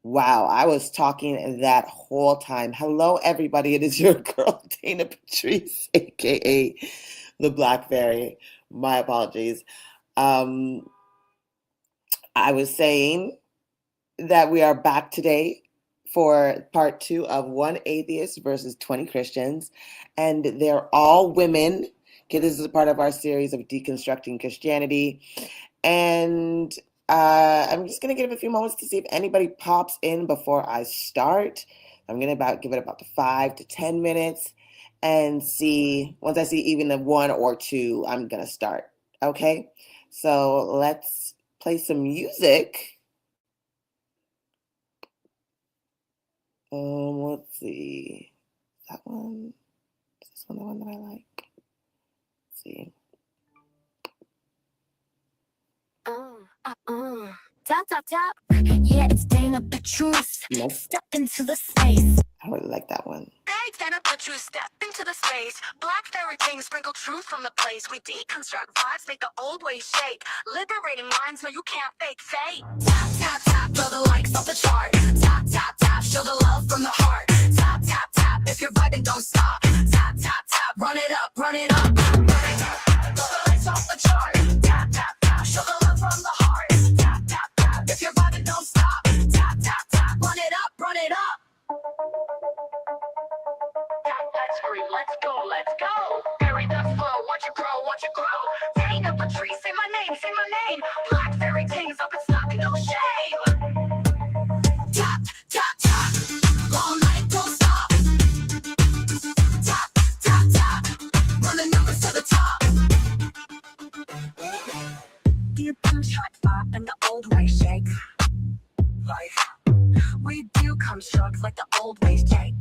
Wow, I was talking that whole time. Hello, everybody. It is your girl, Dana Patrice, aka the Blackberry. My apologies. Um, I was saying that we are back today for part two of One Atheist versus 20 Christians, and they're all women. Okay, this is a part of our series of Deconstructing Christianity. And I'm just going to give it a few moments to see if anybody pops in before I start. I'm going to give it about 5 to 10 minutes and see, once I see even a one or two, I'm going to start. Okay, so let's play some music. Let's see. That one. Is this one the one that I like? Let's see. Tap, tap, tap. Yeah, it's Dana Patrice. Nope. Step into the space. I really like that one. Hey, Dana Patrice, step into the space. Black fairy kings sprinkle truth from the place. We deconstruct vibes, make the old ways shake. Liberating minds, no, you can't fake fate. Tap, tap, tap, blow the likes off the chart. Tap, tap, tap, show the love from the heart. Tap, tap, tap, if you're vibing, don't stop. Tap, tap, tap, run it up, run it up. Run it up, blow the lights off the chart. Tap, tap, tap, show the love from the heart. Tap, tap, tap, if you're vibing, don't stop. Tap, tap, tap, run it up, run it up. That's free, let's go, let's go. Fairy dust flow, watch it grow, watch it grow. Dana Patrice, say my name, say my name. Black fairy kings up and stuck, no shame. Tap, tap, tap, all night, don't stop. Tap, tap, tap, run the numbers to the top. You construct vibe and the old way shake. Life, we do construct like the old ways shake.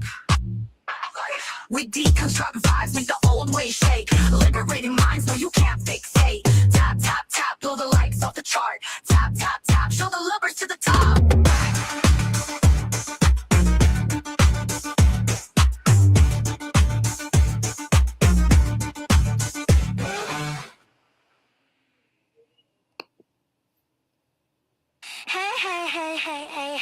We deconstruct vibes, make the old ways shake. Liberating minds, no, you can't fake fate. Tap, tap, tap, blow the likes off the chart. Tap, tap, tap, show the lovers to the top.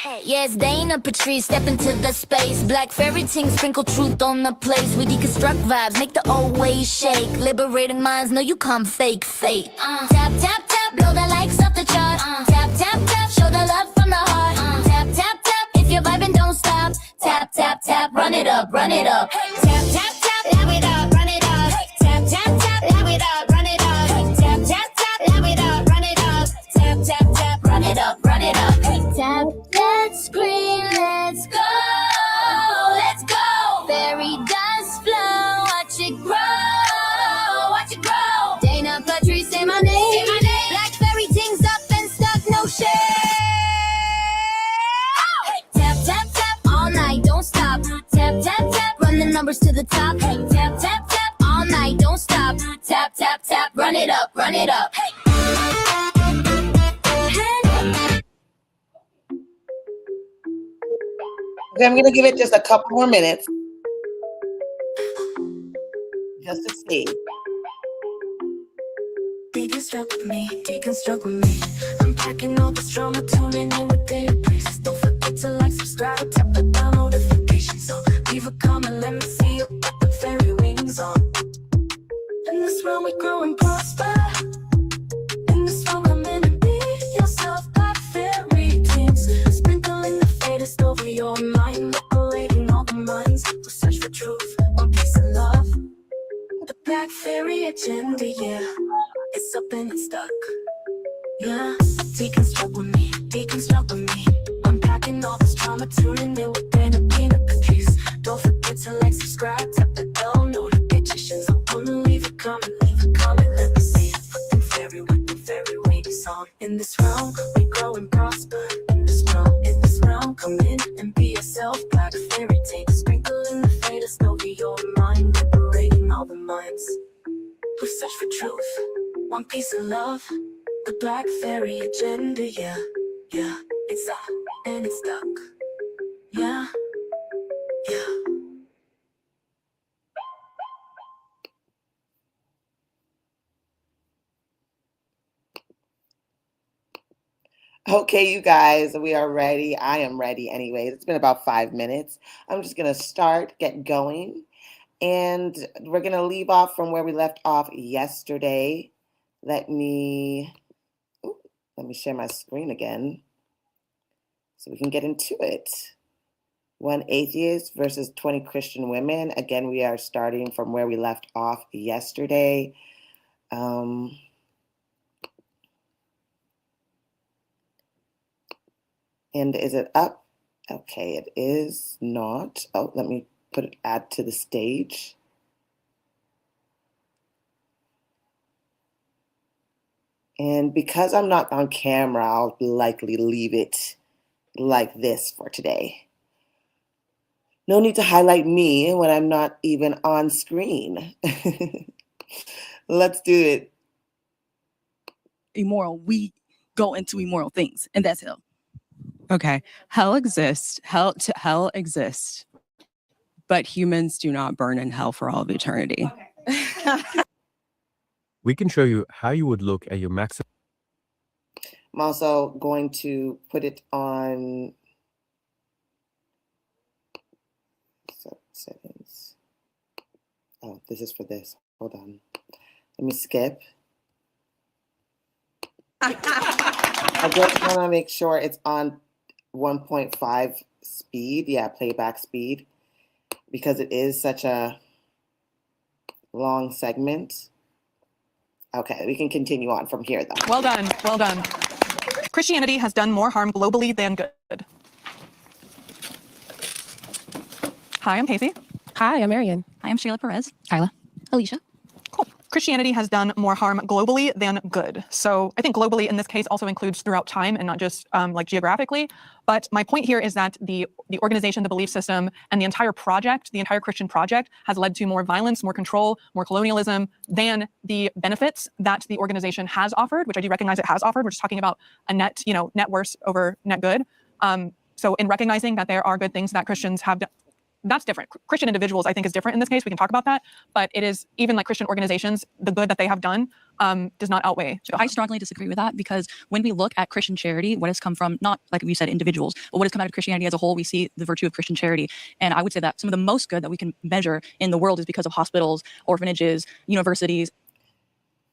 Hey. Yes, Dana Patrice, step into the space. Black fairy ting, sprinkle truth on the place. We deconstruct vibes, make the old ways shake. Liberating minds, no, you can't fake fate. Tap, tap, tap, blow the likes off the chart. Tap, tap, tap, show the love from the heart. Tap, tap, tap, if you're vibing, don't stop. Tap, tap, tap, run it up, run it up. Tap, tap, tap, love it up, run it up. Tap, tap, tap, love it up, run it up. Tap, tap, tap, love it up, run it up. Tap, tap, tap, run it up, run it up. Tap, let's scream, let's go, let's go. Fairy dust flow, watch it grow, watch it grow. Dana Patrice, say my name, say my name. Black fairy tings up and stuck, no shame. Tap, tap, tap, all night, don't stop. Tap, tap, tap, run the numbers to the top. Tap, tap, tap, all night, don't stop. Tap, tap, tap, run it up, run it up. Okay, I'm going to give it just a couple more minutes just to see. Deconstruct with me. I'm packing all this drama, tuning in with Dana Patrice. Don't forget to like, subscribe, tap the bell notification song. Leave a comment, let me see you put the fairy wings on. In this realm we grow and prosper. In this realm come in and be yourself. Black fairy kings, sprinkling the fairest over your mind. Liberating all the minds, we'll search for truth, one piece of love. The black fairy agenda, yeah. It's up and it's stuck. Yeah, deconstruct with me, deconstruct with me. Unpacking all this drama, tuning in with Dana Patrice. Don't forget to like, subscribe, tap the bell notifications. I wanna leave a comment, let me see. Put them fairy wings on. In this realm, we grow and prosper. In this realm, come in and be yourself. Black fairy take, sprinkle in the fairest over your mind. Liberating all the minds. We search for truth, one piece of love. The black fairy agenda, yeah. It's up and it's stuck. Yeah. Okay, you guys, we are ready. I am ready anyways. It's been about 5 minutes. I'm just going to get going, and we're going to leave off from where we left off yesterday. Let me ooh, let me share my screen again so we can get into it. One atheist versus 20 Christian women. Again, we are starting from where we left off yesterday. Um, and is it up? Okay, it is not. Oh, let me add to the stage. And because I'm not on camera, I'll likely leave it like this for today. No need to highlight me when I'm not even on screen. Let's do it. Immoral, we go into immoral things, and that's hell. Okay, hell exists. Hell exists, but humans do not burn in hell for all of eternity. We can show you how you would look at your maximum. I'm also going to put it on settings. Oh, this is for this. Hold on. Let me skip. I just want to make sure it's on 1.5 speed. Yeah, playback speed, because it is such a long segment. Okay, we can continue on from here, though. Well done. Well done. Christianity has done more harm globally than good. Hi, I'm Casey. Hi, I'm Marian. Hi, I'm Sheila Perez. Kyla. Alicia. Cool. Christianity has done more harm globally than good. So I think globally in this case also includes throughout time and not just like geographically. But my point here is that the organization, the belief system, and the entire project, the entire Christian project, has led to more violence, more control, more colonialism than the benefits that the organization has offered, which I do recognize it has offered. We're just talking about a net worse over net good. So in recognizing that there are good things that Christians have done, that's different. Christian individuals, I think, is different in this case. We can talk about that. But it is, even like Christian organizations, the good that they have done does not outweigh. I strongly disagree with that, because when we look at Christian charity, what has come from, not like we said, individuals, but what has come out of Christianity as a whole, we see the virtue of Christian charity. And I would say that some of the most good that we can measure in the world is because of hospitals, orphanages, universities.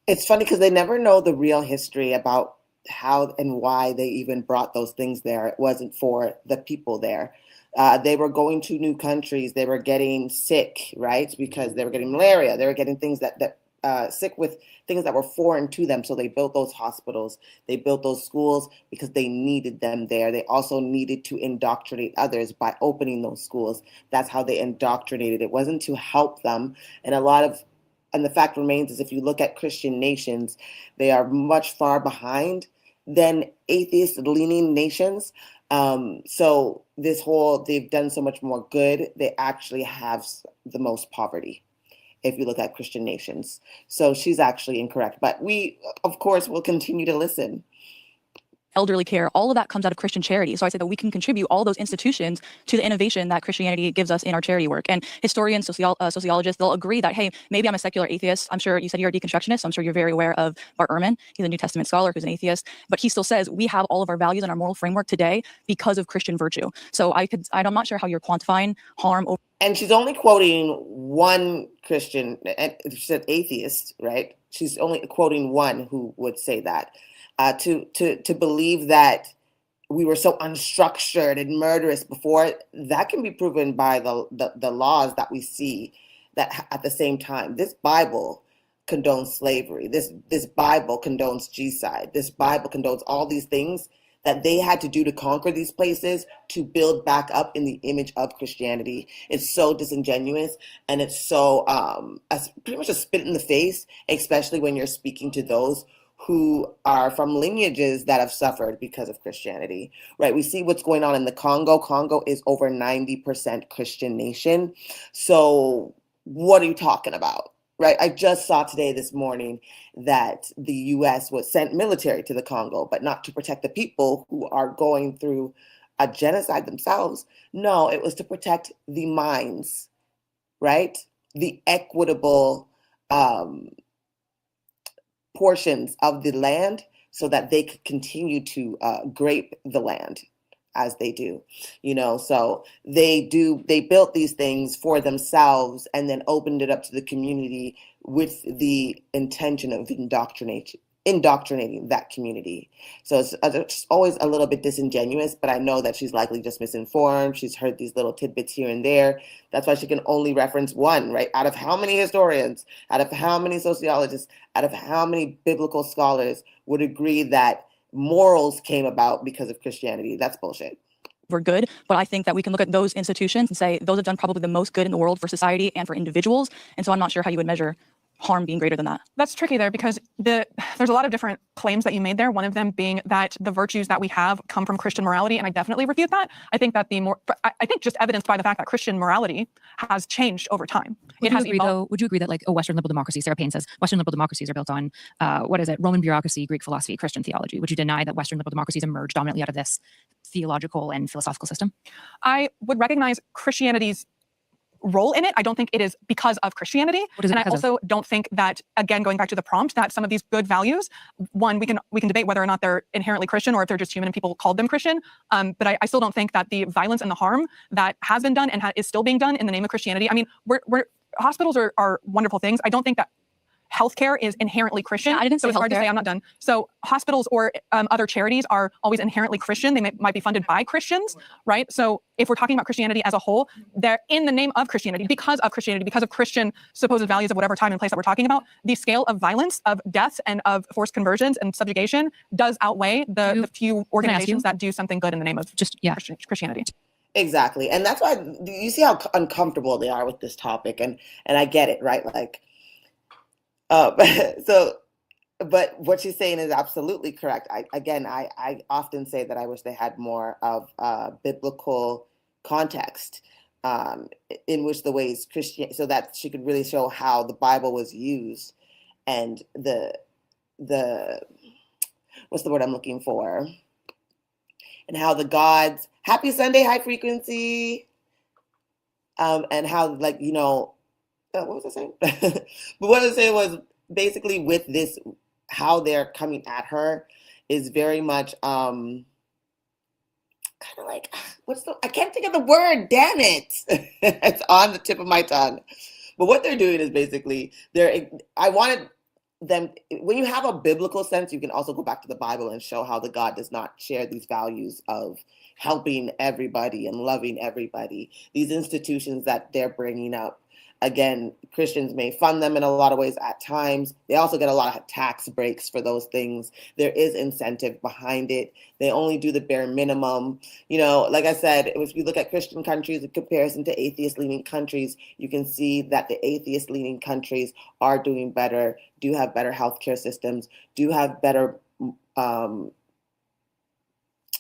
It's funny because they never know the real history about how and why they even brought those things there. It wasn't for the people there. They were going to new countries. They were getting sick, right? Because they were getting malaria. They were getting things that sick with things that were foreign to them. So they built those hospitals. They built those schools because they needed them there. They also needed to indoctrinate others by opening those schools. That's how they indoctrinated. It wasn't to help them. And the fact remains is, if you look at Christian nations, they are much far behind than atheist-leaning nations. So they've done so much more good, they actually have the most poverty, if you look at Christian nations. So she's actually incorrect. But we, of course, will continue to listen. Elderly care, all of that comes out of Christian charity. So I say that we can contribute all those institutions to the innovation that Christianity gives us in our charity work. And historians, sociologists, they'll agree that, hey, maybe I'm a secular atheist. I'm sure you said you're a deconstructionist. So I'm sure you're very aware of Bart Ehrman. He's a New Testament scholar who's an atheist. But he still says we have all of our values and our moral framework today because of Christian virtue. So I'm not sure how you're quantifying harm. And she's only quoting one Christian, and she said atheist, right? She's only quoting one who would say that. To believe that we were so unstructured and murderous before, that can be proven by the laws that we see. That at the same time, this Bible condones slavery. This Bible condones genocide. This Bible condones all these things that they had to do to conquer these places to build back up in the image of Christianity. It's so disingenuous, and it's so pretty much a spit in the face, especially when you're speaking to those who are from lineages that have suffered because of Christianity, right? We see what's going on in the Congo. Congo is over 90% Christian nation. So what are you talking about, right? I just saw this morning, that the US was sent military to the Congo, but not to protect the people who are going through a genocide themselves. No, it was to protect the minds, right? The equitable portions of the land, so that they could continue to grape the land as they do, so they built these things for themselves and then opened it up to the community with the intention of indoctrinating that community. So it's always a little bit disingenuous, but I know that she's likely just misinformed. She's heard these little tidbits here and there. That's why she can only reference one, right? Out of how many historians, out of how many sociologists, out of how many biblical scholars would agree that morals came about because of Christianity? That's bullshit. We're good, but I think that we can look at those institutions and say those have done probably the most good in the world for society and for individuals. And so I'm not sure how you would measure harm being greater than that. That's tricky there because there's a lot of different claims that you made there. One of them being that the virtues that we have come from Christian morality, and I definitely refute that. I think that I think just evidenced by the fact that Christian morality has changed over time. Would you agree that like a Western liberal democracy, Sarah Payne says, Western liberal democracies are built on, Roman bureaucracy, Greek philosophy, Christian theology. Would you deny that Western liberal democracies emerged dominantly out of this theological and philosophical system? I would recognize Christianity's role in it. I don't think it is because of Christianity. And I also don't think that, again, going back to the prompt, that some of these good values, one, we can debate whether or not they're inherently Christian or if they're just human and people called them Christian. But I still don't think that the violence and the harm that has been done and is still being done in the name of Christianity. I mean, hospitals are wonderful things. I don't think that healthcare is inherently Christian. Yeah, I didn't say so it's hard to healthcare. say. I'm not done. So hospitals or other charities are always inherently Christian. They might be funded by Christians, right? So if we're talking about Christianity as a whole, they're in the name of Christianity, because of Christian supposed values of whatever time and place that we're talking about, the scale of violence, of deaths, and of forced conversions and subjugation does outweigh the few organizations that do something good in the name of Christianity. Exactly. And that's why you see how uncomfortable they are with this topic. And I get it, right? Like, but what she's saying is absolutely correct. I often say that I wish they had more of biblical context in which the ways Christian, so that she could really show how the Bible was used and the what's the word I'm looking for? And how the gods, happy Sunday, high frequency, and how, like, what was I saying? But what I was saying was basically with this, how they're coming at her is very much kind of like, I can't think of the word, damn it. It's on the tip of my tongue. But what they're doing is basically, I wanted them, when you have a biblical sense, you can also go back to the Bible and show how the God does not share these values of helping everybody and loving everybody. These institutions that they're bringing up, again, Christians may fund them in a lot of ways at times. They also get a lot of tax breaks for those things. There is incentive behind it. They only do the bare minimum. Like I said, if you look at Christian countries in comparison to atheist-leaning countries, you can see that the atheist-leaning countries are doing better, do have better healthcare systems, do have better,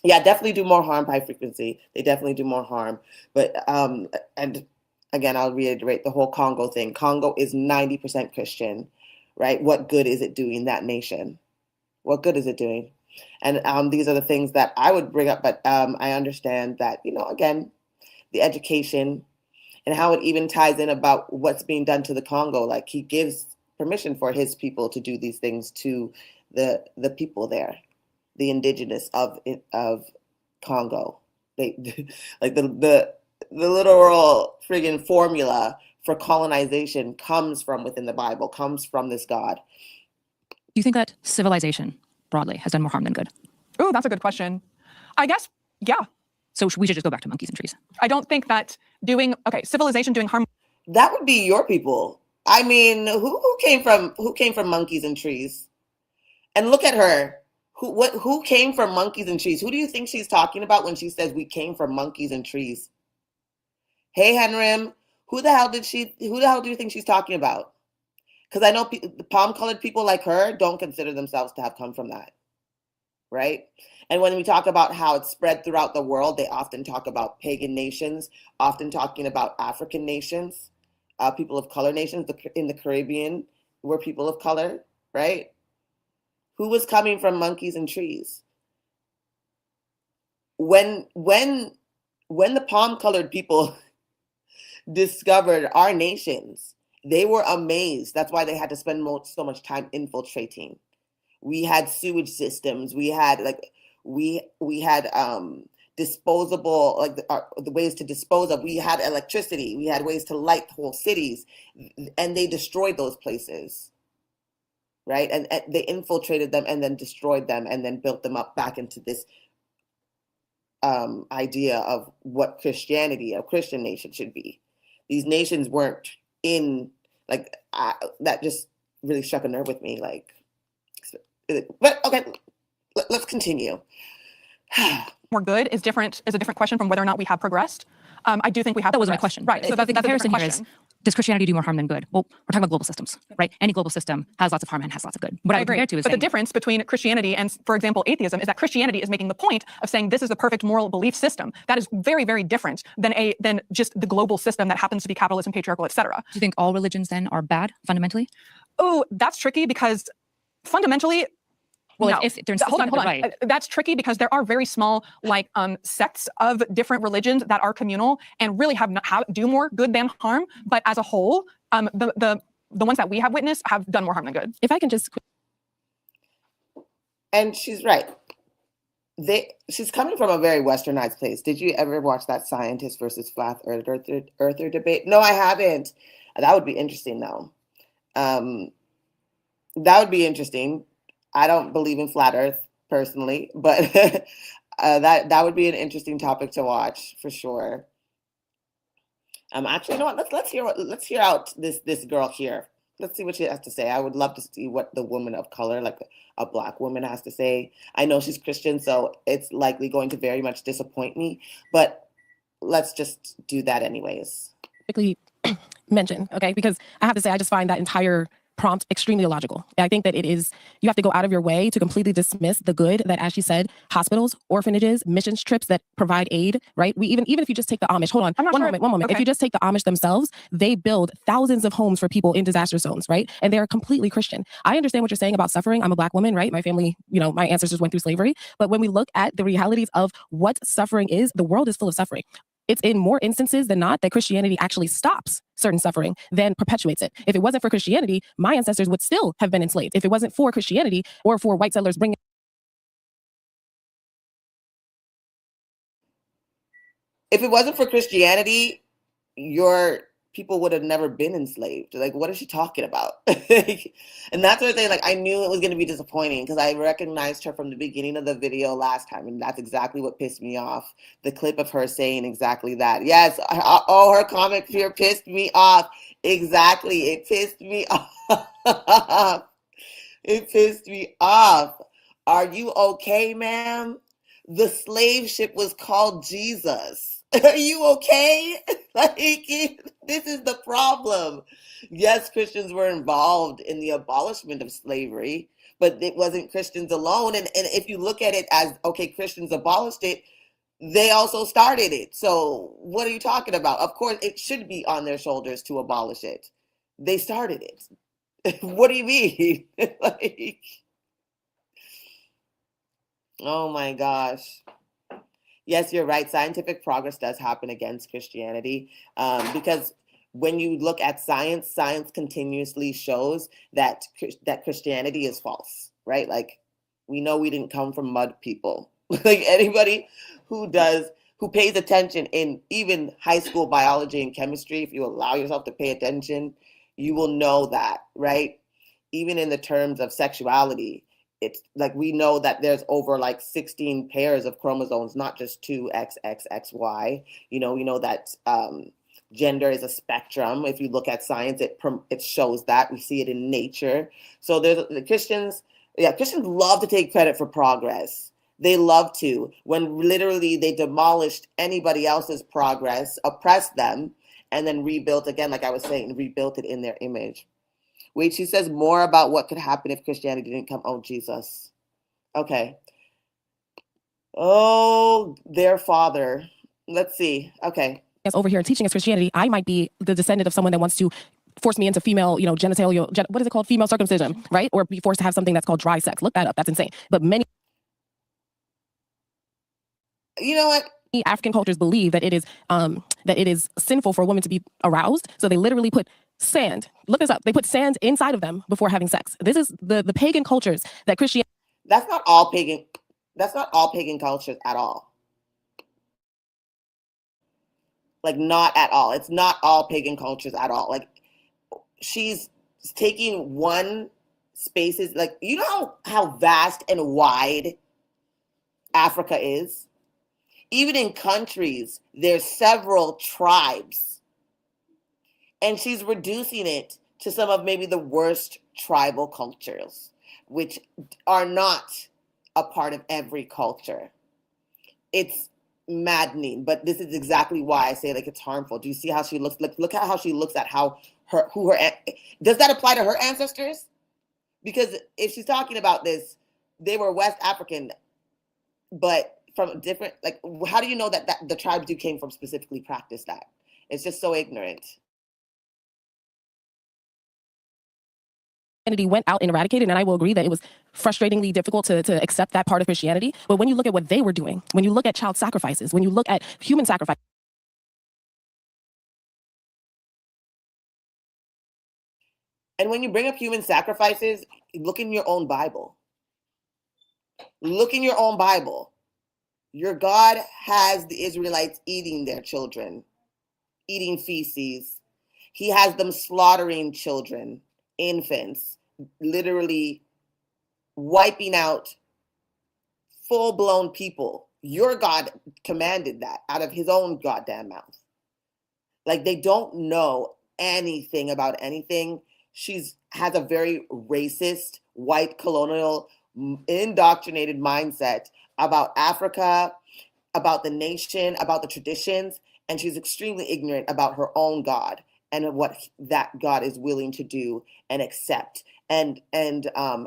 definitely do more harm, high frequency. They definitely do more harm. But, and again, I'll reiterate the whole Congo thing. Congo is 90% Christian, right? What good is it doing that nation? What good is it doing? And these are the things that I would bring up, but I understand that, again, the education and how it even ties in about what's being done to the Congo. Like, he gives permission for his people to do these things to the people there, the indigenous of Congo. They like the literal friggin' formula for colonization comes from within the Bible, comes from this God. Do you think that civilization broadly has done more harm than good? Oh, that's a good question. I guess, yeah. So we should just go back to monkeys and trees. I don't think that civilization doing harm. That would be your people. I mean, who came from monkeys and trees? And look at her. Who came from monkeys and trees? Who do you think she's talking about when she says we came from monkeys and trees? Hey, Henrim, who the hell do you think she's talking about? Because I know the palm-colored people like her don't consider themselves to have come from that, right? And when we talk about how it's spread throughout the world, they often talk about pagan nations, often talking about African nations, people of color nations. In the Caribbean were people of color, right? Who was coming from monkeys and trees? When the palm-colored people discovered our nations, they were amazed. That's why they had to spend so much time infiltrating. We had sewage systems. We had we had disposable, like the ways to dispose of. We had electricity. We had ways to light whole cities, and they destroyed those places, right? And they infiltrated them and then destroyed them and then built them up back into this idea of what Christianity, a Christian nation should be. These nations weren't in like that. Just really struck a nerve with me. Like, but okay, let's continue. More good is a different question from whether or not we have progressed. I do think we have. That was my progressed. question. Right. So the that's a different comparison here is, question. does Christianity do more harm than good? Well, we're talking about global systems, right? Any global system has lots of harm and has lots of good. What I would agree. compare to is But the saying, difference between Christianity and, for example, atheism is that Christianity is making the point of saying this is the perfect moral belief system. That is very, very different than just the global system that happens to be capitalist and patriarchal, et cetera. do you think all religions then are bad fundamentally? Oh, that's tricky because fundamentally, Well, no. if they're Hold on, insisting that hold they're on. right. That's tricky because there are very small, like, sects of different religions that are communal and really do more good than harm. But as a whole, the ones that we have witnessed have done more harm than good. If I can just And she's right. She's coming from a very westernized place. Did you ever watch that scientist versus flat earther debate? No, I haven't. That would be interesting, though. That would be interesting. I don't believe in flat Earth personally, but that would be an interesting topic to watch for sure. Actually, you know what? Let's hear out this girl here. Let's see what she has to say. I would love to see what the woman of color, like a Black woman, has to say. I know she's Christian, so it's likely going to very much disappoint me, but let's just do that anyways. quickly mention, okay? Because I have to say, I just find that entire prompt extremely illogical. I think that you have to go out of your way to completely dismiss the good that, as she said, hospitals, orphanages, missions trips that provide aid, right? Even if you just take the Amish, hold on, one moment. Okay. If you just take the Amish themselves, they build thousands of homes for people in disaster zones, right? And they're completely Christian. I understand what you're saying about suffering. I'm a Black woman, right? My family, my ancestors went through slavery. But when we look at the realities of what suffering is, the world is full of suffering. It's in more instances than not that Christianity actually stops certain suffering than perpetuates it. If it wasn't for Christianity, my ancestors would still have been enslaved. If it wasn't for Christianity or for white settlers bringing... If it wasn't for Christianity, your people would have never been enslaved. Like, what is she talking about? And that's what I'm saying. Like, I knew it was going to be disappointing because I recognized her from the beginning of the video last time, and that's exactly what pissed me off. The clip of her saying exactly that. Yes, her comment here pissed me off. Exactly, it pissed me off. It pissed me off. Are you okay, ma'am? The slave ship was called Jesus. Are you okay? Like, this is the problem. Yes, Christians were involved in the abolishment of slavery, but it wasn't Christians alone. And if you look at it as, okay, Christians abolished it, they also started it. So what are you talking about? Of course, it should be on their shoulders to abolish it. They started it. What do you mean? Like, oh my gosh. Yes, you're right. Scientific progress does happen against Christianity because when you look at science, science continuously shows that Christianity is false, right? Like, we know we didn't come from mud people. Like, anybody who pays attention in even high school biology and chemistry, if you allow yourself to pay attention, you will know that, right? Even in the terms of sexuality, it's like we know that there's over like 16 pairs of chromosomes, not just two XXXY. We know that gender is a spectrum. If you look at science, it shows that. We see it in nature. So there's the Christians. Yeah, Christians love to take credit for progress. They love to, when literally they demolished anybody else's progress, oppressed them, and then rebuilt again, like I was saying, rebuilt it in their image. Wait, she says more about what could happen if Christianity didn't come. Oh, Jesus. Okay. Oh, their father. Let's see. Okay. over here and teaching us Christianity, I might be the descendant of someone that wants to force me into female, genitalia, what is it called? Female circumcision, right? Or be forced to have something that's called dry sex. Look that up. That's insane. But many... You know what? African cultures believe that it is sinful for a woman to be aroused. So they literally put sand. Look this up. They put sand inside of them before having sex. This is the pagan cultures that Christianity. That's not all pagan. That's not all pagan cultures at all. Like, not at all. It's not all pagan cultures at all. Like, she's taking one spaces, like, you know how vast and wide Africa is? Even in countries, there's several tribes. And she's reducing it to some of maybe the worst tribal cultures, which are not a part of every culture. It's maddening, but this is exactly why I say, like, it's harmful. Do you see how she looks? Look at how she looks at does that apply to her ancestors? Because if she's talking about this, they were West African, but from different, like, how do you know that the tribes you came from specifically practiced that? It's just so ignorant. Went out and eradicated, and I will agree that it was frustratingly difficult to accept that part of Christianity. But when you look at what they were doing, when you look at child sacrifices, when you look at human sacrifice. And when you bring up human sacrifices, look in your own Bible. Look in your own Bible. Your God has the Israelites eating their children, eating feces. He has them slaughtering children, infants, literally wiping out full-blown people. Your God commanded that out of his own goddamn mouth. Like, they don't know anything about anything. Has a very racist, white, colonial, indoctrinated mindset about Africa, about the nation, about the traditions, and she's extremely ignorant about her own God and what that God is willing to do and accept and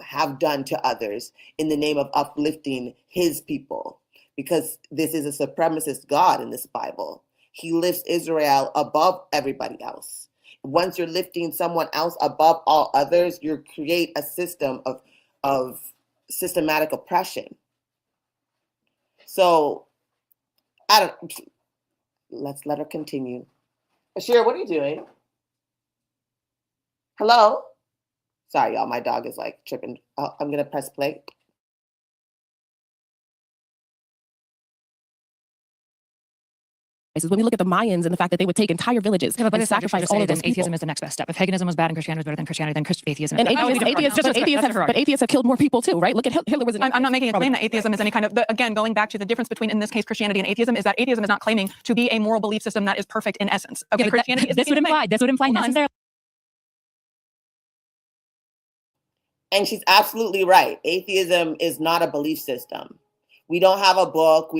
have done to others in the name of uplifting his people. Because this is a supremacist God in this Bible. He lifts Israel above everybody else. Once you're lifting someone else above all others, you create a system of systematic oppression. So let's let her continue. Ashira, what are you doing? Hello? Sorry, y'all, my dog is like tripping. I'm gonna press play. When we look at the Mayans and the fact that they would take entire villages and sacrifice all of those people. Atheism is the next best step. If paganism was bad and Christianity was better than Christianity, then atheism. And atheists have killed more people too, right? Look at Hitler was. I'm not making a claim that atheism is any kind of. Again, going back to the difference between, in this case, Christianity and atheism, is that atheism is not claiming to be a moral belief system that is perfect in essence. Okay, Yeah, Christianity. This would imply necessarily. And she's absolutely right. Atheism is not a belief system. We don't have a book.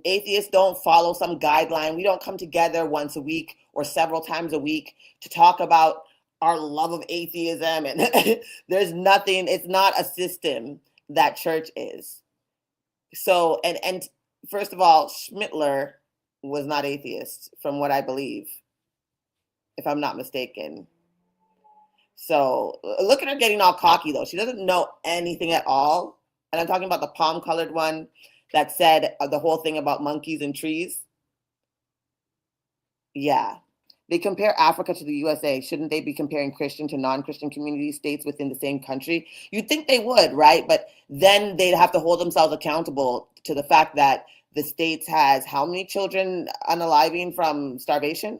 Atheists don't follow some guideline. We don't come together once a week or several times a week to talk about our love of atheism. And there's nothing, it's not a system that church is. So, and first of all, Schmittler was not atheist, from what I believe, if I'm not mistaken. So look at her getting all cocky, though. She doesn't know anything at all. And I'm talking about the palm-colored one that said the whole thing about monkeys and trees. Yeah. They compare Africa to the USA. Shouldn't they be comparing Christian to non-Christian community states within the same country? You'd think they would, right? But then they'd have to hold themselves accountable to the fact that the States has how many children unaliving from starvation,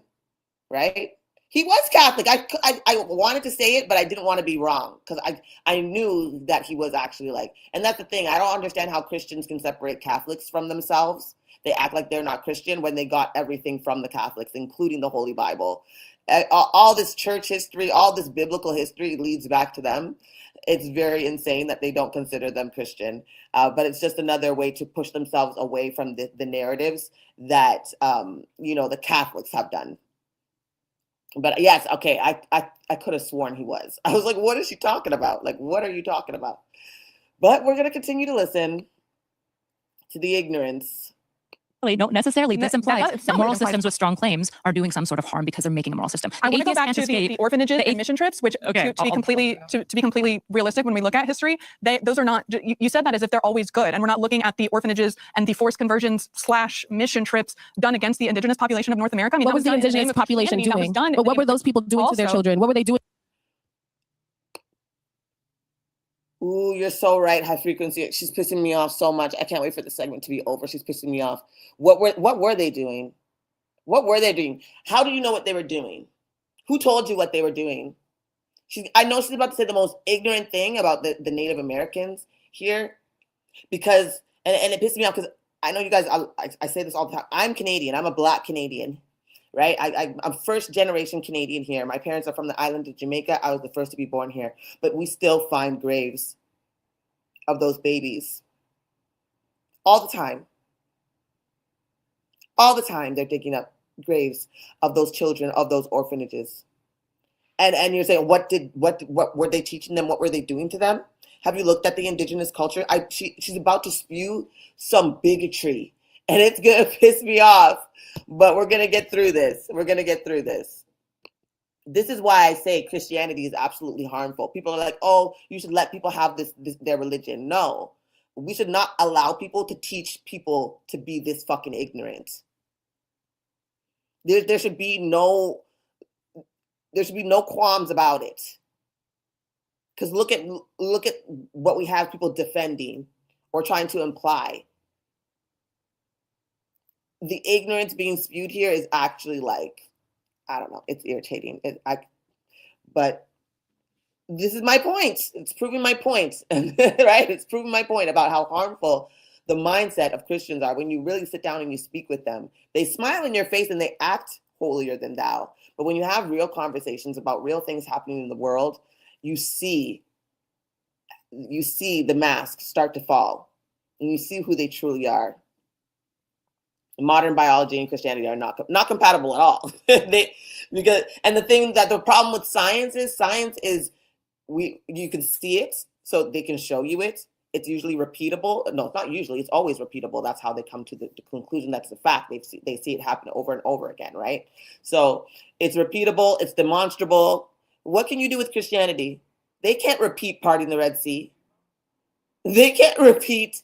right? He was Catholic. I wanted to say it, but I didn't want to be wrong because I knew that he was actually like, and that's the thing. I don't understand how Christians can separate Catholics from themselves. They act like they're not Christian when they got everything from the Catholics, including the Holy Bible. All this church history, all this biblical history leads back to them. It's very insane that they don't consider them Christian, but it's just another way to push themselves away from the narratives that, the Catholics have done. But yes, okay, I could have sworn he was. I was like, what is she talking about? Like, what are you talking about? But we're going to continue to listen to the ignorance No, necessarily. This implies it's that not what it moral implies. systems with strong claims are doing some sort of harm because they're making a moral system. I want to go Atheists back can't to escape. the orphanages and mission trips, which Okay, to be completely realistic, when we look at history, those are not. You said that as if they're always good, and we're not looking at the orphanages and the forced conversions / mission trips done against the indigenous population of North America. I mean, What that was the done in indigenous name of population Christianity. That was doing? done But what in- were those people doing to their also- children? What were they doing? Ooh, you're so right. High frequency. She's pissing me off so much. I can't wait for the segment to be over. She's pissing me off. What were they doing? What were they doing? How do you know what they were doing? Who told you what they were doing? I know she's about to say the most ignorant thing about the Native Americans here, because and it pisses me off because I know you guys. I say this all the time. I'm Canadian. I'm a Black Canadian, right? I'm first generation Canadian here. My parents are from the island of Jamaica. I was the first to be born here, but we still find graves of those babies all the time. All the time they're digging up graves of those children, of those orphanages. And you're saying, what were they teaching them? What were they doing to them? Have you looked at the indigenous culture? She's about to spew some bigotry, and it's gonna piss me off. But we're gonna get through this. We're gonna get through this. This is why I say Christianity is absolutely harmful. People are like, oh, you should let people have their religion. No, we should not allow people to teach people to be this fucking ignorant. There should be no qualms about it. Because look at what we have people defending or trying to imply. The ignorance being spewed here is actually like, I don't know, it's irritating. But this is my point. It's proving my point, right? It's proving my point about how harmful the mindset of Christians are. When you really sit down and you speak with them, they smile in your face and they act holier than thou. But when you have real conversations about real things happening in the world, you see the mask start to fall, and you see who they truly are. Modern biology and Christianity are not compatible at all. The problem with science is you can see it, so they can show you it. It's usually repeatable. No, it's not usually. It's always repeatable. That's how they come to the conclusion. That's the fact. They see it happen over and over again, right? So it's repeatable. It's demonstrable. What can you do with Christianity? They can't repeat parting the Red Sea. They can't repeat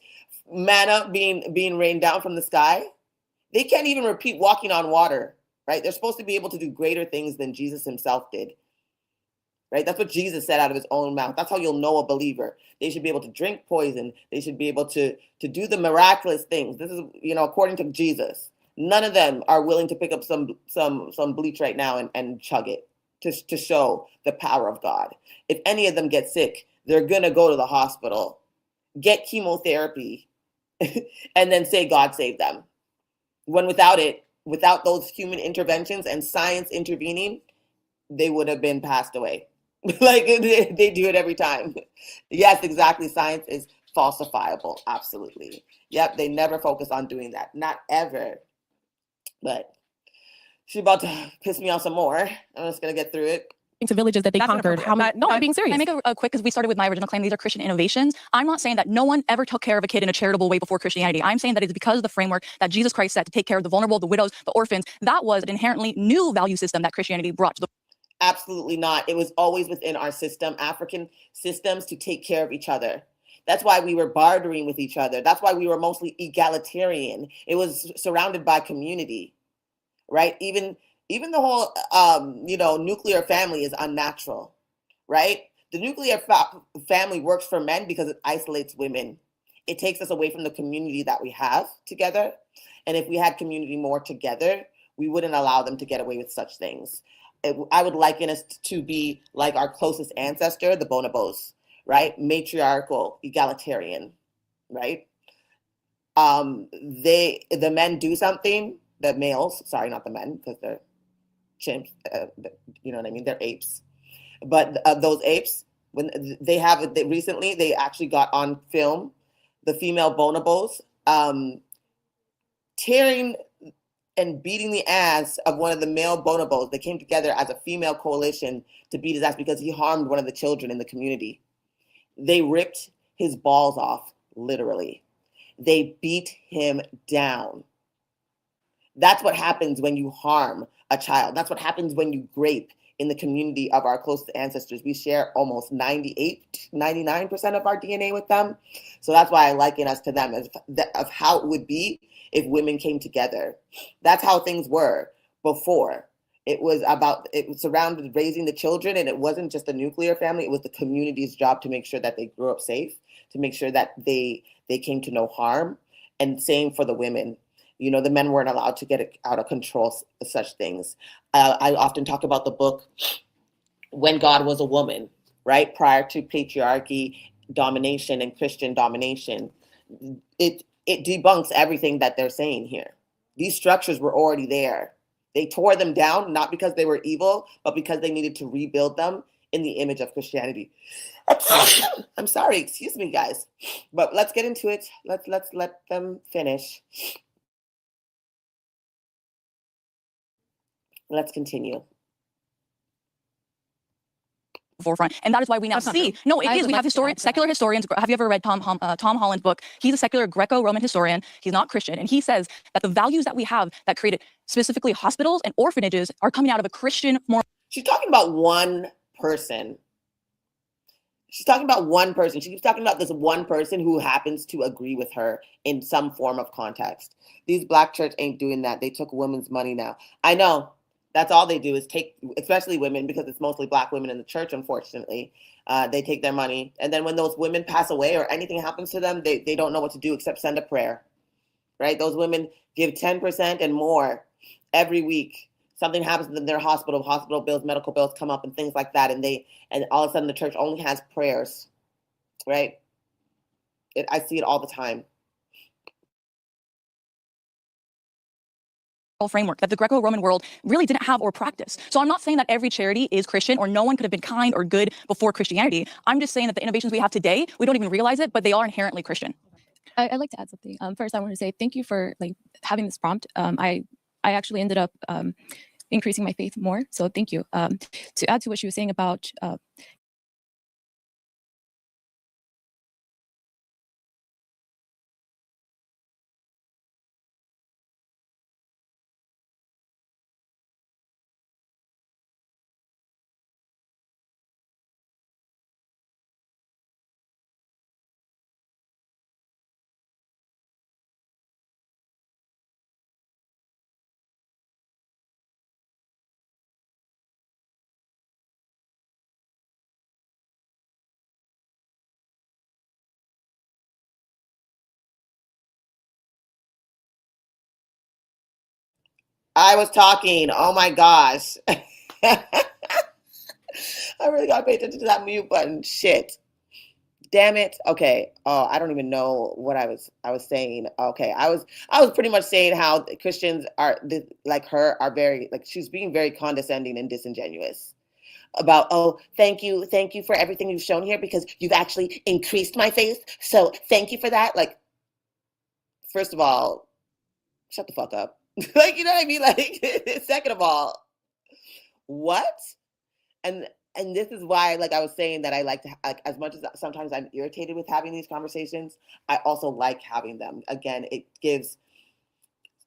manna being rained down from the sky. They can't even repeat walking on water, right? They're supposed to be able to do greater things than Jesus himself did, right? That's what Jesus said out of his own mouth. That's how you'll know a believer. They should be able to drink poison. They should be able to do the miraculous things. This is, according to Jesus. None of them are willing to pick up some bleach right now and chug it to show the power of God. If any of them get sick, they're going to go to the hospital, get chemotherapy, and then say God saved them. When without those human interventions and science intervening, they would have been passed away. Like they do it every time. Yes, exactly. Science is falsifiable. Absolutely. Yep. They never focus on doing that. Not ever. But she's about to piss me off some more. I'm just going to get through it. To villages that they That's conquered. No, I'm being serious. I make a quick, because we started with my original claim, these are Christian innovations. I'm not saying that no one ever took care of a kid in a charitable way before Christianity. I'm saying that it's because of the framework that Jesus Christ set to take care of the vulnerable, the widows, the orphans. That was an inherently new value system that Christianity brought to the Absolutely not. It was always within our system, African systems, to take care of each other. That's why we were bartering with each other. That's why we were mostly egalitarian. It was surrounded by community, right? Even the whole, nuclear family is unnatural, right? The nuclear family works for men because it isolates women. It takes us away from the community that we have together. And if we had community more together, we wouldn't allow them to get away with such things. I would liken us to be like our closest ancestor, the bonobos, right? Matriarchal, egalitarian, right? The men do something, the males, sorry, not the men, because they're chimps, you know what I mean? They're apes. But those apes, when recently they actually got on film, the female bonobos tearing and beating the ass of one of the male bonobos. They came together as a female coalition to beat his ass because he harmed one of the children in the community. They ripped his balls off, literally. They beat him down. That's what happens when you harm a child. That's what happens when you grape in the community of our closest ancestors. We share almost 98, 99% of our DNA with them. So that's why I liken us to them as of how it would be if women came together. That's how things were before. It was surrounded raising the children, and it wasn't just a nuclear family. It was the community's job to make sure that they grew up safe, to make sure that they came to no harm, and same for the women. You know, the men weren't allowed to get out of control such things. I often talk about the book When God Was a Woman, right? Prior to patriarchy, domination, and Christian domination. It debunks everything that they're saying here. These structures were already there. They tore them down, not because they were evil, but because they needed to rebuild them in the image of Christianity. I'm sorry, excuse me, guys. But let's get into it. Let's let them finish. Let's continue. Forefront, and that is why we now see. No, it is. We have secular historians. Have you ever read Tom Holland's book? He's a secular Greco-Roman historian. He's not Christian, and he says that the values that we have that created specifically hospitals and orphanages are coming out of a Christian moral. She's talking about one person. She's talking about one person. She keeps talking about this one person who happens to agree with her in some form of context. These black church ain't doing that. They took women's money now. I know. That's all they do is take, especially women, because it's mostly black women in the church, unfortunately. They take their money. And then when those women pass away or anything happens to them, they don't know what to do except send a prayer, right? Those women give 10% and more every week. Something happens in their hospital bills, medical bills come up and things like that. And all of a sudden the church only has prayers, right? I see it all the time. Framework that the Greco-Roman world really didn't have or practice. So I'm not saying that every charity is Christian or no one could have been kind or good before Christianity. I'm just saying that the innovations we have today, we don't even realize it, but they are inherently Christian. I'd like to add something. First, I want to say thank you for having this prompt. I actually ended up increasing my faith more. So thank you. To add to what she was saying about I was talking. Oh my gosh. I really got to pay attention to that mute button. Shit. Damn it. Okay. Oh, I don't even know what I was saying. Okay. I was pretty much saying how Christians are like her are very she's being very condescending and disingenuous about, oh, thank you for everything you've shown here because you've actually increased my faith. So thank you for that. Like, first of all, shut the fuck up. Like, you know what I mean? Like, second of all, what? And this is why, like I was saying, that I like to, as much as sometimes I'm irritated with having these conversations, I also like having them. Again, it gives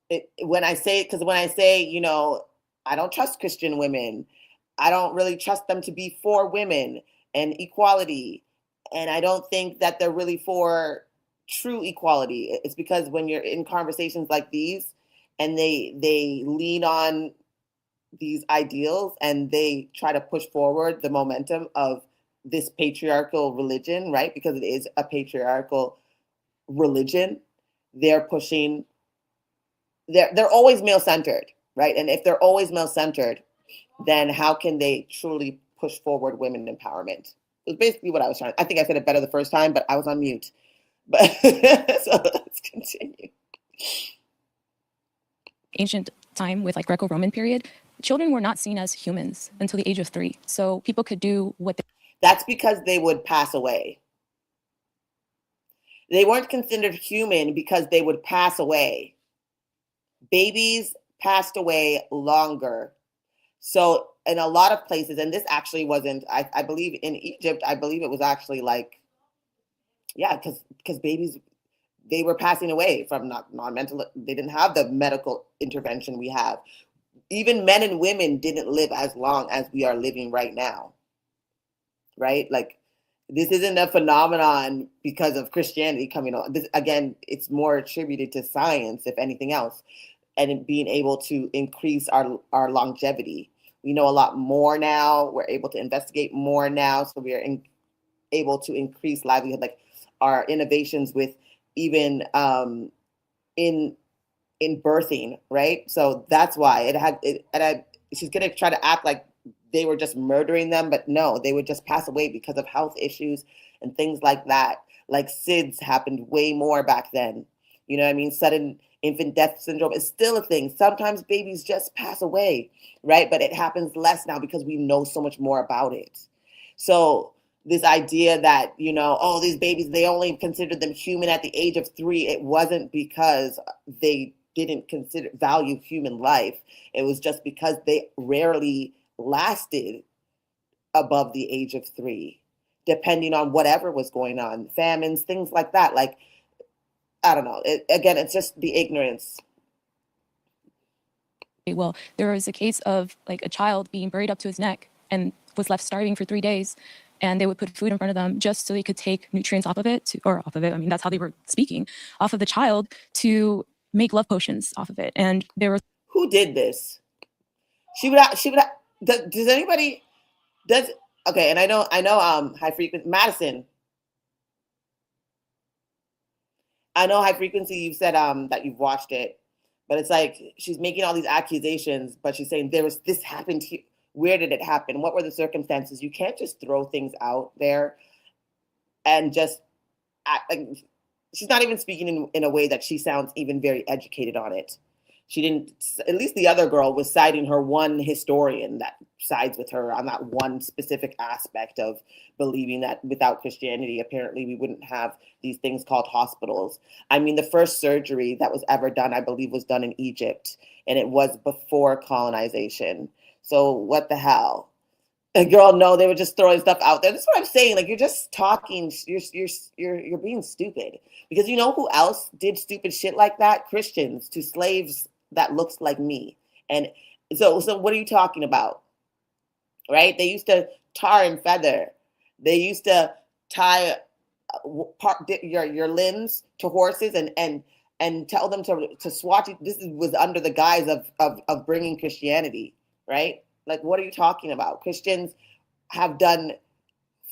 it when I say, because when I say, you know, I don't trust Christian women, I don't really trust them to be for women and equality, and I don't think that they're really for true equality. It's because when you're in conversations like these, and they lean on these ideals and they try to push forward the momentum of this patriarchal religion, right? Because it is a patriarchal religion. They're pushing, they're always male-centered, right? And if they're always male-centered, then how can they truly push forward women empowerment? It's basically what I was trying. I think I said it better the first time, but I was on mute. But so let's continue. ancient time with Greco-Roman period, children were not seen as humans until the age of 3. So people could do what they. That's because they would pass away. They weren't considered human because they would pass away. Babies passed away longer. So in a lot of places, and this actually wasn't, I believe in Egypt, I believe it was actually because babies they were passing away from non-mental, they didn't have the medical intervention we have. Even men and women didn't live as long as we are living right now, right? Like, this isn't a phenomenon because of Christianity coming on. This, again, it's more attributed to science, if anything else, and being able to increase our longevity. We know a lot more now. We're able to investigate more now, so we are able to increase livelihood. Like our innovations with even in birthing, right? So that's why she's gonna try to act like they were just murdering them, but no, they would just pass away because of health issues and things like that. Like SIDS happened way more back then. You know what I mean? Sudden infant death syndrome is still a thing. Sometimes babies just pass away, right? But it happens less now because we know so much more about it. So this idea that, you know, oh, these babies, they only considered them human at the age of 3. It wasn't because they didn't value human life. It was just because they rarely lasted above the age of 3, depending on whatever was going on, famines, things like that. Like, I don't know. Again, it's just the ignorance. Well, there was a case of like a child being buried up to his neck and was left starving for 3 days. And they would put food in front of them just so they could take nutrients off of it, I mean, that's how they were speaking, off of the child to make love potions off of it. And there was... Who did this? Does anybody, okay, and I know, High Frequency, Madison. I know High Frequency, you've said that you've watched it, but it's like she's making all these accusations, but she's saying this happened here. Where did it happen? What were the circumstances? You can't just throw things out there and just act like, she's not even speaking in a way that she sounds even very educated on it. She didn't, at least the other girl was citing her one historian that sides with her on that one specific aspect of believing that without Christianity, apparently we wouldn't have these things called hospitals. I mean, the first surgery that was ever done, I believe, was done in Egypt, and it was before colonization. So what the hell? And girl, no, they were just throwing stuff out there. That's what I'm saying. Like, you're just talking. You're being stupid. Because you know who else did stupid shit like that? Christians to slaves that looks like me. And so what are you talking about? Right? They used to tar and feather. They used to tie your limbs to horses and tell them to swat you. This was under the guise of bringing Christianity. Right? Like, what are you talking about? Christians have done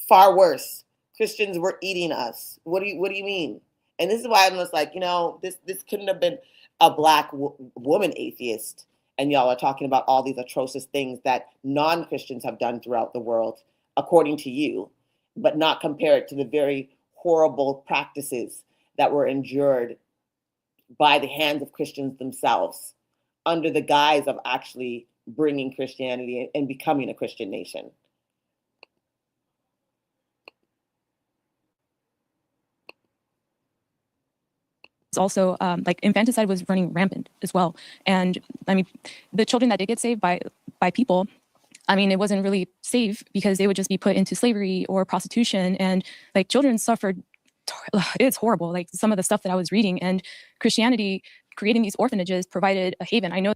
far worse. Christians were eating us. What do you mean? And this is why I'm just like, you know, this couldn't have been a Black woman atheist. And y'all are talking about all these atrocious things that non-Christians have done throughout the world, according to you, but not compared to the very horrible practices that were endured by the hands of Christians themselves under the guise of actually bringing Christianity and becoming a Christian nation. It's also like infanticide was running rampant as well. And I mean, the children that did get saved by people, I mean, it wasn't really safe because they would just be put into slavery or prostitution, and like children suffered. It's horrible. Like some of the stuff that I was reading, and Christianity creating these orphanages provided a haven. I know.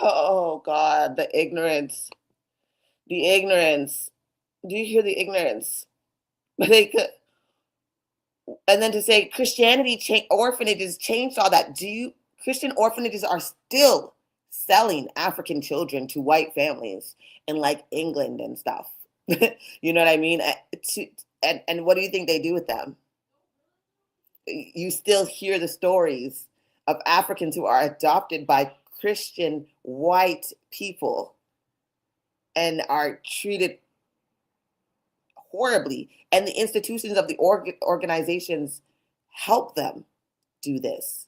Oh God, the ignorance. Do you hear the ignorance? And then to say Christianity orphanages changed all that. Christian orphanages are still selling African children to white families in like England and stuff. You know what I mean? And what do you think they do with them? You still hear the stories of Africans who are adopted by Christian white people and are treated horribly, and the institutions of the organizations help them do this.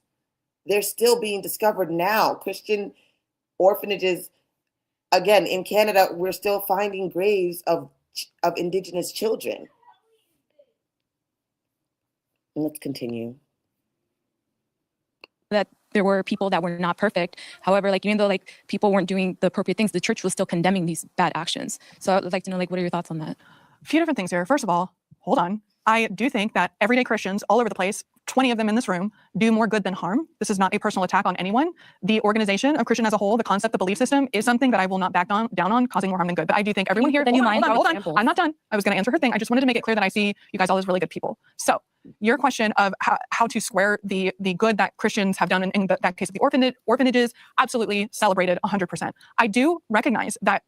They're still being discovered now. Christian orphanages, again, in Canada, we're still finding graves of Indigenous children. Let's continue. That there were people that were not perfect. However, like even though like people weren't doing the appropriate things, the church was still condemning these bad actions. So I would like to know, like, what are your thoughts on that? A few different things here. First of all, hold on. I do think that everyday Christians all over the place, 20 of them in this room, do more good than harm. This is not a personal attack on anyone. The organization of Christian as a whole, the concept, the belief system, is something that I will not back down on, causing more harm than good. But I do think everyone here, Then you hold mind on. I'm not done. I was going to answer her thing. I just wanted to make it clear that I see you guys all as really good people. So your question of how to square the good that Christians have done in that case of the orphanages, absolutely celebrated 100%. I do recognize that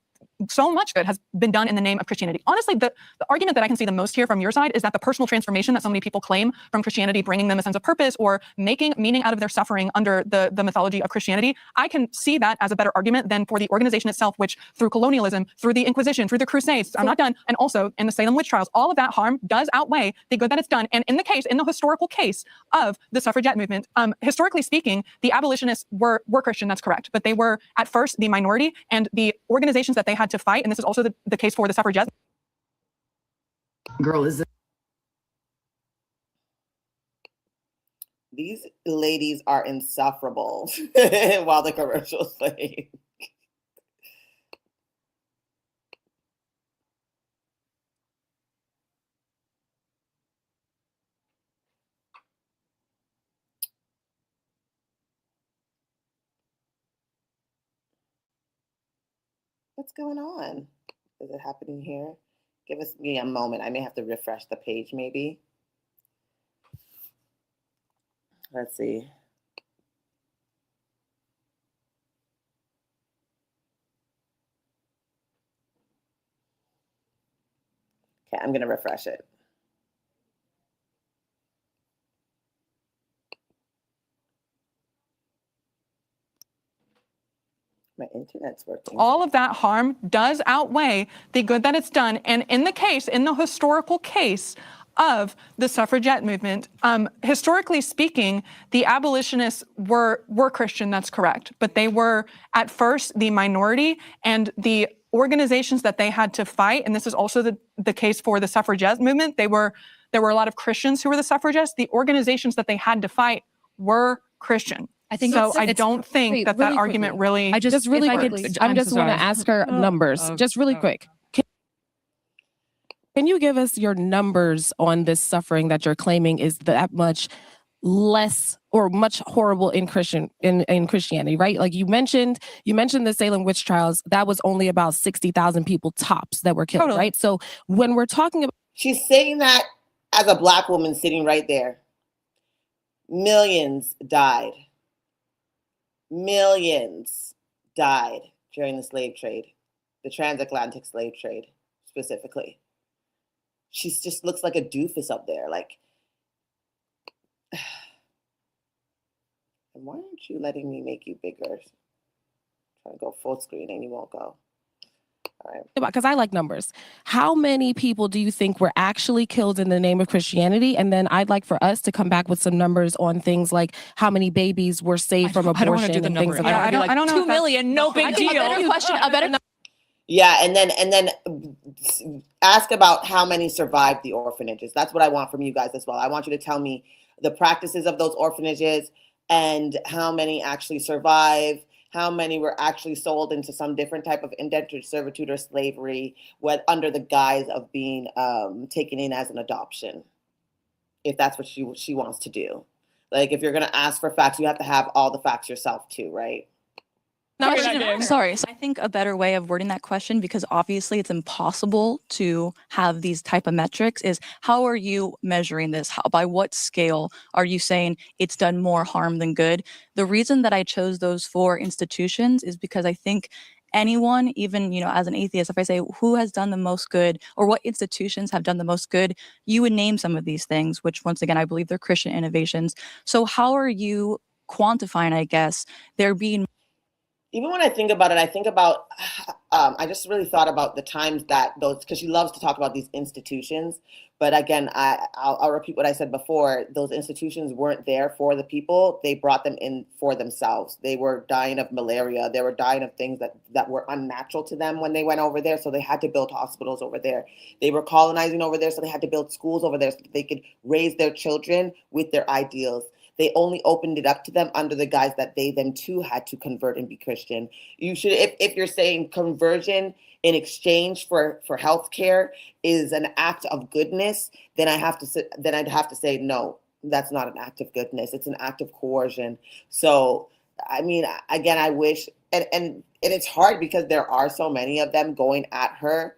so much good has been done in the name of Christianity. Honestly, the argument that I can see the most here from your side is that the personal transformation that so many people claim from Christianity, bringing them a sense of purpose or making meaning out of their suffering under the mythology of Christianity, I can see that as a better argument than for the organization itself, which through colonialism, through the Inquisition, through the Crusades, I'm not done, and also in the Salem witch trials, all of that harm does outweigh the good that it's done. And in the historical case of the suffragette movement, historically speaking, the abolitionists were Christian, that's correct, but they were at first the minority, and the organizations that they had to fight, and this is also the case for the suffragettes. Girl, is it? These ladies are insufferable while the commercials play. What's going on? Is it happening here? Give me a moment. I may have to refresh the page maybe. Let's see. Okay, I'm gonna refresh it. My internet's working. All of that harm does outweigh the good that it's done. And in the historical case of the suffragette movement, historically speaking, the abolitionists were Christian, that's correct. But they were at first the minority, and the organizations that they had to fight, and this is also the case for the suffragette movement, there were a lot of Christians who were the suffragettes. The organizations that they had to fight were Christian. I think so. I don't think wait, that really argument quickly. really. I just really if I quick. could- I I'm just so want to sorry. ask her numbers, just really quick. Can you give us your numbers on this suffering that you're claiming is that much less or much horrible in Christianity, right? Like you mentioned the Salem witch trials. That was only about 60,000 people tops that were killed, Totally. right? So when we're talking about, She's saying that as a Black woman sitting right there. Millions died. Millions died during the slave trade, the transatlantic slave trade specifically. She just looks like a doofus up there. Like, why aren't you letting me make you bigger? Trying to go full screen and you won't go. All right. because I like numbers, how many people do you think were actually killed in the name of Christianity? And then I'd like for us to come back with some numbers on things like how many babies were saved from abortion. I don't want to do the and number. things of Yeah, that. I don't know. 2 million, no big deal. A better Yeah, and then ask about how many survived the orphanages. That's what I want from you guys as well. I want you to tell me the practices of those orphanages and how many actually survive, how many were actually sold into some different type of indentured servitude or slavery, under the guise of being taken in as an adoption, if that's what she wants to do. Like, if you're going to ask for facts, you have to have all the facts yourself too, right? Sorry. So I think a better way of wording that question, because obviously it's impossible to have these type of metrics, is how are you measuring this? By what scale are you saying it's done more harm than good? The reason that I chose those 4 institutions is because I think anyone, even, as an atheist, if I say who has done the most good or what institutions have done the most good, you would name some of these things, which once again, I believe they're Christian innovations. So how are you quantifying, I guess, there being... Even when I think about it, I think about, I just really thought about the times that those, because she loves to talk about these institutions. But again, I'll repeat what I said before. Those institutions weren't there for the people. They brought them in for themselves. They were dying of malaria. They were dying of things that were unnatural to them when they went over there. So they had to build hospitals over there. They were colonizing over there. So they had to build schools over there so that they could raise their children with their ideals. They only opened it up to them under the guise that they then too had to convert and be Christian. You should, if you're saying conversion in exchange for healthcare is an act of goodness, then I'd have to say no, that's not an act of goodness. It's an act of coercion. So I mean, again, I wish, and it's hard because there are so many of them going at her.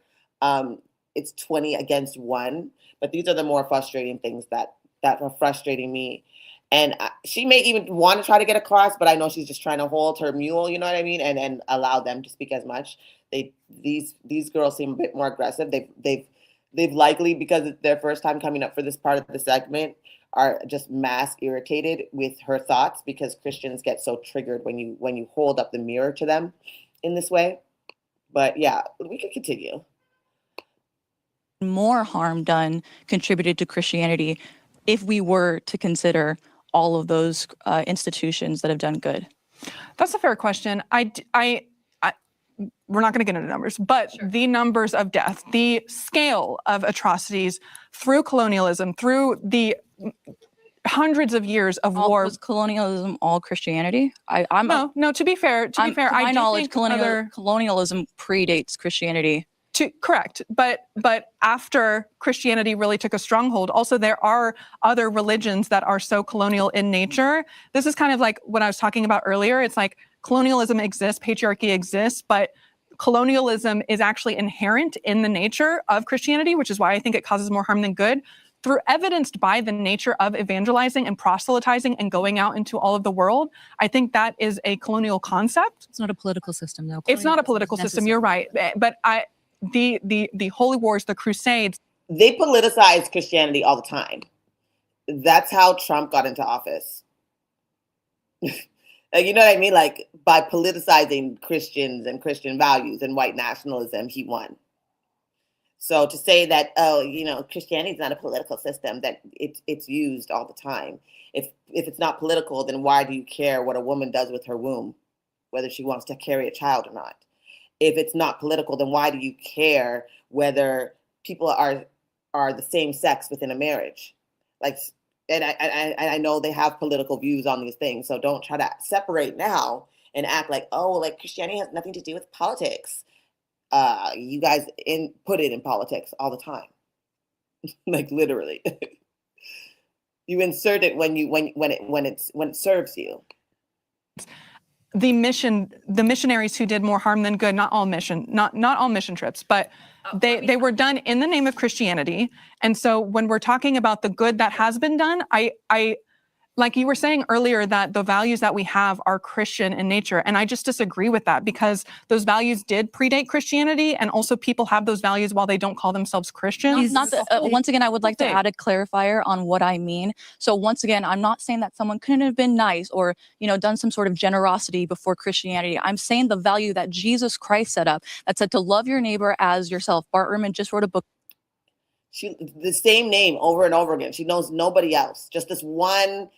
It's 20 against 1, but these are the more frustrating things that are frustrating me. And she may even want to try to get across, but I know she's just trying to hold her mule, you know what I mean, and allow them to speak as much. These girls seem a bit more aggressive. They've likely, because it's their first time coming up for this part of the segment, are just mass irritated with her thoughts, because Christians get so triggered when you hold up the mirror to them in this way. But yeah, we could continue. More harm done contributed to Christianity if we were to consider all of those institutions that have done good? That's a fair question. We're not going to get into numbers, but the numbers of death, the scale of atrocities through colonialism, through the hundreds of years of war. Was colonialism all Christianity? No. To be fair, to my knowledge, colonialism predates Christianity. Correct, but after Christianity really took a stronghold, also there are other religions that are so colonial in nature. This is kind of like what I was talking about earlier. It's like colonialism exists, patriarchy exists, but colonialism is actually inherent in the nature of Christianity, which is why I think it causes more harm than good. Through evidenced by the nature of evangelizing and proselytizing and going out into all of the world, I think that is a colonial concept. It's not a political system, though. It's not a political system. You're right, but the holy wars, the crusades, they politicize Christianity all the time. That's how Trump got into office. Like, you know what I mean? Like, by politicizing Christians and Christian values and white nationalism, he won. So to say that, oh, you know, Christianity is not a political system, that it's used all the time. If it's not political, then why do you care what a woman does with her womb, whether she wants to carry a child or not? If it's not political, then why do you care whether people are the same sex within a marriage? Like, and I know they have political views on these things, so don't try to separate now and act like, oh, like Christianity has nothing to do with politics. You guys put it in politics all the time, like literally. You insert it when it serves you. The missionaries who did more harm than good, not all mission trips, but they were done in the name of Christianity. And so when we're talking about the good that has been done, I like you were saying earlier that the values that we have are Christian in nature. And I just disagree with that, because those values did predate Christianity. And also people have those values while they don't call themselves Christians. Once again, I would like to add a clarifier on what I mean. So once again, I'm not saying that someone couldn't have been nice or, you know, done some sort of generosity before Christianity. I'm saying the value that Jesus Christ set up, that said to love your neighbor as yourself. Bart Ehrman just wrote a book. The same name over and over again. She knows nobody else, just this one.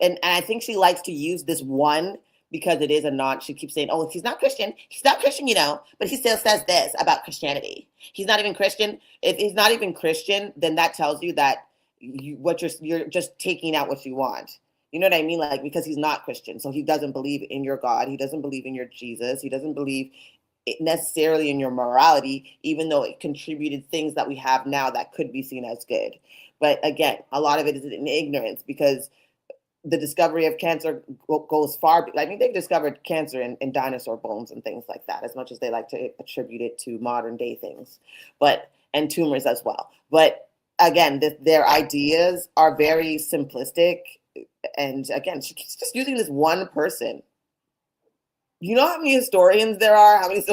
And I think she likes to use this one because it is a non. She keeps saying, "Oh, he's not Christian. He's not Christian, you know." But he still says this about Christianity. He's not even Christian. If he's not even Christian, then that tells you that you're just taking out what you want. You know what I mean? Like, because he's not Christian, so he doesn't believe in your God. He doesn't believe in your Jesus. He doesn't believe necessarily in your morality, even though it contributed things that we have now that could be seen as good. But again, a lot of it is in ignorance, because the discovery of cancer goes far. I mean, they've discovered cancer in dinosaur bones and things like that, as much as they like to attribute it to modern day things, and tumors as well. But again, their ideas are very simplistic. And again, she's just using this one person. You know how many historians there are? How many?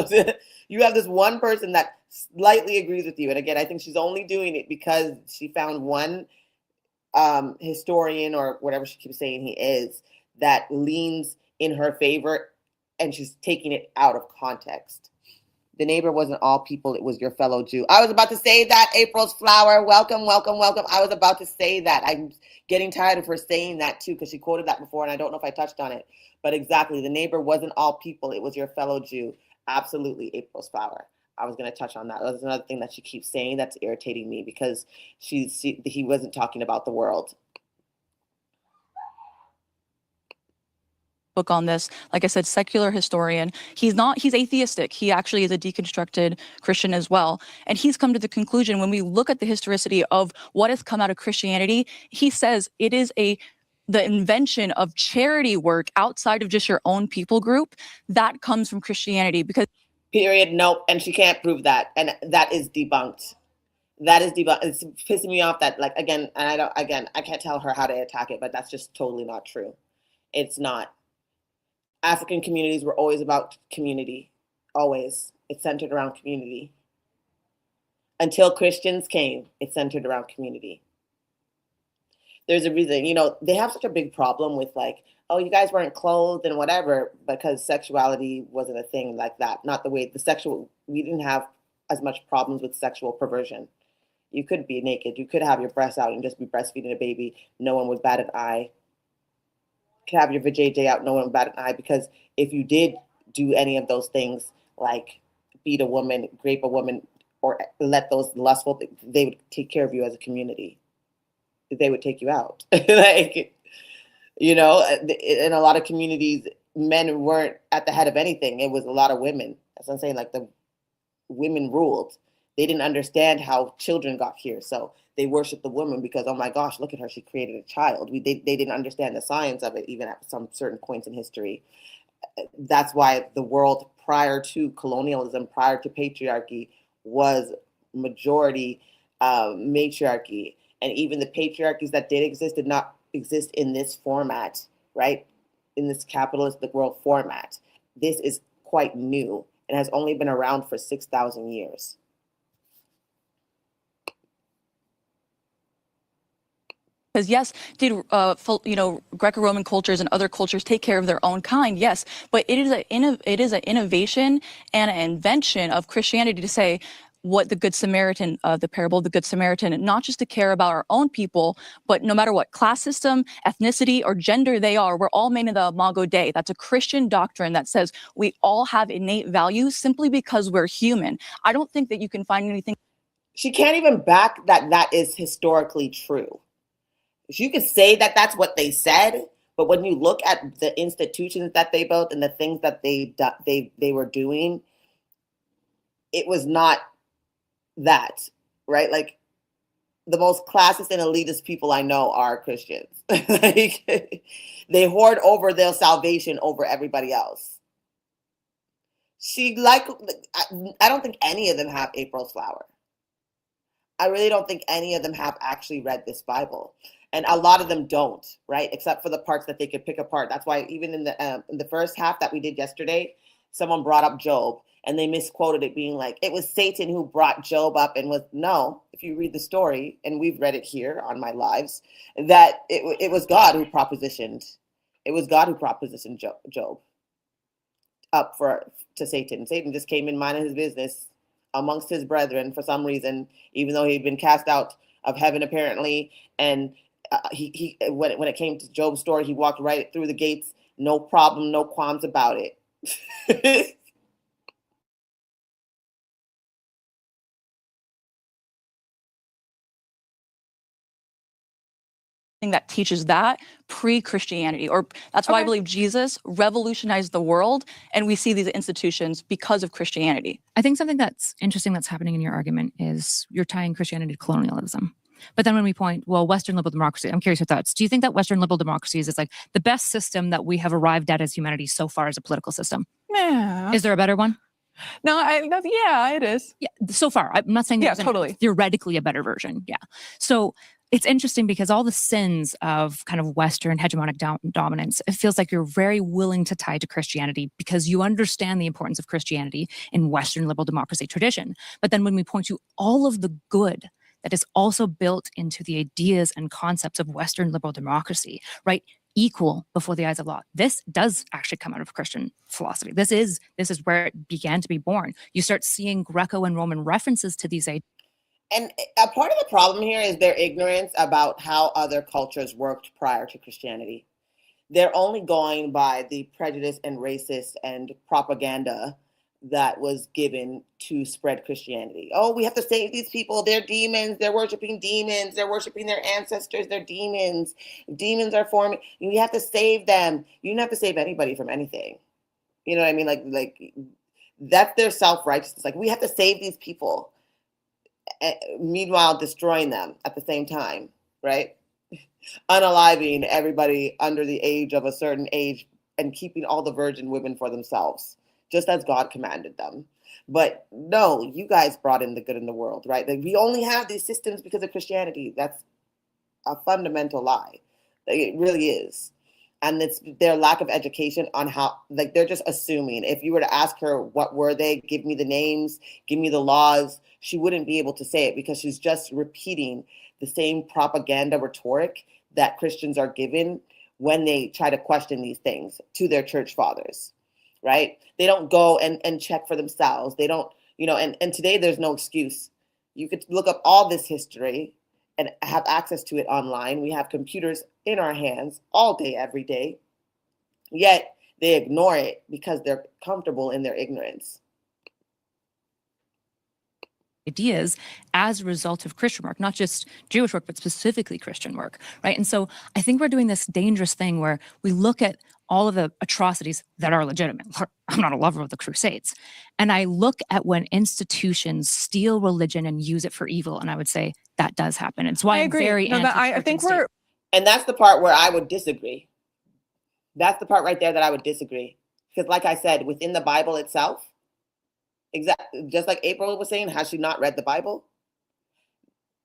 You have this one person that slightly agrees with you. And again, I think she's only doing it because she found one historian, or whatever she keeps saying he is, that leans in her favor, and she's taking it out of context. The neighbor wasn't all people, it was your fellow Jew. I was about to say that, April's flower. Welcome, welcome, welcome. I was about to say that. I'm getting tired of her saying that too, because she quoted that before, and I don't know if I touched on it. But exactly, the neighbor wasn't all people, it was your fellow Jew. Absolutely, April's flower. I was going to touch on that. That's another thing that she keeps saying that's irritating me, because he wasn't talking about the world. book on this. Like I said, secular historian. He's atheistic. He actually is a deconstructed Christian as well. And he's come to the conclusion when we look at the historicity of what has come out of Christianity, he says it is the invention of charity work outside of just your own people group that comes from Christianity because Period. Nope. And she can't prove that. And that is debunked. That is debunked. It's pissing me off that, like, again, and I can't tell her how to attack it, but that's just totally not true. It's not. African communities were always about community. Always. It's centered around community. Until Christians came, it's centered around community. There's a reason, they have such a big problem with, like, oh, you guys weren't clothed and whatever, because sexuality wasn't a thing like that. Not the way we didn't have as much problems with sexual perversion. You could be naked. You could have your breasts out and just be breastfeeding a baby. No one would bat an eye. You could have your vajayjay out. No one would bat an eye, because if you did do any of those things, like beat a woman, rape a woman, or let those lustful things, they would take care of you as a community. They would take you out. Like, in a lot of communities, men weren't at the head of anything. It was a lot of women. That's what I'm saying. Like, the women ruled. They didn't understand how children got here. So they worshiped the woman because, oh my gosh, look at her. She created a child. They didn't understand the science of it, even at some certain points in history. That's why the world prior to colonialism, prior to patriarchy, was majority matriarchy. And even the patriarchies that did exist did not exist in this format, right? In this capitalistic world format. This is quite new and has only been around for 6,000 years. Because yes, did Greco-Roman cultures and other cultures take care of their own kind? Yes, but it is an innovation and an invention of Christianity to say what the Good Samaritan, the parable of the Good Samaritan, not just to care about our own people, but no matter what class system, ethnicity, or gender they are, we're all made in the Imago Dei. That's a Christian doctrine that says we all have innate values simply because we're human. I don't think that you can find anything. She can't even back that is historically true. You could say that that's what they said, but when you look at the institutions that they built and the things that they were doing, it was not that, right? Like, the most classist and elitist people I know are Christians. Like, they hoard over their salvation over everybody else. I don't think any of them have April's flower. I really don't think any of them have actually read this Bible. And a lot of them don't, right? Except for the parts that they could pick apart. That's why even in the first half that we did yesterday, someone brought up Job and they misquoted it being like, it was Satan who brought Job up and no, if you read the story, and we've read it here on my lives, that it was God who propositioned. It was God who propositioned Job up to Satan. Satan just came in minding his business amongst his brethren for some reason, even though he'd been cast out of heaven apparently. And he when it came to Job's story, he walked right through the gates, no problem, no qualms about it. That teaches that pre-Christianity, or that's why I believe Jesus revolutionized the world, and we see these institutions because of Christianity. I think something that's interesting that's happening in your argument is you're tying Christianity to colonialism. But then when we point, well, Western liberal democracy, I'm curious your thoughts. Do you think that Western liberal democracies is like the best system that we have arrived at as humanity so far as a political system? Yeah. Is there a better one? No, yeah, it is. Yeah, so far. I'm not saying there's totally theoretically a better version. Yeah. So it's interesting because all the sins of kind of Western hegemonic dominance, it feels like you're very willing to tie to Christianity because you understand the importance of Christianity in Western liberal democracy tradition. But then when we point to all of the good that is also built into the ideas and concepts of Western liberal democracy, right? Equal before the eyes of law. This does actually come out of Christian philosophy. This is where it began to be born. You start seeing Greco and Roman references to these ideas. And a part of the problem here is their ignorance about how other cultures worked prior to Christianity. They're only going by the prejudice and racist and propaganda that was given to spread Christianity. Oh, we have to save these people. They're demons. They're worshiping demons. They're worshiping their ancestors. They're demons. Demons are forming. You have to save them. You don't have to save anybody from anything. You know what I mean? Like that's their self-righteousness. Like, we have to save these people. Meanwhile, destroying them at the same time, right? Unaliving everybody under the age of a certain age and keeping all the virgin women for themselves, just as God commanded them. But no, you guys brought in the good in the world, right? Like, we only have these systems because of Christianity. That's a fundamental lie. Like, it really is. And it's their lack of education on how, like, they're just assuming. If you were to ask her, what were they? Give me the names, give me the laws. She wouldn't be able to say it because she's just repeating the same propaganda rhetoric that Christians are given when they try to question these things to their church fathers, right? They don't go and check for themselves. They don't, and today there's no excuse. You could look up all this history and have access to it online. We have computers in our hands all day, every day, yet they ignore it because they're comfortable in their ignorance. Ideas as a result of Christian work, not just Jewish work, but specifically Christian work, right? And so I think we're doing this dangerous thing where we look at all of the atrocities that are legitimate. I'm not a lover of the Crusades. And I look at when institutions steal religion and use it for evil, and I would say that does happen. It's why I'm very I think we're... And that's the part where I would disagree. That's the part right there that I would disagree. Because like I said, within the Bible itself, exactly, just like April was saying, has she not read the Bible?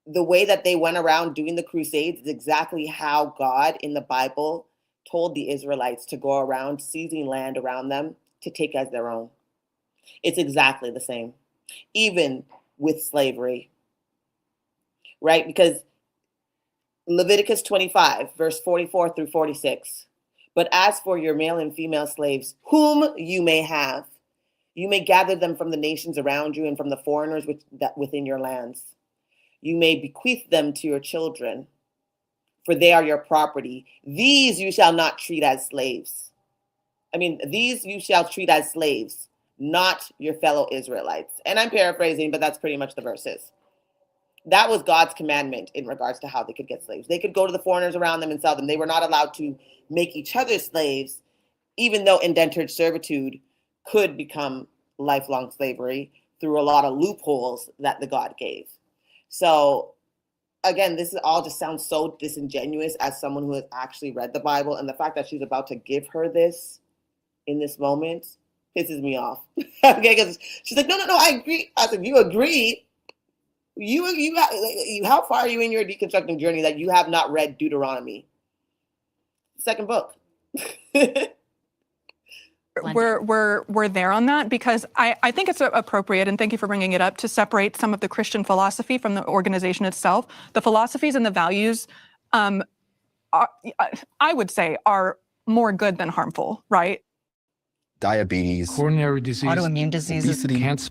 The way that they went around doing the Crusades is exactly how God in the Bible told the Israelites to go around seizing land around them to take as their own. It's exactly the same, even with slavery, right? Because Leviticus 25, verse 44 through 46, but as for your male and female slaves, whom you may have, you may gather them from the nations around you and from the foreigners within your lands. You may bequeath them to your children, for they are your property. These you shall not treat as slaves. These you shall treat as slaves, not your fellow Israelites. And I'm paraphrasing, but that's pretty much the verses. That was God's commandment in regards to how they could get slaves. They could go to the foreigners around them and sell them. They were not allowed to make each other slaves, even though indentured servitude could become lifelong slavery through a lot of loopholes that the God gave. So again, this is all just sounds so disingenuous as someone who has actually read the Bible. And the fact that she's about to give her this in this moment pisses me off. Okay, because she's like, no, I agree. I said, you agree? How far are you in your deconstructing journey that you have not read Deuteronomy? Second book. We're there on that because I think it's appropriate, and thank you for bringing it up, to separate some of the Christian philosophy from the organization itself. The philosophies and the values, I would say, are more good than harmful, right? Diabetes, coronary disease, autoimmune diseases, obesity, cancer.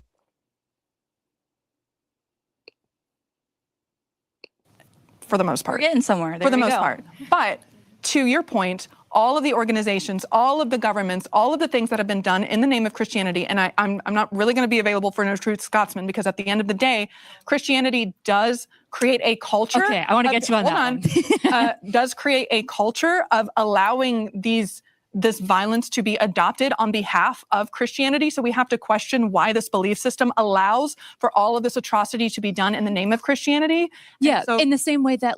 For the most part. We're getting somewhere. For the most part. But to your point, all of the organizations, all of the governments, all of the things that have been done in the name of Christianity, and I'm not really going to be available for No Truth Scotsman because at the end of the day, Christianity does create a culture. Okay, I want to get you on that one. Does create a culture of allowing this violence to be adopted on behalf of Christianity. So we have to question why this belief system allows for all of this atrocity to be done in the name of Christianity. Yeah, in the same way that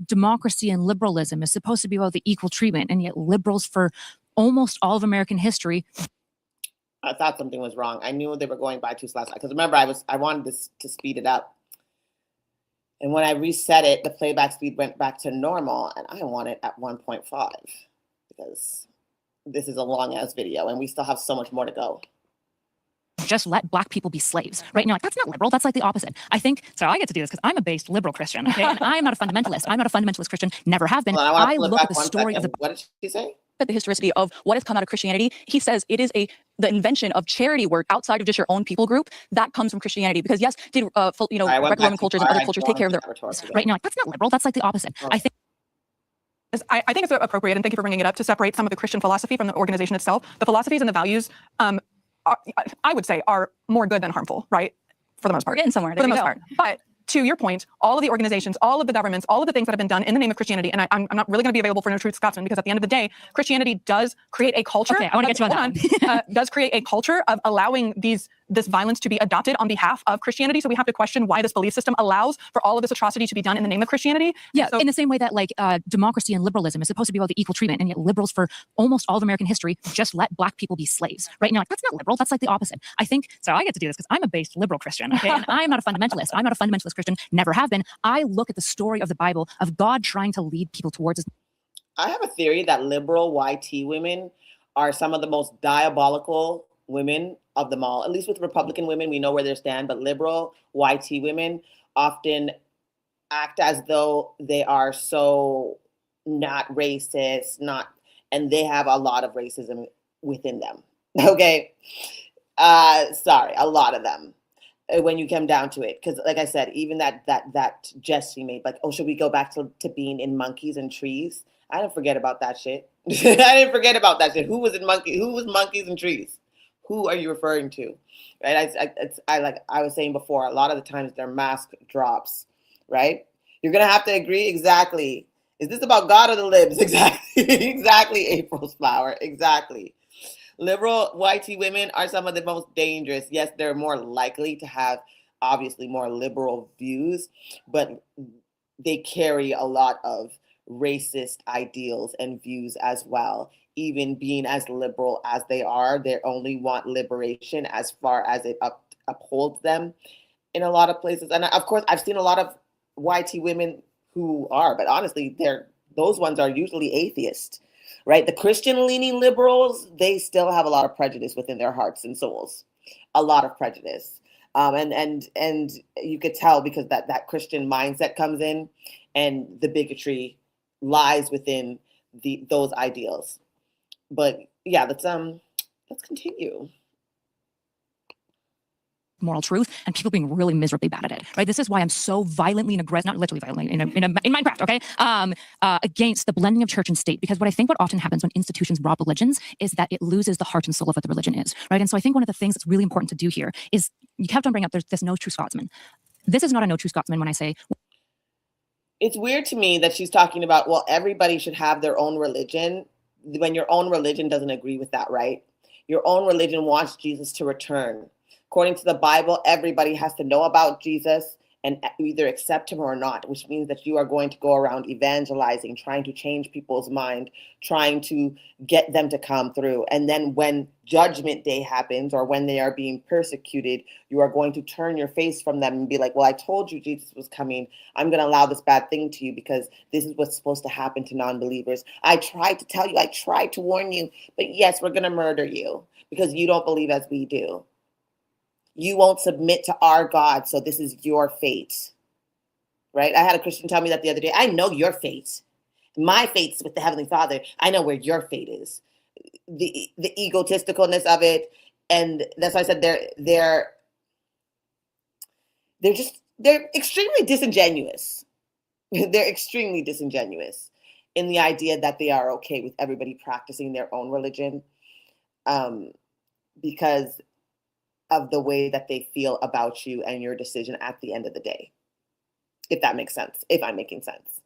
democracy and liberalism is supposed to be about the equal treatment, and yet liberals for almost all of American history. I thought something was wrong. I knew they were going by too fast because remember I wanted this to speed it up. And when I reset it, the playback speed went back to normal, and I want it at 1.5. Because this is a long ass video and we still have so much more to go. Just let Black people be slaves, right? Now, that's not liberal. That's like the opposite. I think, so I get to do this because I'm a based liberal Christian, okay? And I'm not a fundamentalist. I'm not a fundamentalist Christian. Never have been. I look at the story of the... What did she say? The historicity of what has come out of Christianity. He says it is the invention of charity work outside of just your own people group that comes from Christianity. Because yes, did Greco-Roman cultures and other cultures take care of their... Right now, that's not liberal. That's like the opposite. I think it's appropriate, and thank you for bringing it up, to separate some of the Christian philosophy from the organization itself. The philosophies and the values I would say, are more good than harmful, right? For the most part. We're getting somewhere. For the There we most go. part. But to your point, all of the organizations, all of the governments, all of the things that have been done in the name of Christianity, and I'm not really going to be available for No Truth Scotsman, because at the end of the day, Christianity does create a culture. Okay, I want to get you on that. Does create a culture of allowing this violence to be adopted on behalf of Christianity. So we have to question why this belief system allows for all of this atrocity to be done in the name of Christianity. Yeah, So, in the same way that like democracy and liberalism is supposed to be about the equal treatment, and yet liberals for almost all of American history just let black people be slaves, right? And you're like, that's not liberal. That's like the opposite. I think so. I get to do this because I'm a based liberal Christian, okay? And I'm not a fundamentalist. I'm not a fundamentalist Christian. Never have been. I look at the story of the Bible of God trying to lead people towards his. I have a theory that liberal YT women are some of the most diabolical women of them all. At least with Republican women, we know where they stand, but liberal YT women often act as though they are so not racist, and they have a lot of racism within them. Okay. Sorry, a lot of them. When you come down to it, because like I said, even that jest she made, like, oh, should we go back to being in monkeys and trees? I didn't forget about that shit. I didn't forget about that shit. Who was monkeys and trees? Who are you referring to? Right? I was saying before, a lot of the times their mask drops, right? You're gonna have to agree exactly. Is this about God or the libs? Exactly. Exactly, April's flower. Exactly. Liberal YT women are some of the most dangerous. Yes, they're more likely to have obviously more liberal views, but they carry a lot of racist ideals and views as well. Even being as liberal as they are, they only want liberation as far as it upholds them in a lot of places. And of course, I've seen a lot of YT women who are, but honestly, those ones are usually atheist. Right, the Christian-leaning liberals, they still have a lot of prejudice within their hearts and souls, a lot of prejudice, and you could tell because that Christian mindset comes in, and the bigotry lies within those ideals. But yeah, let's continue. Moral truth, and people being really miserably bad at it, right? This is why I'm so violently and aggressive, not literally violently, in Minecraft, okay? Against the blending of church and state, because what I think what often happens when institutions rob religions is that it loses the heart and soul of what the religion is, right? And so I think one of the things that's really important to do here is, you kept on bringing up, there's this No True Scotsman. This is not a No True Scotsman when I say... It's weird to me that she's talking about, well, everybody should have their own religion, when your own religion doesn't agree with that, right? Your own religion wants Jesus to return. According to the Bible, everybody has to know about Jesus and either accept him or not, which means that you are going to go around evangelizing, trying to change people's mind, trying to get them to come through. And then when judgment day happens or when they are being persecuted, you are going to turn your face from them and be like, well, I told you Jesus was coming. I'm going to allow this bad thing to you because this is what's supposed to happen to non-believers. I tried to tell you, I tried to warn you, but yes, we're going to murder you because you don't believe as we do. You won't submit to our God, so this is your fate, right? I had a Christian tell me that the other day. I know your fate. My fate's with the Heavenly Father. I know where your fate is. The egotisticalness of it, and that's why I said they're extremely disingenuous. They're extremely disingenuous in the idea that they are okay with everybody practicing their own religion, because of the way that they feel about you and your decision at the end of the day. If that makes sense, if I'm making sense.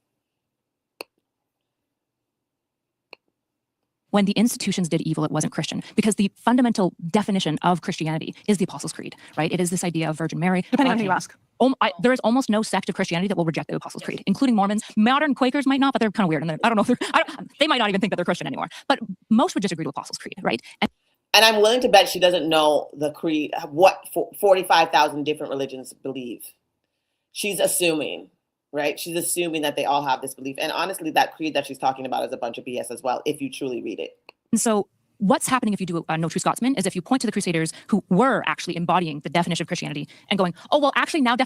When the institutions did evil, it wasn't Christian, because the fundamental definition of Christianity is the Apostles' Creed, right? It is this idea of Virgin Mary. Depending on who you ask. There is almost no sect of Christianity that will reject the Apostles' Creed, including Mormons. Modern Quakers might not, but they're kind of weird. And I don't know if they might not even think that they're Christian anymore. But most would disagree with Apostles' Creed, right? And I'm willing to bet she doesn't know the creed, what 45,000 different religions believe. She's assuming, right? She's assuming that they all have this belief. And honestly, that creed that she's talking about is a bunch of BS as well, if you truly read it. And so what's happening if you do a No True Scotsman is if you point to the Crusaders who were actually embodying the definition of Christianity and going, oh, well, actually now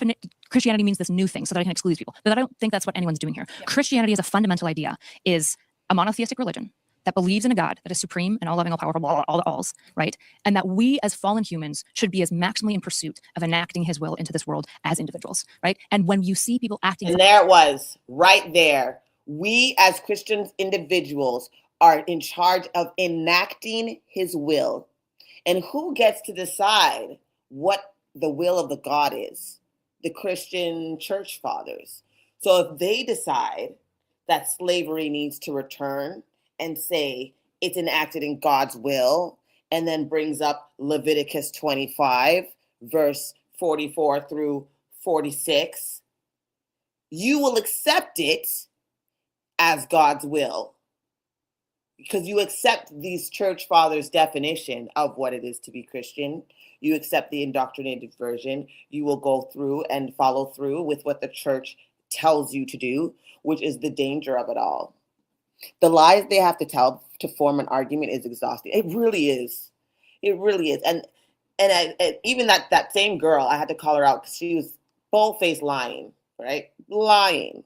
Christianity means this new thing so that I can exclude people. But I don't think that's what anyone's doing here. Yeah. Christianity as a fundamental idea is a monotheistic religion that believes in a God that is supreme and all-loving, all-powerful, all the alls, right? And that we as fallen humans should be as maximally in pursuit of enacting his will into this world as individuals, right? And when you see people acting... And there it was, right there. We as Christians individuals are in charge of enacting his will. And who gets to decide what the will of the God is? The Christian church fathers. So if they decide that slavery needs to return and say it's enacted in God's will, and then brings up Leviticus 25, verse 44 through 46, you will accept it as God's will, because you accept these church fathers' definition of what it is to be Christian. You accept the indoctrinated version. You will go through and follow through with what the church tells you to do, which is the danger of it all. The lies they have to tell to form an argument is exhausting. It really is. It really is. And even that same girl, I had to call her out because she was full-face lying, right? Lying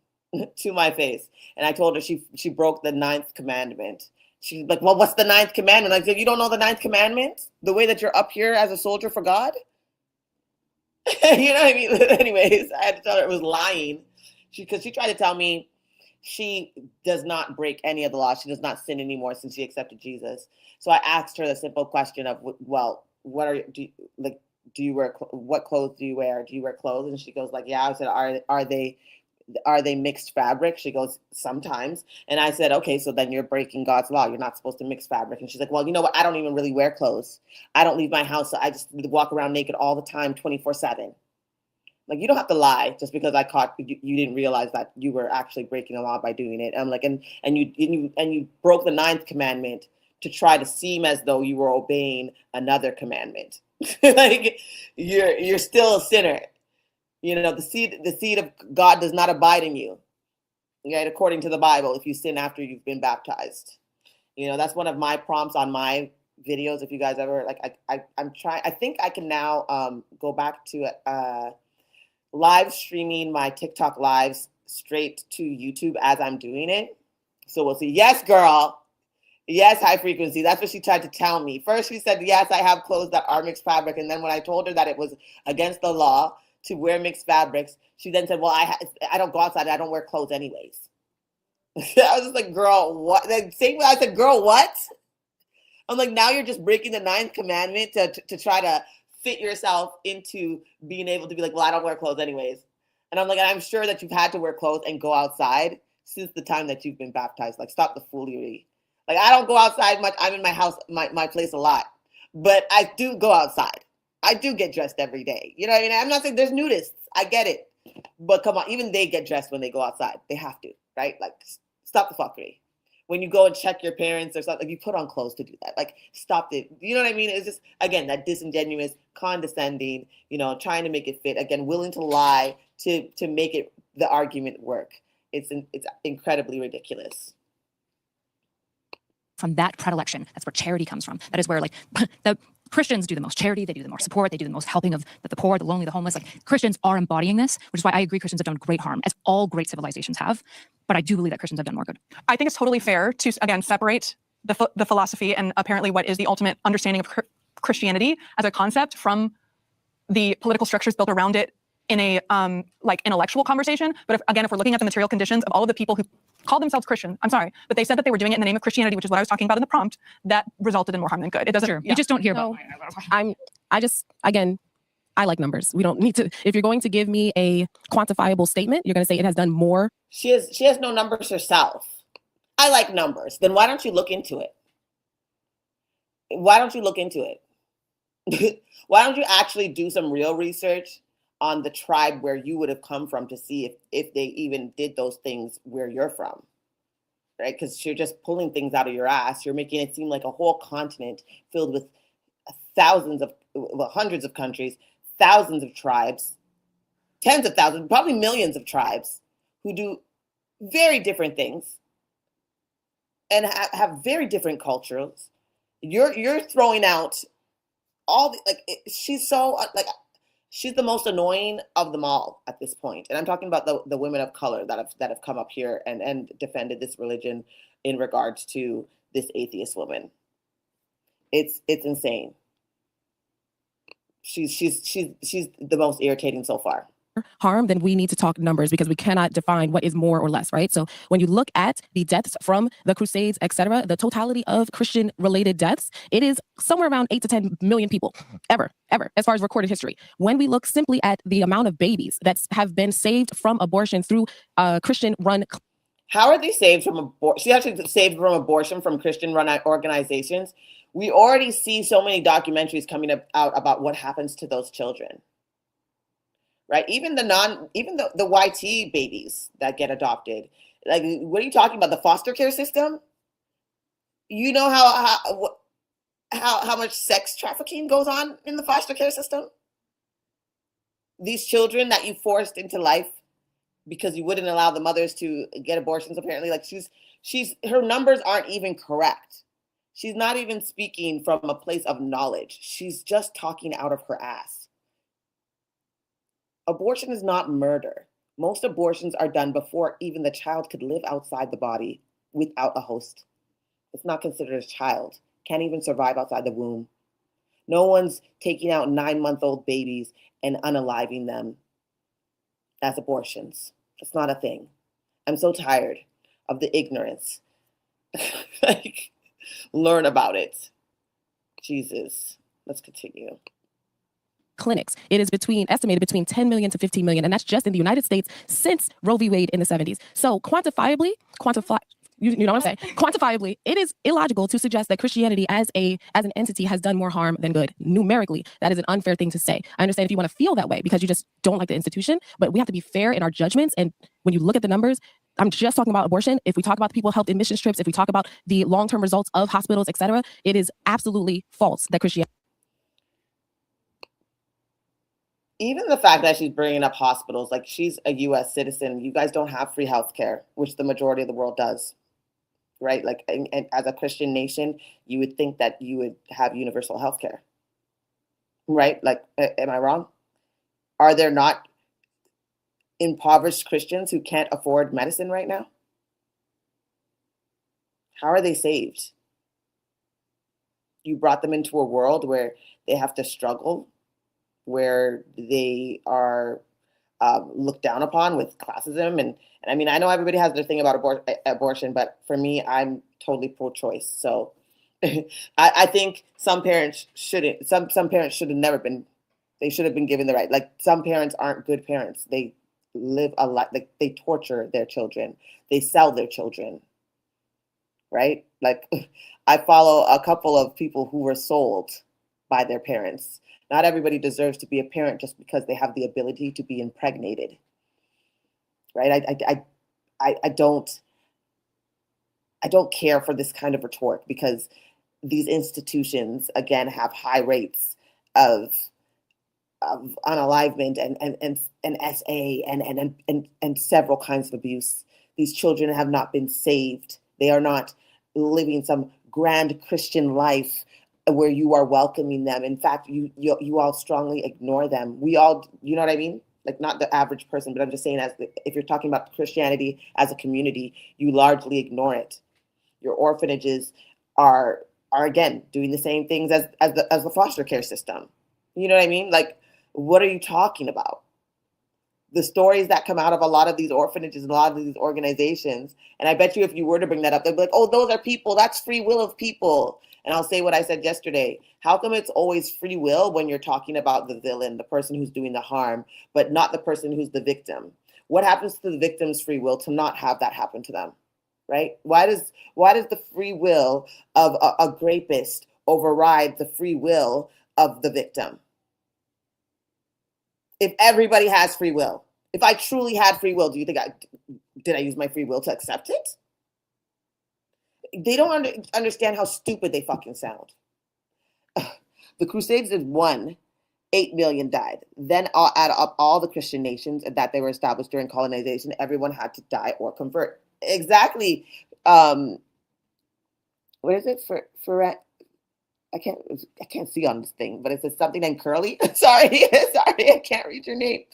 to my face. And I told her she broke the 9th commandment. She's like, well, what's the 9th commandment? I said, you don't know the 9th commandment? The way that you're up here as a soldier for God? You know what I mean? Anyways, I had to tell her it was lying. Because she tried to tell me she does not break any of the laws. She does not sin anymore since she accepted Jesus. So I asked her the simple question of, well, what do you wear? What clothes do you wear? Do you wear clothes? And she goes like, yeah. I said, are they mixed fabric? She goes, sometimes. And I said, okay, so then you're breaking God's law. You're not supposed to mix fabric. And she's like, well, you know what? I don't even really wear clothes. I don't leave my house. So I just walk around naked all the time, 24/7. Like, you don't have to lie just because I caught you didn't realize that you were actually breaking the law by doing it. I'm like, and you broke the 9th commandment to try to seem as though you were obeying another commandment. Like, you're still a sinner. You know, the seed of God does not abide in you, right? According to the Bible, if you sin after you've been baptized. You know, that's one of my prompts on my videos. If you guys ever, like, I'm trying, I think I can now go back to live streaming my TikTok lives straight to YouTube as I'm doing it. So we'll see. Yes, girl. Yes, high frequency. That's what she tried to tell me. First, she said, yes, I have clothes that are mixed fabric. And then when I told her that it was against the law to wear mixed fabrics, she then said, well, I don't go outside. I don't wear clothes anyways. I was just like, girl, what? The same way I said, girl, what? I'm like, now you're just breaking the 9th commandment to try to fit yourself into being able to be like, well, I don't wear clothes anyways. And I'm like, I'm sure that you've had to wear clothes and go outside since the time that you've been baptized. Like, stop the foolery. Like, I don't go outside much. I'm in my house, my place a lot. But I do go outside. I do get dressed every day. You know what I mean? I'm not saying there's nudists. I get it. But come on, even they get dressed when they go outside. They have to, right? Like, stop the fuckery. When you go and check your parents or something, you put on clothes to do that. Like, stop it. You know what I mean? It's just, again, that disingenuous, condescending, you know, trying to make it fit. Again, willing to lie to make it the argument work. It's incredibly ridiculous. From that predilection, that's where charity comes from. That is where, like, the Christians do the most charity, they do the most support, they do the most helping of the poor, the lonely, the homeless. Like, Christians are embodying this, which is why I agree Christians have done great harm, as all great civilizations have. But I do believe that Christians have done more good. I think it's totally fair to, again, separate the philosophy and apparently what is the ultimate understanding of Christianity as a concept from the political structures built around it in a like intellectual conversation. But if we're looking at the material conditions of all of the people who call themselves Christian, I'm sorry, but they said that they were doing it in the name of Christianity, which is what I was talking about in the prompt, that resulted in more harm than good. It doesn't. Sure. Yeah. You just don't hear No, about. I like numbers. We don't need to. If you're going to give me a quantifiable statement, you're going to say it has done more. She has no numbers herself. I like numbers. Then why don't you look into it? Why don't you look into it? Why don't you actually do some real research on the tribe where you would have come from to see if they even did those things where you're from, right? Because you're just pulling things out of your ass. You're making it seem like a whole continent filled with hundreds of countries, thousands of tribes, tens of thousands, probably millions of tribes who do very different things and have very different cultures. You're throwing out all the, like, she's so like, she's the most annoying of them all at this point. And I'm talking about the women of color that have come up here and defended this religion in regards to this atheist woman. It's insane. She's the most irritating so far. harm, then we need to talk numbers because we cannot define what is more or less, right? So when you look at the deaths from the Crusades, etc., the totality of Christian-related deaths, it is somewhere around 8 to 10 million people, ever, as far as recorded history. When we look simply at the amount of babies that have been saved from abortion through Christian-run. How are they saved from abortion? She actually saved from abortion from Christian-run organizations. We already see so many documentaries coming out about what happens to those children. Right? Even the YT babies that get adopted. Like, what are you talking about? The foster care system? You know how much sex trafficking goes on in the foster care system? These children that you forced into life because you wouldn't allow the mothers to get abortions, apparently. Like, her numbers aren't even correct. She's not even speaking from a place of knowledge. She's just talking out of her ass. Abortion is not murder. Most abortions are done before even the child could live outside the body without a host. It's not considered a child. Can't even survive outside the womb. No one's taking out 9-month-old babies and unaliving them as abortions. It's not a thing. I'm so tired of the ignorance. Like, learn about it. Jesus. Let's continue. Clinics. It is estimated between 10 million to 15 million, and that's just in the United States since Roe v. Wade in the 70s. So quantifiably, you know what I'm saying? Quantifiably, it is illogical to suggest that Christianity as an entity has done more harm than good. Numerically, that is an unfair thing to say. I understand if you want to feel that way because you just don't like the institution, but we have to be fair in our judgments. And when you look at the numbers, I'm just talking about abortion. If we talk about the people helped in mission trips, if we talk about the long-term results of hospitals, etc., it is absolutely false that Christianity. Even the fact that she's bringing up hospitals, like, she's a U.S. citizen. You guys don't have free healthcare, which the majority of the world does, right? Like, and as a Christian nation, you would think that you would have universal healthcare, right? Like, am I wrong? Are there not impoverished Christians who can't afford medicine right now? How are they saved? You brought them into a world where they have to struggle, where they are looked down upon with classism. And I mean, I know everybody has their thing about abortion, but for me, I'm totally pro-choice. So I think some parents shouldn't, some parents should have never been, they should have been given the right. Like, some parents aren't good parents. They live a lot, like, they torture their children. They sell their children, right? Like, I follow a couple of people who were sold by their parents. Not everybody deserves to be a parent just because they have the ability to be impregnated, right? I don't care for this kind of rhetoric because these institutions, again, have high rates of unalivement and SA and several kinds of abuse. These children have not been saved. They are not living some grand Christian life where you are welcoming them. In fact, you all strongly ignore them. We all, you know what I mean? Like, not the average person, but I'm just saying, if you're talking about Christianity as a community, you largely ignore it. Your orphanages are again doing the same things as the foster care system. You know what I mean? Like, what are you talking about? The stories that come out of a lot of these orphanages and a lot of these organizations, and I bet you if you were to bring that up, they'd be like, oh, those are people. That's free will of people. And I'll say what I said yesterday. How come it's always free will when you're talking about the villain, the person who's doing the harm, but not the person who's the victim? What happens to the victim's free will to not have that happen to them, right? Why does the free will of a rapist override the free will of the victim? If everybody has free will, if I truly had free will, do you think did I use my free will to accept it? They don't understand how stupid they fucking sound. The Crusades did one, 8 million died. Then add up all the Christian nations that they were established during colonization, everyone had to die or convert. Exactly. What is it for I can't see on this thing, but it says something named Curly. sorry, I can't read your name.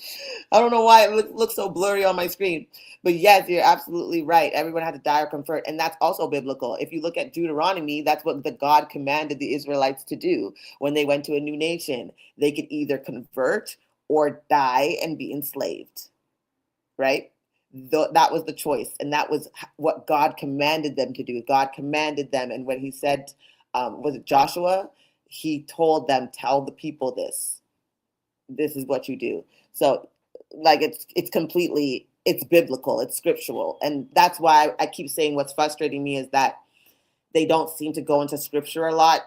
I don't know why it looks so blurry on my screen. But yes, you're absolutely right. Everyone had to die or convert, and that's also biblical. If you look at Deuteronomy, that's what the God commanded the Israelites to do when they went to a new nation. They could either convert or die and be enslaved, right? That was the choice, and that was what God commanded them to do. God commanded them, and when he said, was it Joshua? He told them, tell the people this. This is what you do. So, like, it's completely, it's biblical, it's scriptural. And that's why I keep saying what's frustrating me is that they don't seem to go into scripture a lot,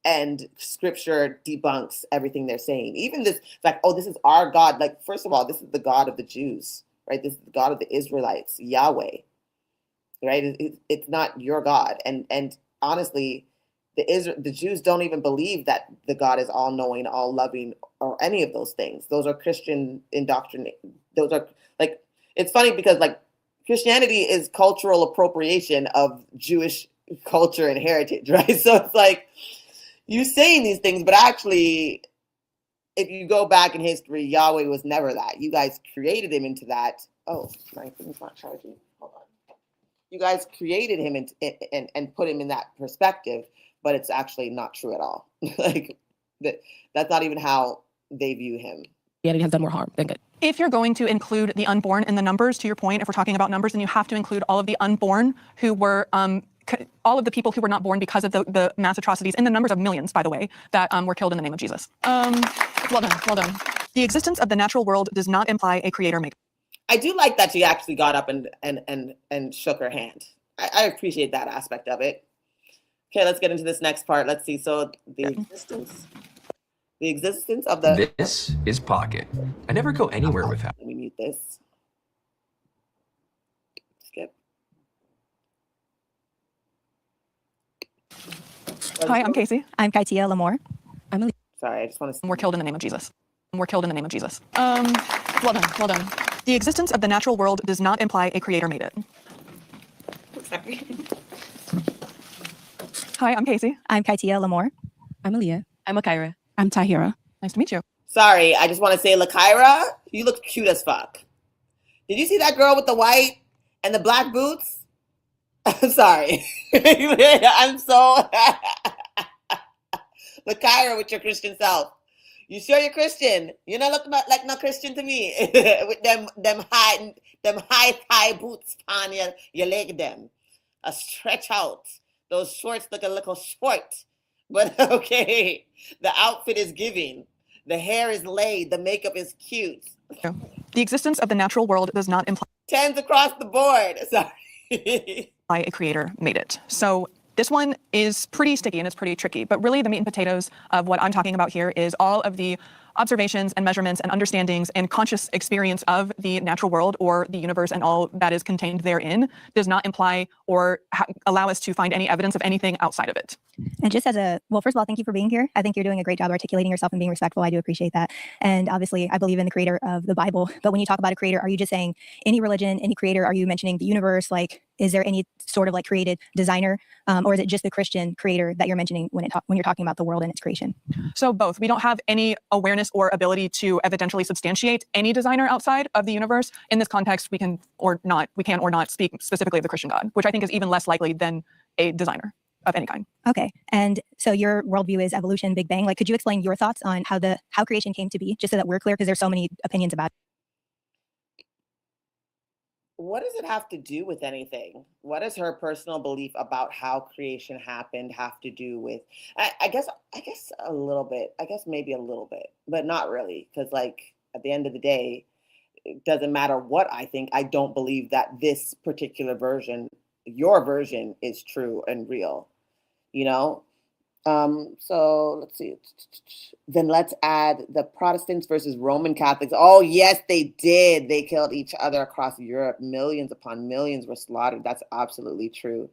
and scripture debunks everything they're saying. Even this, like, oh, this is our God. Like, first of all, this is the God of the Jews, right? This is the God of the Israelites, Yahweh, right? It's not your God. And honestly, the Jews don't even believe that the God is all knowing, all loving, or any of those things. Those are Christian indoctrination. Those are, like, it's funny because, like, Christianity is cultural appropriation of Jewish culture and heritage, right? So it's like, you saying these things, but actually, if you go back in history, Yahweh was never that. You guys created him into that. Oh, my thing's not charging. Hold on. You guys created him and put him in that perspective, but it's actually not true at all. Like, that's not even how they view him. Christianity has done more harm than good. If you're going to include the unborn in the numbers, to your point, if we're talking about numbers, then you have to include all of the unborn who were, all of the people who were not born because of the mass atrocities, in the numbers of millions, by the way, that were killed in the name of Jesus. Well done. The existence of the natural world does not imply a creator maker. I do like that she actually got up and shook her hand. I appreciate that aspect of it. Okay, let's get into this next part. Let's see. So the existence of the... This is Pocket. I never go anywhere without. Let me mute this. Skip. Hi, I'm Casey. I'm Kaitia Lamore. I'm Elise. Sorry, I just want to... We're killed in the name of Jesus. Well done. The existence of the natural world does not imply a creator made it. Sorry. Hi, I'm Casey. I'm Kaitia Lamore. I'm Aaliyah. I'm Akaira. I'm Tahira. Nice to meet you. Sorry, I just want to say, Lakaira, you look cute as fuck. Did you see that girl with the white and the black boots? I'm sorry. I'm so... Lakaira with your Christian self. You sure you're Christian? You don't look like no Christian to me. With them high thigh boots on your leg them. A stretch out. Those shorts look a little short. But okay, the outfit is giving. The hair is laid. The makeup is cute. The existence of the natural world does not imply 10s across the board. Sorry. a creator made it. So this one is pretty sticky and it's pretty tricky, but really the meat and potatoes of what I'm talking about here is all of the observations and measurements and understandings and conscious experience of the natural world or the universe and all that is contained therein does not imply or allow us to find any evidence of anything outside of it. And just as well, first of all, thank you for being here. I think you're doing a great job articulating yourself and being respectful. I do appreciate that. And obviously, I believe in the creator of the Bible. But when you talk about a creator, are you just saying any religion, any creator? Are you mentioning the universe? Like, is there any sort of like created designer? Or is it just the Christian creator that you're mentioning when you're talking about the world and its creation? So both. We don't have any awareness or ability to evidentially substantiate any designer outside of the universe. In this context, we can or not speak specifically of the Christian God, which I think is even less likely than a designer of any kind. Okay. And so your worldview is evolution, Big Bang. Like, could you explain your thoughts on how creation came to be, just so that we're clear, because there's so many opinions about it? What does it have to do with anything? What does her personal belief about how creation happened have to do with? I guess a little bit. I guess maybe a little bit, but not really, because like at the end of the day, it doesn't matter what I think. I don't believe that this particular version, your version, is true and real. You know. So let's see. Then let's add the Protestants versus Roman Catholics. Oh, yes, they did. They killed each other across Europe. Millions upon millions were slaughtered. That's absolutely true.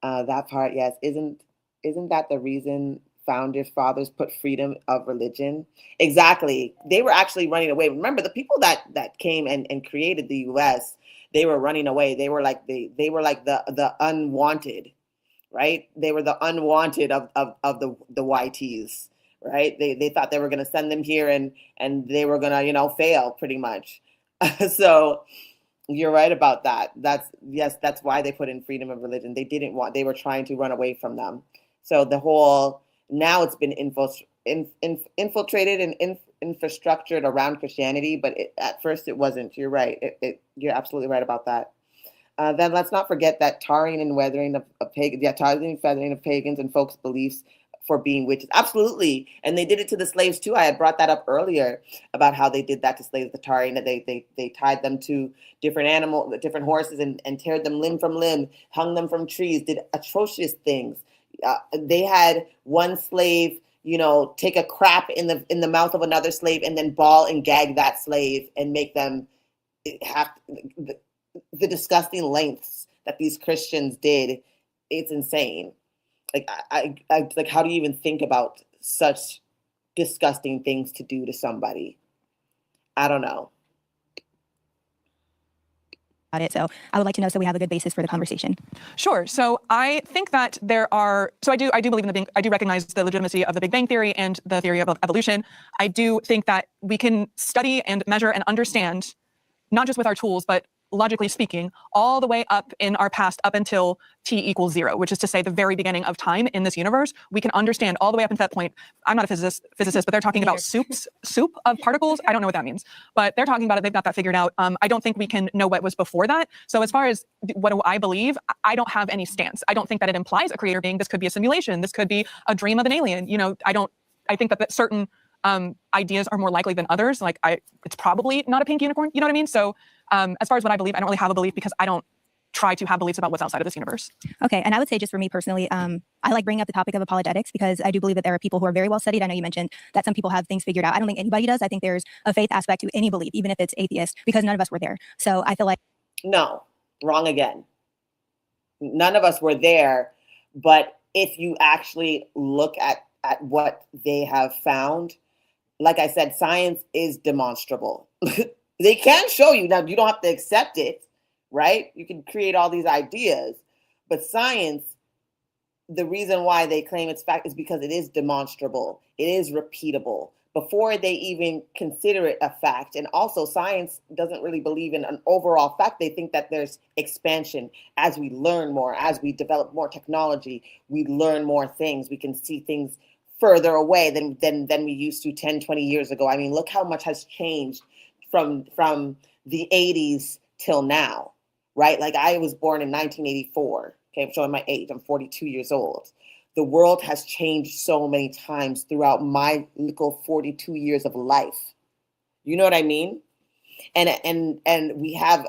That part, yes. Isn't that the reason founders, fathers put freedom of religion? Exactly. They were actually running away. Remember, the people that came and created the US, they were running away. They were like the unwanted. Right? They were the unwanted of the YTs, right? They thought they were going to send them here and they were going to, fail pretty much. So you're right about that. That's why they put in freedom of religion. They were trying to run away from them. So now it's been infiltrated and infrastructured around Christianity, but at first it wasn't. You're right. You're absolutely right about that. Then let's not forget that tarring and weathering of pagans, tarring and feathering of pagans and folks' beliefs for being witches. Absolutely. And they did it to the slaves too. I had brought that up earlier about how they did that to slaves, the tarring, that they tied them to different horses and teared them limb from limb, hung them from trees, did atrocious things. They had one slave, take a crap in the mouth of another slave and then ball and gag that slave and make them have the disgusting lengths that these Christians did. It's insane. Like I like, how do you even think about such disgusting things to do to somebody? I don't know. So I would like to know so we have a good basis for the conversation. Sure. So I think that I do believe in I do recognize the legitimacy of the Big Bang Theory and the theory of evolution. I do think that we can study and measure and understand, not just with our tools, but logically speaking, all the way up in our past, up until t=0, which is to say the very beginning of time in this universe. We can understand all the way up until that point. I'm not a physicist, but they're talking about soup of particles. I don't know what that means, but they're talking about it. They've got that figured out. I don't think we can know what was before that. So as far as what do I believe, I don't have any stance. I don't think that it implies a creator being. This could be a simulation. This could be a dream of an alien. I think that certain ideas are more likely than others. It's probably not a pink unicorn. You know what I mean? So as far as what I believe, I don't really have a belief because I don't try to have beliefs about what's outside of this universe. Okay. And I would say just for me personally, I like bringing up the topic of apologetics because I do believe that there are people who are very well studied. I know you mentioned that some people have things figured out. I don't think anybody does. I think there's a faith aspect to any belief, even if it's atheist, because none of us were there. So I feel like. No, wrong again. None of us were there. But if you actually look at what they have found, like I said, science is demonstrable. They can show you. Now, you don't have to accept it, right? You can create all these ideas. But science, the reason why they claim it's fact is because it is demonstrable. It is repeatable. Before they even consider it a fact. And also, science doesn't really believe in an overall fact. They think that there's expansion. As we learn more, as we develop more technology, we learn more things. We can see things further away than we used to 10, 20 years ago. I mean, look how much has changed from the 80s till now, right? Like I was born in 1984. Okay, I'm showing my age. I'm 42 years old. The world has changed so many times throughout my little 42 years of life. You know what I mean? And we have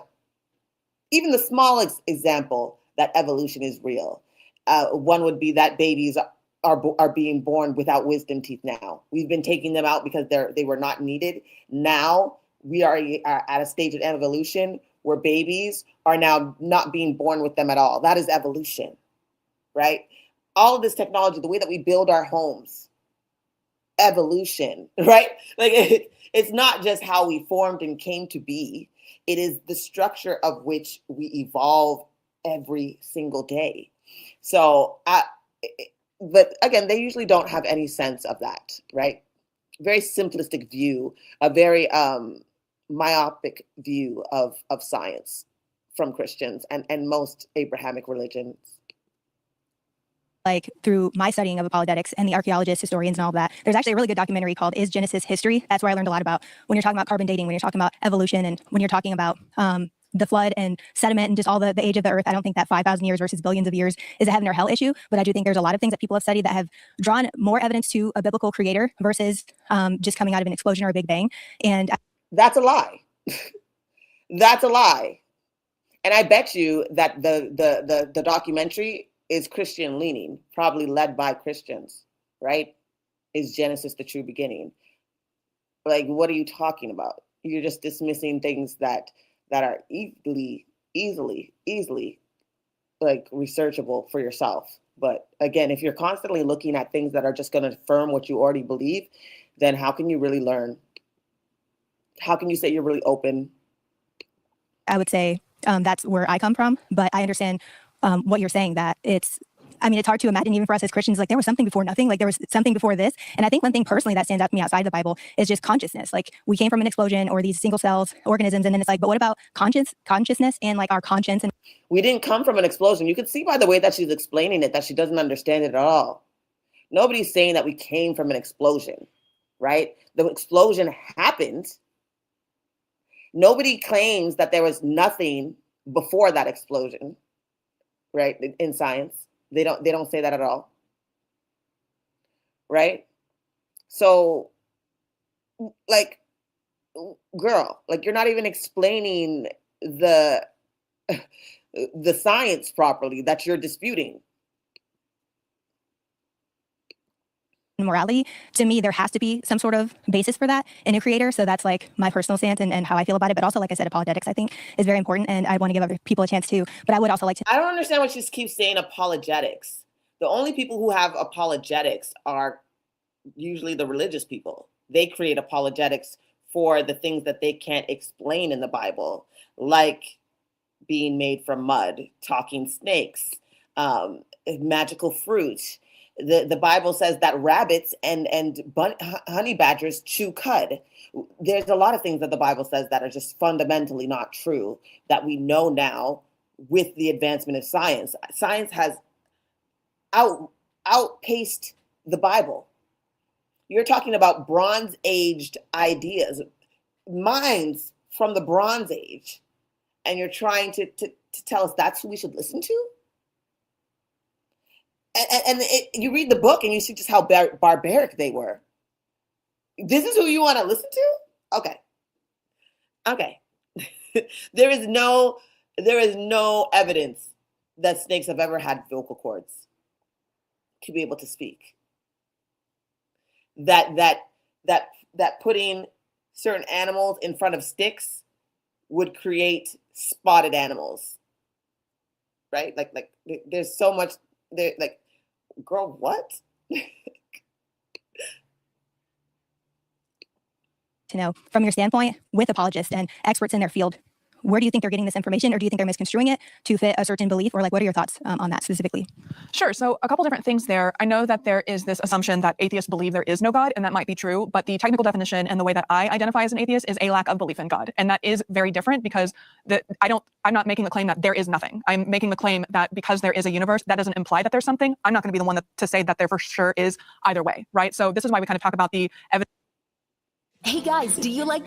even the smallest example that evolution is real. One would be that babies are being born without wisdom teeth now. We've been taking them out because they were not needed. Now we are at a stage of evolution where babies are now not being born with them at all. That is evolution, right? All of this technology, the way that we build our homes, evolution, right? Like it's not just how we formed and came to be. It is the structure of which we evolve every single day. So, but again, they usually don't have any sense of that, right? Very simplistic view, a very myopic view of science from Christians and most Abrahamic religions. Like through my studying of apologetics and the archaeologists, historians, and all of that, there's actually a really good documentary called Is Genesis History? That's where I learned a lot about when you're talking about carbon dating, when you're talking about evolution, and when you're talking about the flood and sediment and just all the age of the earth. I don't think that 5,000 years versus billions of years is a heaven or hell issue, but I do think there's a lot of things that people have studied that have drawn more evidence to a biblical creator versus just coming out of an explosion or a big bang. And that's a lie. That's a lie. And I bet you that the documentary is Christian leaning, probably led by Christians, right? Is Genesis the true beginning? Like, what are you talking about? You're just dismissing things that are easily like researchable for yourself. But again, if you're constantly looking at things that are just going to affirm what you already believe, then how can you really learn? How can you say you're really open? I would say that's where I come from, but I understand what you're saying, that it's hard to imagine even for us as Christians, like there was something before nothing, like there was something before this. And I think one thing personally that stands out to me outside the Bible is just consciousness. Like we came from an explosion or these single cells organisms. And then it's like, but what about consciousness and like our conscience? And we didn't come from an explosion. You can see by the way that she's explaining it, that she doesn't understand it at all. Nobody's saying that we came from an explosion, right? The explosion happened. Nobody claims that there was nothing before that explosion, right? In science, they don't say that at all, right? So, like, girl, like, you're not even explaining the the science properly that you're disputing. Morality, to me, there has to be some sort of basis for that in a creator. So that's like my personal stance and how I feel about it. But also, like I said, apologetics, I think, is very important. And I want to give other people a chance too. But I would also like to. I don't understand why she just keeps saying apologetics. The only people who have apologetics are usually the religious people. They create apologetics for the things that they can't explain in the Bible, like being made from mud, talking snakes, magical fruit. The Bible says that rabbits and honey badgers chew cud. There's a lot of things that the Bible says that are just fundamentally not true that we know now with the advancement of science. Science has outpaced the Bible. You're talking about Bronze Aged ideas, minds from the Bronze Age, and you're trying to tell us that's who we should listen to? And you read the book and you see just how barbaric they were. This is who you want to listen to? Okay. There is no evidence that snakes have ever had vocal cords to be able to speak. That putting certain animals in front of sticks would create spotted animals, right? Like there's so much there. Like, girl, what? To know from your standpoint with apologists and experts in their field, where do you think they're getting this information, or do you think they're misconstruing it to fit a certain belief, or like what are your thoughts on that specifically? Sure. So a couple different things there. I know that there is this assumption that atheists believe there is no God, and that might be true, but the technical definition and the way that I identify as an atheist is a lack of belief in God. And that is very different because I'm not making the claim that there is nothing. I'm making the claim that because there is a universe, that doesn't imply that there's something. I'm not going to be the one to say that there for sure is either way, right? So this is why we kind of talk about the evidence. Hey guys, do you like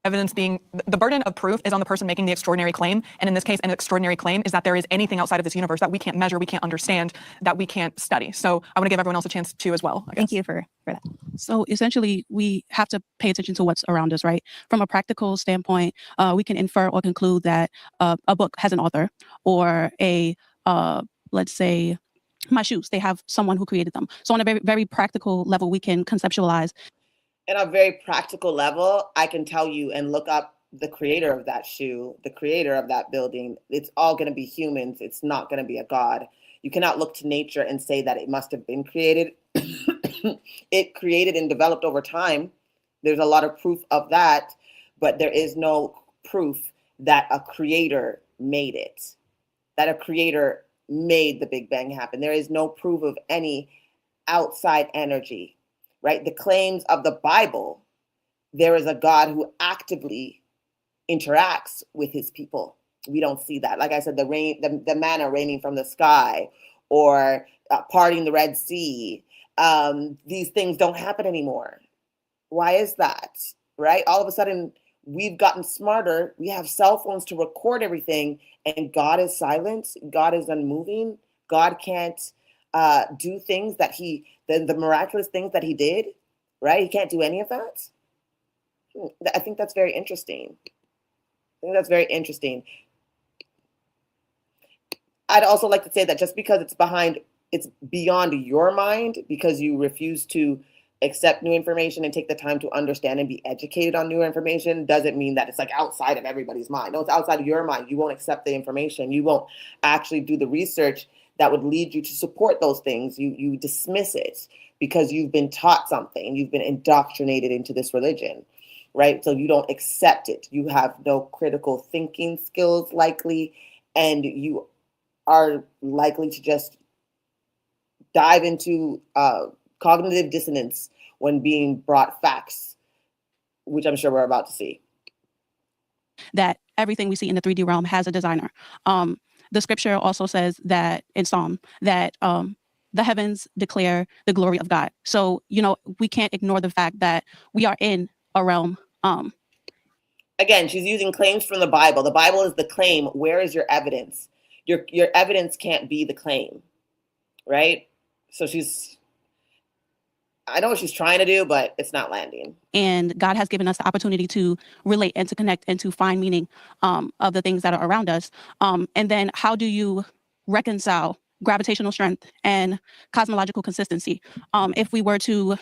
evidence being the burden of proof is on the person making the extraordinary claim. And in this case, an extraordinary claim is that there is anything outside of this universe that we can't measure, we can't understand, that we can't study. So I want to give everyone else a chance to as well. Thank you for that. So essentially, we have to pay attention to what's around us, right? From a practical standpoint, we can infer or conclude that a book has an author, or let's say, my shoes, they have someone who created them. So on a very, very practical level, we can conceptualize. At a very practical level, I can tell you and look up the creator of that shoe, the creator of that building. It's all going to be humans. It's not going to be a God. You cannot look to nature and say that it must have been created. It created and developed over time. There's a lot of proof of that, but there is no proof that a creator made it, that a creator made the Big Bang happen. There is no proof of any outside energy. Right? The claims of the Bible, there is a God who actively interacts with his people. We don't see that. Like I said, the manna raining from the sky, or parting the Red Sea. These things don't happen anymore. Why is that? Right? All of a sudden, we've gotten smarter. We have cell phones to record everything, and God is silent. God is unmoving. God can't do things that the miraculous things that he did, right? He can't do any of that. I think that's very interesting. I'd also like to say that just because it's beyond your mind, because you refuse to accept new information and take the time to understand and be educated on new information, doesn't mean that it's like outside of everybody's mind. No, it's outside of your mind. You won't accept the information. You won't actually do the research that would lead you to support those things. You dismiss it because you've been taught something. You've been indoctrinated into this religion, right? So you don't accept it. You have no critical thinking skills likely, and you are likely to just dive into cognitive dissonance when being brought facts, which I'm sure we're about to see. That everything we see in the 3D realm has a designer. The scripture also says that in Psalm that the heavens declare the glory of God. So, we can't ignore the fact that we are in a realm. Again, she's using claims from the Bible. The Bible is the claim. Where is your evidence? Your evidence can't be the claim, right? So I know what she's trying to do, but it's not landing. And God has given us the opportunity to relate and to connect and to find meaning of the things that are around us. And then how do you reconcile gravitational strength and cosmological consistency? If we were to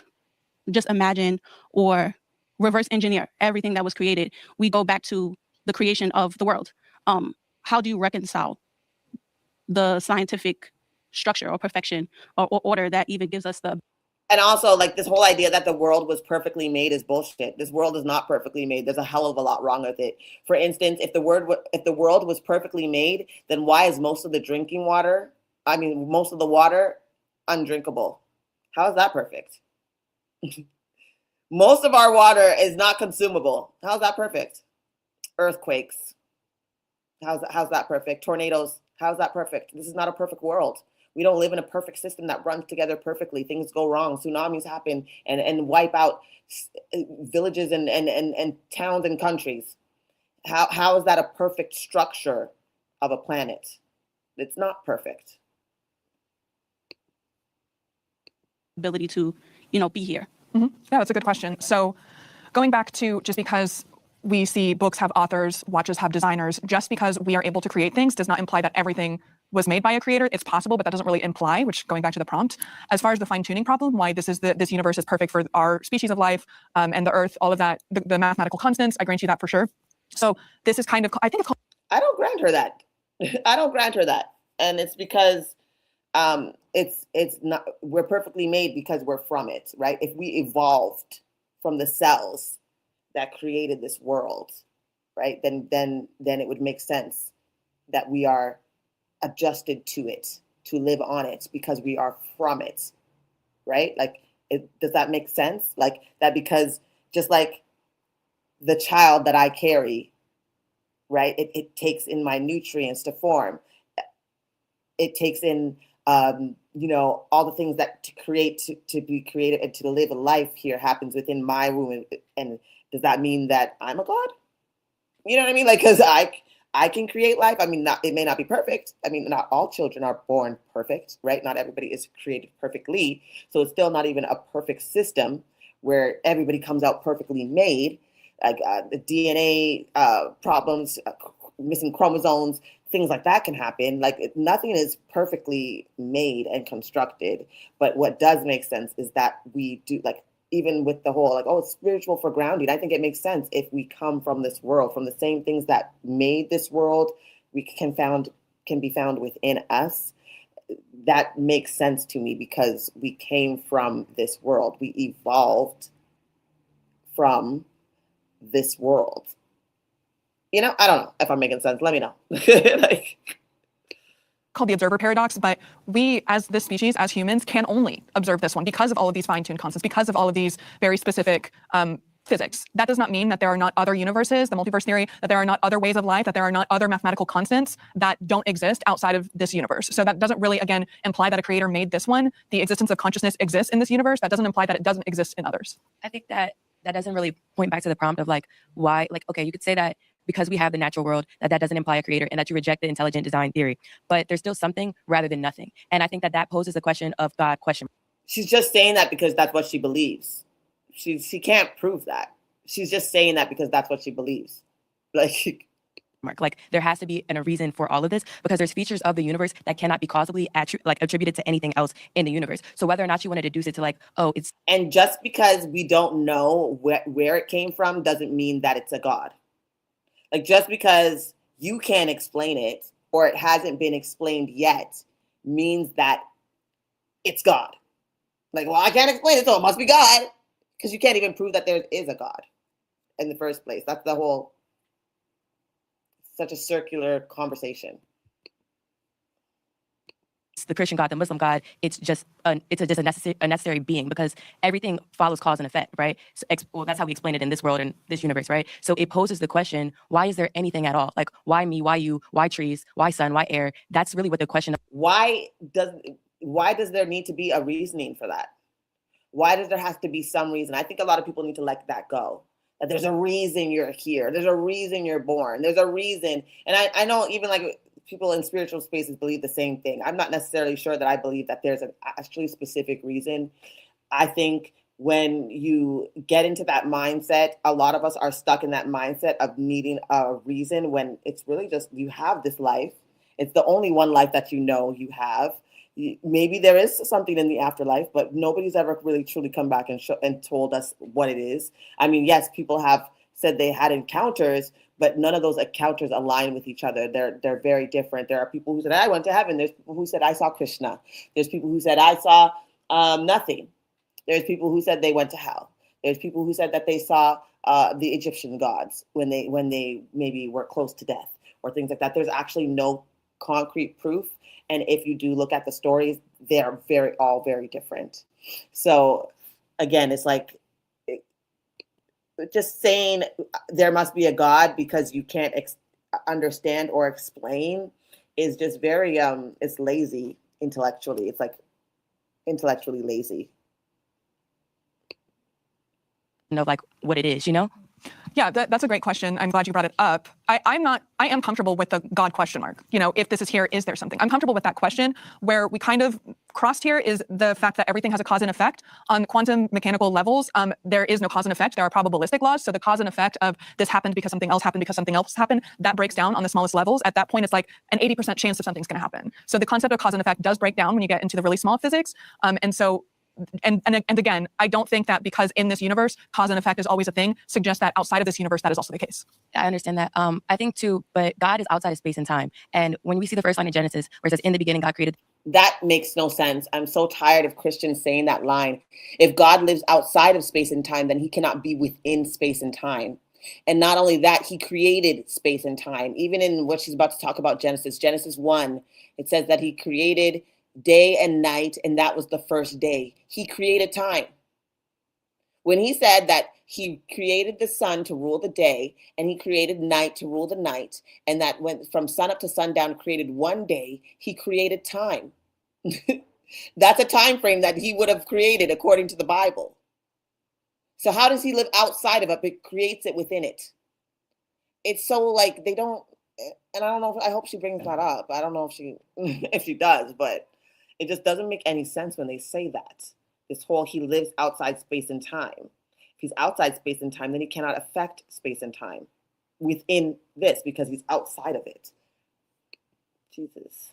just imagine or reverse engineer everything that was created, we go back to the creation of the world. How do you reconcile the scientific structure or perfection or order that even gives us the... And also, like, this whole idea that the world was perfectly made is bullshit. This world is not perfectly made. There's a hell of a lot wrong with it. For instance, if the world was perfectly made, then why is most of the most of the water undrinkable? How is that perfect? Most of our water is not consumable. How's that perfect? Earthquakes. How's that perfect? Tornadoes. How's that perfect? This is not a perfect world. We don't live in a perfect system that runs together perfectly. Things go wrong. Tsunamis happen and wipe out villages and towns and countries. How is that a perfect structure of a planet? It's not perfect. Ability to, be here. Yeah, that's a good question. So going back to just because we see books have authors, watches have designers, just because we are able to create things does not imply that everything was made by a creator. It's possible, but that doesn't really imply, which going back to the prompt, as far as the fine-tuning problem, why this universe is perfect for our species of life and the earth, all of that, the mathematical constants, I grant you that for sure. So this is kind of, I think it's called... I don't grant her that. I don't grant her that. And it's because it's not, we're perfectly made because we're from it, right? If we evolved from the cells that created this world, right, then it would make sense that we are adjusted to it, to live on it, because we are from it, right? Like, does that make sense? Like that, because just like the child that I carry, right, it takes in my nutrients to form. It takes in all the things that to be created and to live a life here happens within my womb. And does that mean that I'm a god? You know what I mean? Like, because I can create life. I mean, it may not be perfect. I mean, not all children are born perfect, right? Not everybody is created perfectly. So it's still not even a perfect system where everybody comes out perfectly made. Like the DNA problems, missing chromosomes, things like that can happen. Like nothing is perfectly made and constructed. But what does make sense is that we do, like, even with the whole, like, oh, it's spiritual for grounding. I think it makes sense if we come from this world, from the same things that made this world, can be found within us. That makes sense to me because we came from this world. We evolved from this world. I don't know if I'm making sense. Let me know. Called the observer paradox, but we as this species, as humans, can only observe this one because of all of these fine-tuned constants, because of all of these very specific physics. That does not mean that there are not other universes, the multiverse theory, that there are not other ways of life, that there are not other mathematical constants that don't exist outside of this universe. So that doesn't really, again, imply that a creator made this one. The existence of consciousness exists in this universe. That doesn't imply that it doesn't exist in others. I think that doesn't really point back to the prompt of like, why, like, okay, you could say that because we have the natural world, that doesn't imply a creator and that you reject the intelligent design theory. But there's still something rather than nothing. And I think that poses a question of God question. She's just saying that because that's what she believes. She can't prove that. She's just saying that because that's what she believes. Like there has to be a reason for all of this because there's features of the universe that cannot be causally attributed to anything else in the universe. So whether or not you want to deduce it to like, oh, it's... And just because we don't know where it came from doesn't mean that it's a god. Like just because you can't explain it or it hasn't been explained yet means that it's God. Like, well, I can't explain it, so it must be God. Because you can't even prove that there is a God in the first place. That's the whole, such a circular conversation. it's the Christian God, the Muslim God, it's just a necessary being, because everything follows cause and effect, right? So well, that's how we explain it in this world and this universe, right? So it poses the question, why is there anything at all? Like, why me? Why you? Why trees? Why sun? Why air? That's really what the question. Why does there need to be a reasoning for that? Why does there have to be some reason? I think a lot of people need to let that go. That there's a reason you're here. There's a reason you're born. There's a reason. And I know even like people in spiritual spaces believe the same thing. I'm not necessarily sure that I believe that there's an actually specific reason. I think when you get into that mindset, a lot of us are stuck in that mindset of needing a reason when it's really just you have this life. It's the only one life that you have. Maybe there is something in the afterlife, but nobody's ever really truly come back and told us what it is. I mean, yes, people have said they had encounters, but none of those encounters align with each other. They're very different. There are people who said, I went to heaven. There's people who said, I saw Krishna. There's people who said, I saw nothing. There's people who said they went to hell. There's people who said that they saw the Egyptian gods when they maybe were close to death or things like that. There's actually no concrete proof. And if you do look at the stories, they're all very different. So again, it's like just saying there must be a God because you can't understand or explain is just very, it's lazy intellectually. It's like intellectually lazy. Know like what it is, you know? Yeah, that's a great question. I'm glad you brought it up. I am comfortable with the God question mark. You know, if this is here, is there something? I'm comfortable with that question. Where we kind of crossed here is the fact that everything has a cause and effect. On quantum mechanical levels, there is no cause and effect. There are probabilistic laws. So the cause and effect of this happened because something else happened because something else happened, that breaks down on the smallest levels. At that point, it's like an 80% chance that something's going to happen. So the concept of cause and effect does break down when you get into the really small physics. And again, I don't think that because in this universe, cause and effect is always a thing, suggests that outside of this universe, that is also the case. I understand that. I think too, but God is outside of space and time. And when we see the first line in Genesis, where it says, in the beginning, God created. That makes no sense. I'm so tired of Christians saying that line. If God lives outside of space and time, then he cannot be within space and time. And not only that, he created space and time. Even in what she's about to talk about, Genesis 1, it says that he created day and night, and that was the first day. He created time. When he said that he created the sun to rule the day, and he created night to rule the night, and that went from sun up to sundown, created one day, he created time. That's a time frame that he would have created according to the Bible. So how does he live outside of it, but creates it within it? It's so like they don't, and I don't know, I hope she brings that up. I don't know if she does, but it just doesn't make any sense when they say that. This whole he lives outside space and time. If he's outside space and time, then he cannot affect space and time within this because he's outside of it. Jesus.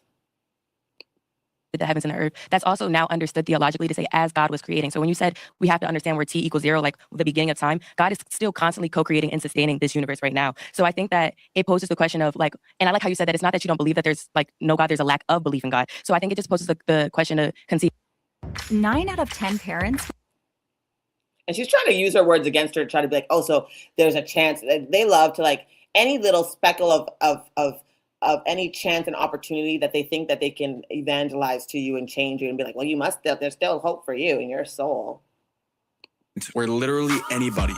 The heavens and the earth. That's also now understood theologically to say as God was creating. So when you said we have to understand where T equals 0, like the beginning of time, God is still constantly co-creating and sustaining this universe right now. So I think that it poses the question of like, and I like how you said that it's not that you don't believe that there's like no God, there's a lack of belief in God. So I think it just poses the question to conceive. 9 out of 10 parents. And she's trying to use her words against her, try to be like, oh, so there's a chance. They love to like any little speckle of any chance and opportunity that they think that they can evangelize to you and change you and be like, well, you must, there's still hope for you in your soul. Where literally anybody.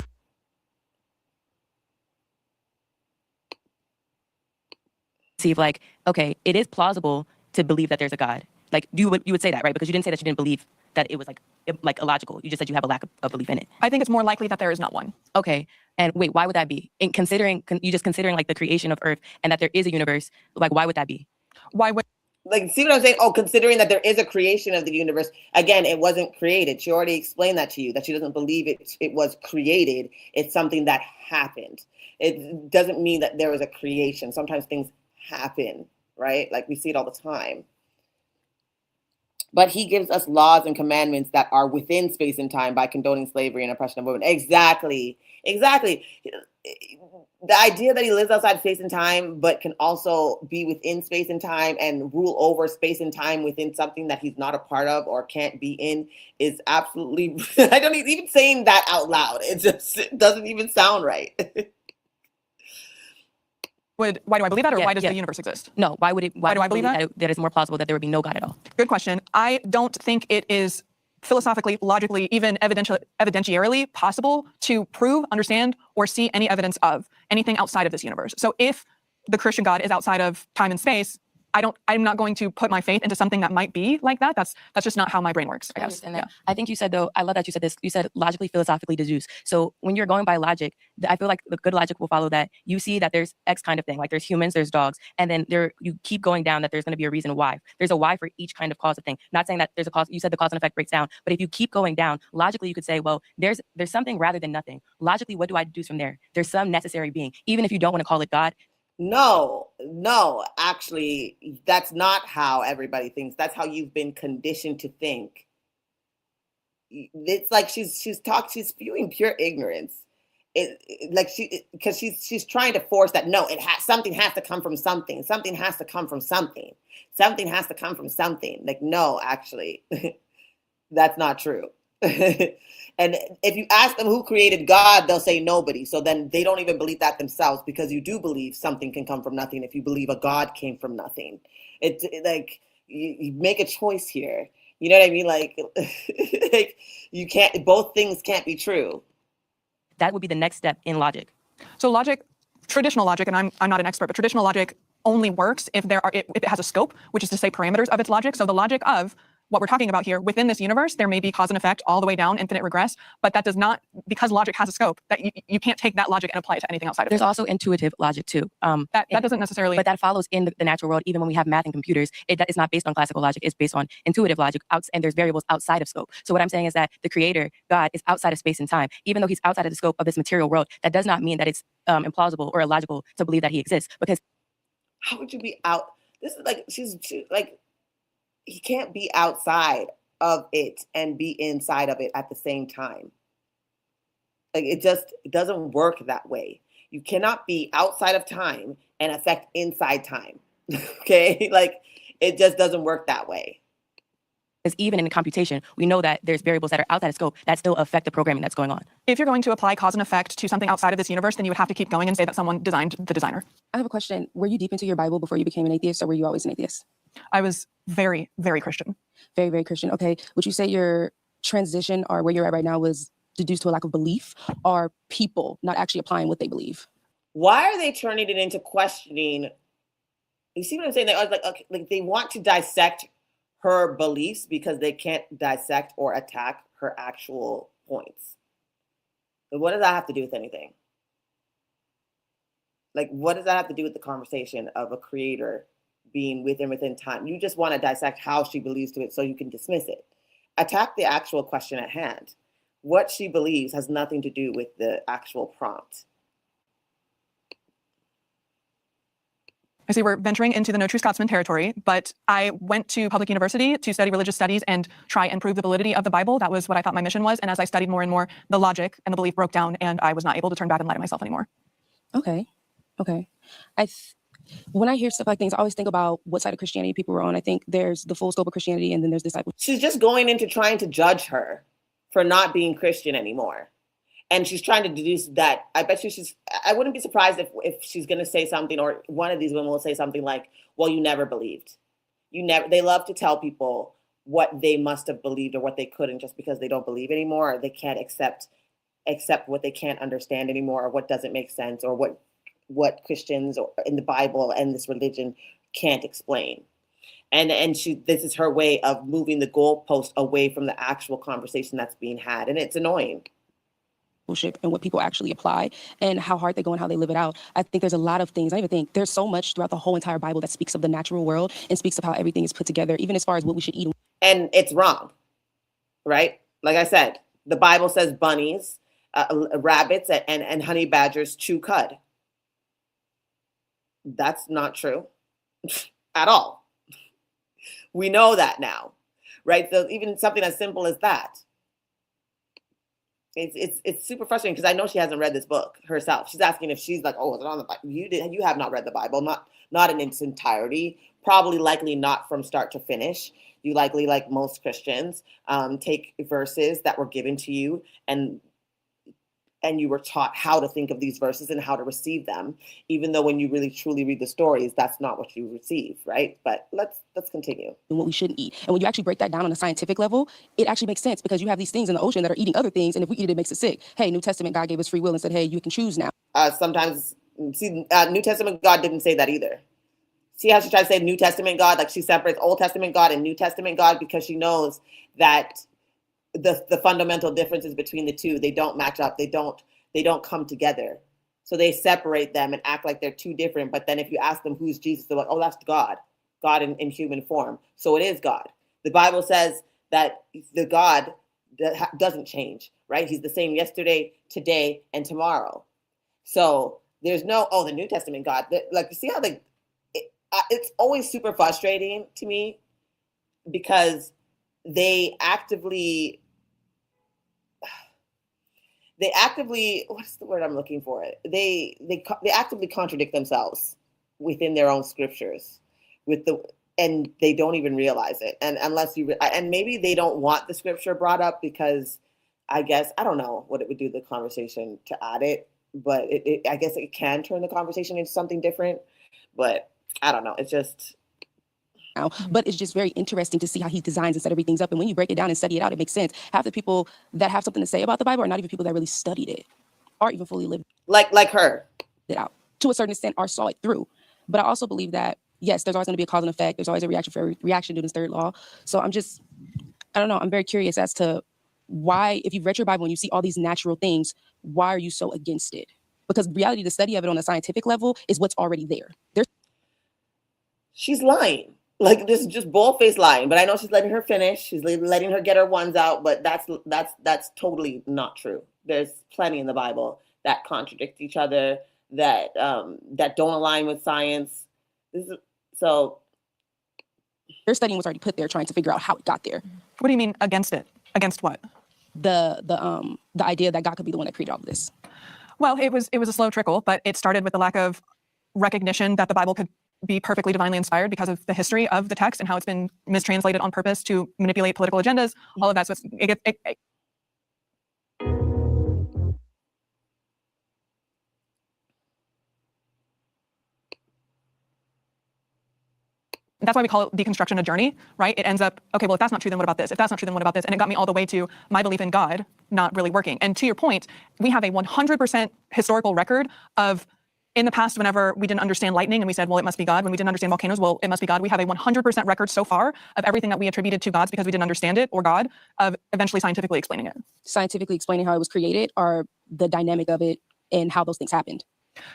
See, like, okay, it is plausible to believe that there's a God. Like you would say that, right? Because you didn't say that you didn't believe that it was like illogical. You just said you have a lack of belief in it. I think it's more likely that there is not one. Okay. And wait, why would that be? In considering like the creation of Earth and that there is a universe, like why would that be? Why would like see what I'm saying? Oh, considering that there is a creation of the universe, again, it wasn't created. She already explained that to you, that she doesn't believe it was created. It's something that happened. It doesn't mean that there was a creation. Sometimes things happen, right? Like we see it all the time. But he gives us laws and commandments that are within space and time by condoning slavery and oppression of women. Exactly. The idea that he lives outside space and time, but can also be within space and time and rule over space and time within something that he's not a part of or can't be in is absolutely, I don't even saying that out loud. It doesn't even sound right. Why do I believe that, or Yeah, why does yeah. the universe exist? No, why would it? Why do I believe that? That it's more plausible that there would be no God at all? Good question. I don't think it is philosophically, logically, even evidentiarily possible to prove, understand, or see any evidence of anything outside of this universe. So if the Christian God is outside of time and space, I'm not going to put my faith into something that might be like that. That's just not how my brain works, I guess. understand that. I think you said, though, I love that you said this. You said logically, philosophically deduce. So when you're going by logic, I feel like the good logic will follow that. You see that there's X kind of thing, like there's humans, there's dogs, and then you keep going down that there's going to be a reason why. There's a why for each kind of cause of thing. Not saying that there's a cause. You said the cause and effect breaks down, but if you keep going down, logically you could say, well, there's something rather than nothing. Logically, what do I deduce from there? There's some necessary being, even if you don't want to call it God. No, actually, that's not how everybody thinks. That's how you've been conditioned to think. It's like she's spewing pure ignorance. Because she's trying to force that. No, something has to come from something. Something has to come from something. Something has to come from something. Like, no, actually, that's not true. And if you ask them who created God, they'll say nobody. So then they don't even believe that themselves, because you do believe something can come from nothing if you believe a God came from nothing. It's like you make a choice here. You know what I mean? Like, like you can't. Both things can't be true. That would be the next step in logic. So logic, traditional logic, and I'm not an expert, but traditional logic only works if it has a scope, which is to say parameters of its logic. So the logic of what we're talking about here, within this universe, there may be cause and effect all the way down, infinite regress, but that does not, because logic has a scope, that you can't take that logic and apply it to anything outside of it. There's also intuitive logic too. That doesn't necessarily... But that follows in the natural world. Even when we have math and computers, it's not based on classical logic. It's based on intuitive logic, and there's variables outside of scope. So what I'm saying is that the creator, God, is outside of space and time. Even though he's outside of the scope of this material world, that does not mean that it's implausible or illogical to believe that he exists. Because how would you be out? This is like, she's like, he can't be outside of it and be inside of it at the same time. Like, it doesn't work that way. You cannot be outside of time and affect inside time. Okay? Like, it just doesn't work that way. Because even in computation, we know that there's variables that are outside of scope that still affect the programming that's going on. If you're going to apply cause and effect to something outside of this universe, then you would have to keep going and say that someone designed the designer. I have a question. Were you deep into your Bible before you became an atheist, or were you always an atheist? I was very, very Christian. Very, very Christian. Okay. Would you say your transition, or where you're at right now, was deduced to a lack of belief, or people not actually applying what they believe? Why are they turning it into questioning? You see what I'm saying? They are like, okay, like they want to dissect her beliefs because they can't dissect or attack her actual points. But what does that have to do with anything? Like, what does that have to do with the conversation of a creator being within time? You just want to dissect how she believes to it so you can dismiss it. Attack the actual question at hand. What she believes has nothing to do with the actual prompt. I see we're venturing into the no true Scotsman territory, but I went to public university to study religious studies and try and prove the validity of the Bible. That was what I thought my mission was. And as I studied more and more, the logic and the belief broke down, and I was not able to turn back and lie to myself anymore. Okay. When I hear stuff like things, I always think about what side of Christianity people were on. I think there's the full scope of Christianity, and then there's discipleship. She's just going into trying to judge her for not being Christian anymore. And she's trying to deduce that. I bet you I wouldn't be surprised if she's going to say something, or one of these women will say something like, well, you never believed. They love to tell people what they must have believed or what they couldn't, just because they don't believe anymore, or they can't accept what they can't understand anymore, or what doesn't make sense, or what Christians or in the Bible and this religion can't explain. And this is her way of moving the goalpost away from the actual conversation that's being had. And it's annoying. And what people actually apply, and how hard they go and how they live it out. I think there's a lot of things. I even think there's so much throughout the whole entire Bible that speaks of the natural world and speaks of how everything is put together, even as far as what we should eat. And it's wrong, right? Like I said, the Bible says bunnies, rabbits, and honey badgers chew cud. That's not true at all. We know that now, right? So even something as simple as that. It's super frustrating, because I know she hasn't read this book herself. She's asking if she's like, oh, is it on the Bible? You have not read the Bible, not in its entirety, likely not from start to finish. You likely, like most Christians, take verses that were given to you and and you were taught how to think of these verses and how to receive them, even though when you really truly read the stories, that's not what you receive, right? But let's continue. And what we shouldn't eat. And when you actually break that down on a scientific level, it actually makes sense, because you have these things in the ocean that are eating other things, and if we eat it, it makes us sick. Hey, New Testament, God gave us free will and said, hey, you can choose now. Sometimes, see, New Testament God didn't say that either. See how she tries to say New Testament God, like she separates Old Testament God and New Testament God, because she knows that the fundamental differences between the two, they don't match up. They don't come together. So they separate them and act like they're two different. But then if you ask them who's Jesus, they're like, oh, that's God in human form. So it is God. The Bible says that the God doesn't change, right? He's the same yesterday, today, and tomorrow. So there's no, oh, the New Testament God. Like, you see how it's always super frustrating to me, because they actively, what's the word I'm looking for? They actively contradict themselves within their own scriptures, and they don't even realize it. And unless and maybe they don't want the scripture brought up, because I guess, I don't know what it would do to the conversation to add it, but I guess it can turn the conversation into something different. But I don't know. It's just, but it's just very interesting to see how he designs and set everything up. And when you break it down and study it out, it makes sense. Half the people that have something to say about the Bible are not even people that really studied it, or even fully lived like her it out to a certain extent, or saw it through. But I also believe that, yes, there's always going to be a cause and effect. There's always a reaction for every reaction to this third law. So I don't know. I'm very curious as to why, if you've read your Bible and you see all these natural things, why are you so against it? Because reality, the study of it on a scientific level is what's already there. She's lying. Like, this is just bull-faced lying. But I know she's letting her finish. She's letting her get her ones out. But that's totally not true. There's plenty in the Bible that contradict each other, that don't align with science. So their studying was already put there, trying to figure out how it got there. What do you mean against it? Against what? The idea that God could be the one that created all of this. Well, it was a slow trickle, but it started with the lack of recognition that the Bible could be perfectly divinely inspired because of the history of the text and how it's been mistranslated on purpose to manipulate political agendas. All of that. So that's why we call it deconstruction a journey, right? It ends up, okay, well, if that's not true, then what about this? If that's not true, then what about this? And it got me all the way to my belief in God not really working. And to your point, we have a 100% historical record of, in the past, whenever we didn't understand lightning and we said, well, it must be God. When we didn't understand volcanoes, well, it must be God. We have a 100% record so far of everything that we attributed to gods because we didn't understand it, or God, of eventually scientifically explaining it. Scientifically explaining how it was created, or the dynamic of it and how those things happened.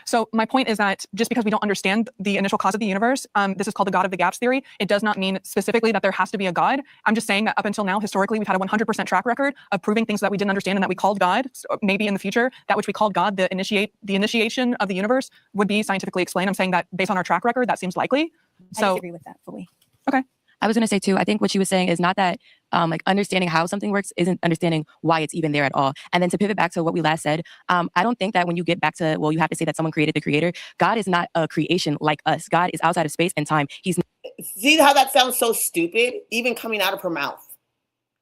So my point is that just because we don't understand the initial cause of the universe, this is called the God of the gaps theory. It does not mean specifically that there has to be a God. I'm just saying that up until now, historically, we've had a 100% track record of proving things that we didn't understand and that we called God. So maybe in the future, that which we called God, the initiation of the universe, would be scientifically explained. I'm saying that based on our track record, that seems likely. I disagree with that fully. Okay. I was going to say too, I think what she was saying is not that like understanding how something works isn't understanding why it's even there at all. And then to pivot back to what we last said, I don't think that when you get back to, well, you have to say that someone created the creator. God is not a creation like us. God is outside of space and time. He's See how that sounds so stupid? Even coming out of her mouth.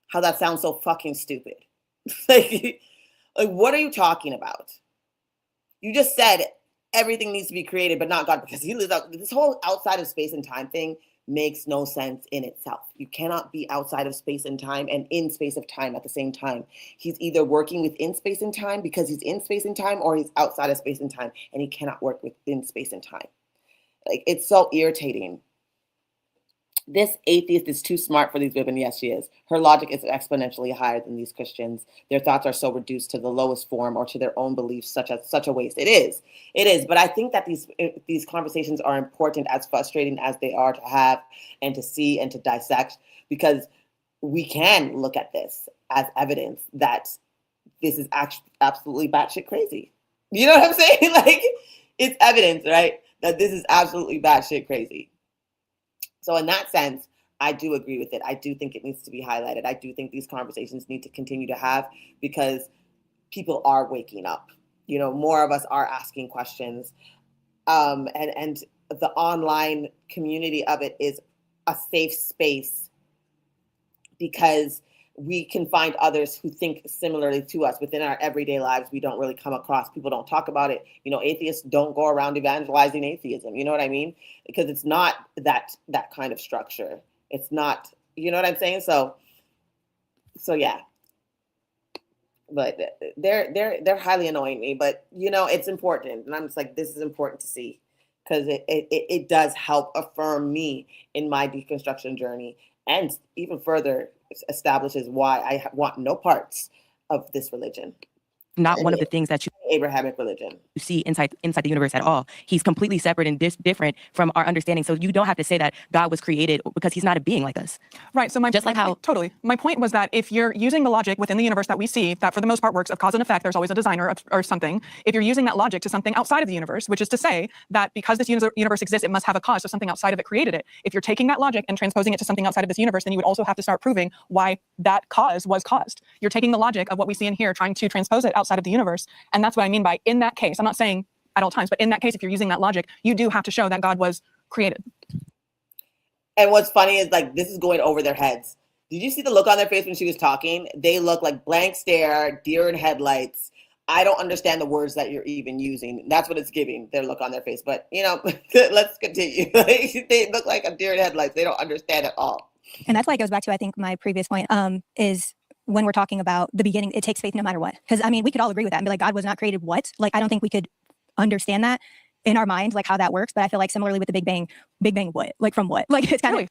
How that sounds so fucking stupid. like, what are you talking about? You just said everything needs to be created, but not God, because he lives out. This whole outside of space and time thing makes no sense in itself. You cannot be outside of space and time and in space of time at the same time. He's either working within space and time because he's in space and time, or he's outside of space and time and he cannot work within space and time. Like, it's so irritating. This atheist is too smart for these women. Yes, she is. Her logic is exponentially higher than these Christians. Their thoughts are so reduced to the lowest form or to their own beliefs, such a waste. It is. But I think that these conversations are important, as frustrating as they are to have and to see and to dissect, because we can look at this as evidence that this is actually absolutely batshit crazy. You know what I'm saying? Like, it's evidence, right, that this is absolutely batshit crazy. So in that sense, I do agree with it. I do think it needs to be highlighted. I do think these conversations need to continue to have, because people are waking up. You know, more of us are asking questions. And the online community of it is a safe space, because we can find others who think similarly to us within our everyday lives. We don't really come across, people don't talk about it. Atheists don't go around evangelizing atheism. You know what I mean? Because it's not that kind of structure. It's not, you know what I'm saying? So yeah. But they're highly annoying me, but it's important. And I'm just like, this is important to see, because it does help affirm me in my deconstruction journey, and even further establishes why I want no parts of this religion. Not one of the things that you Abrahamic religion. see inside the universe at all. He's completely separate and different from our understanding. So you don't have to say that God was created, because he's not a being like us. Right. So totally. My point was that if you're using the logic within the universe that we see, that for the most part works of cause and effect, there's always a designer or something. If you're using that logic to something outside of the universe, which is to say that because this universe exists, it must have a cause, so something outside of it created it. If you're taking that logic and transposing it to something outside of this universe, then you would also have to start proving why that cause was caused. You're taking the logic of what we see in here, trying to transpose it outside of the universe. And that's what I mean by, in that case, I'm not saying at all times, but in that case, if you're using that logic, you do have to show that God was created. And what's funny is, like, this is going over their heads. Did you see the look on their face when she was talking? They look like blank stare, deer in headlights. I don't understand the words that you're even using. That's what it's giving, their look on their face. But, let's continue. They look like a deer in headlights. They don't understand at all. And that's why it goes back to, I think, my previous point, is when we're talking about the beginning, it takes faith no matter what. Because, we could all agree with that and be like, God was not created what? Like, I don't think we could understand that in our minds, like how that works. But I feel like similarly with the Big Bang what? Like from what? Like, it's kind of...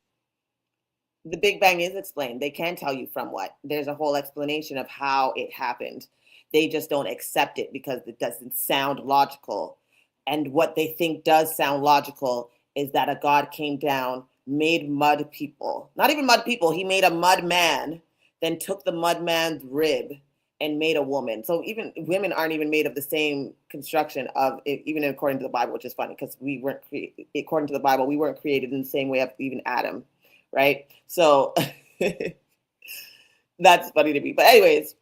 The Big Bang is explained. They can tell you from what. There's a whole explanation of how it happened. They just don't accept it because it doesn't sound logical. And what they think does sound logical is that a God came down, made mud people. Not even mud people. He made a mud man, then took the mud man's rib and made a woman. So even women aren't even made of the same construction of it, even according to the Bible, which is funny because we weren't according to the Bible, we weren't created in the same way of even Adam, right? So that's funny to me. But anyways,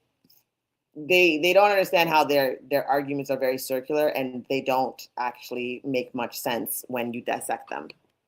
they don't understand how their arguments are very circular, and they don't actually make much sense when you dissect them.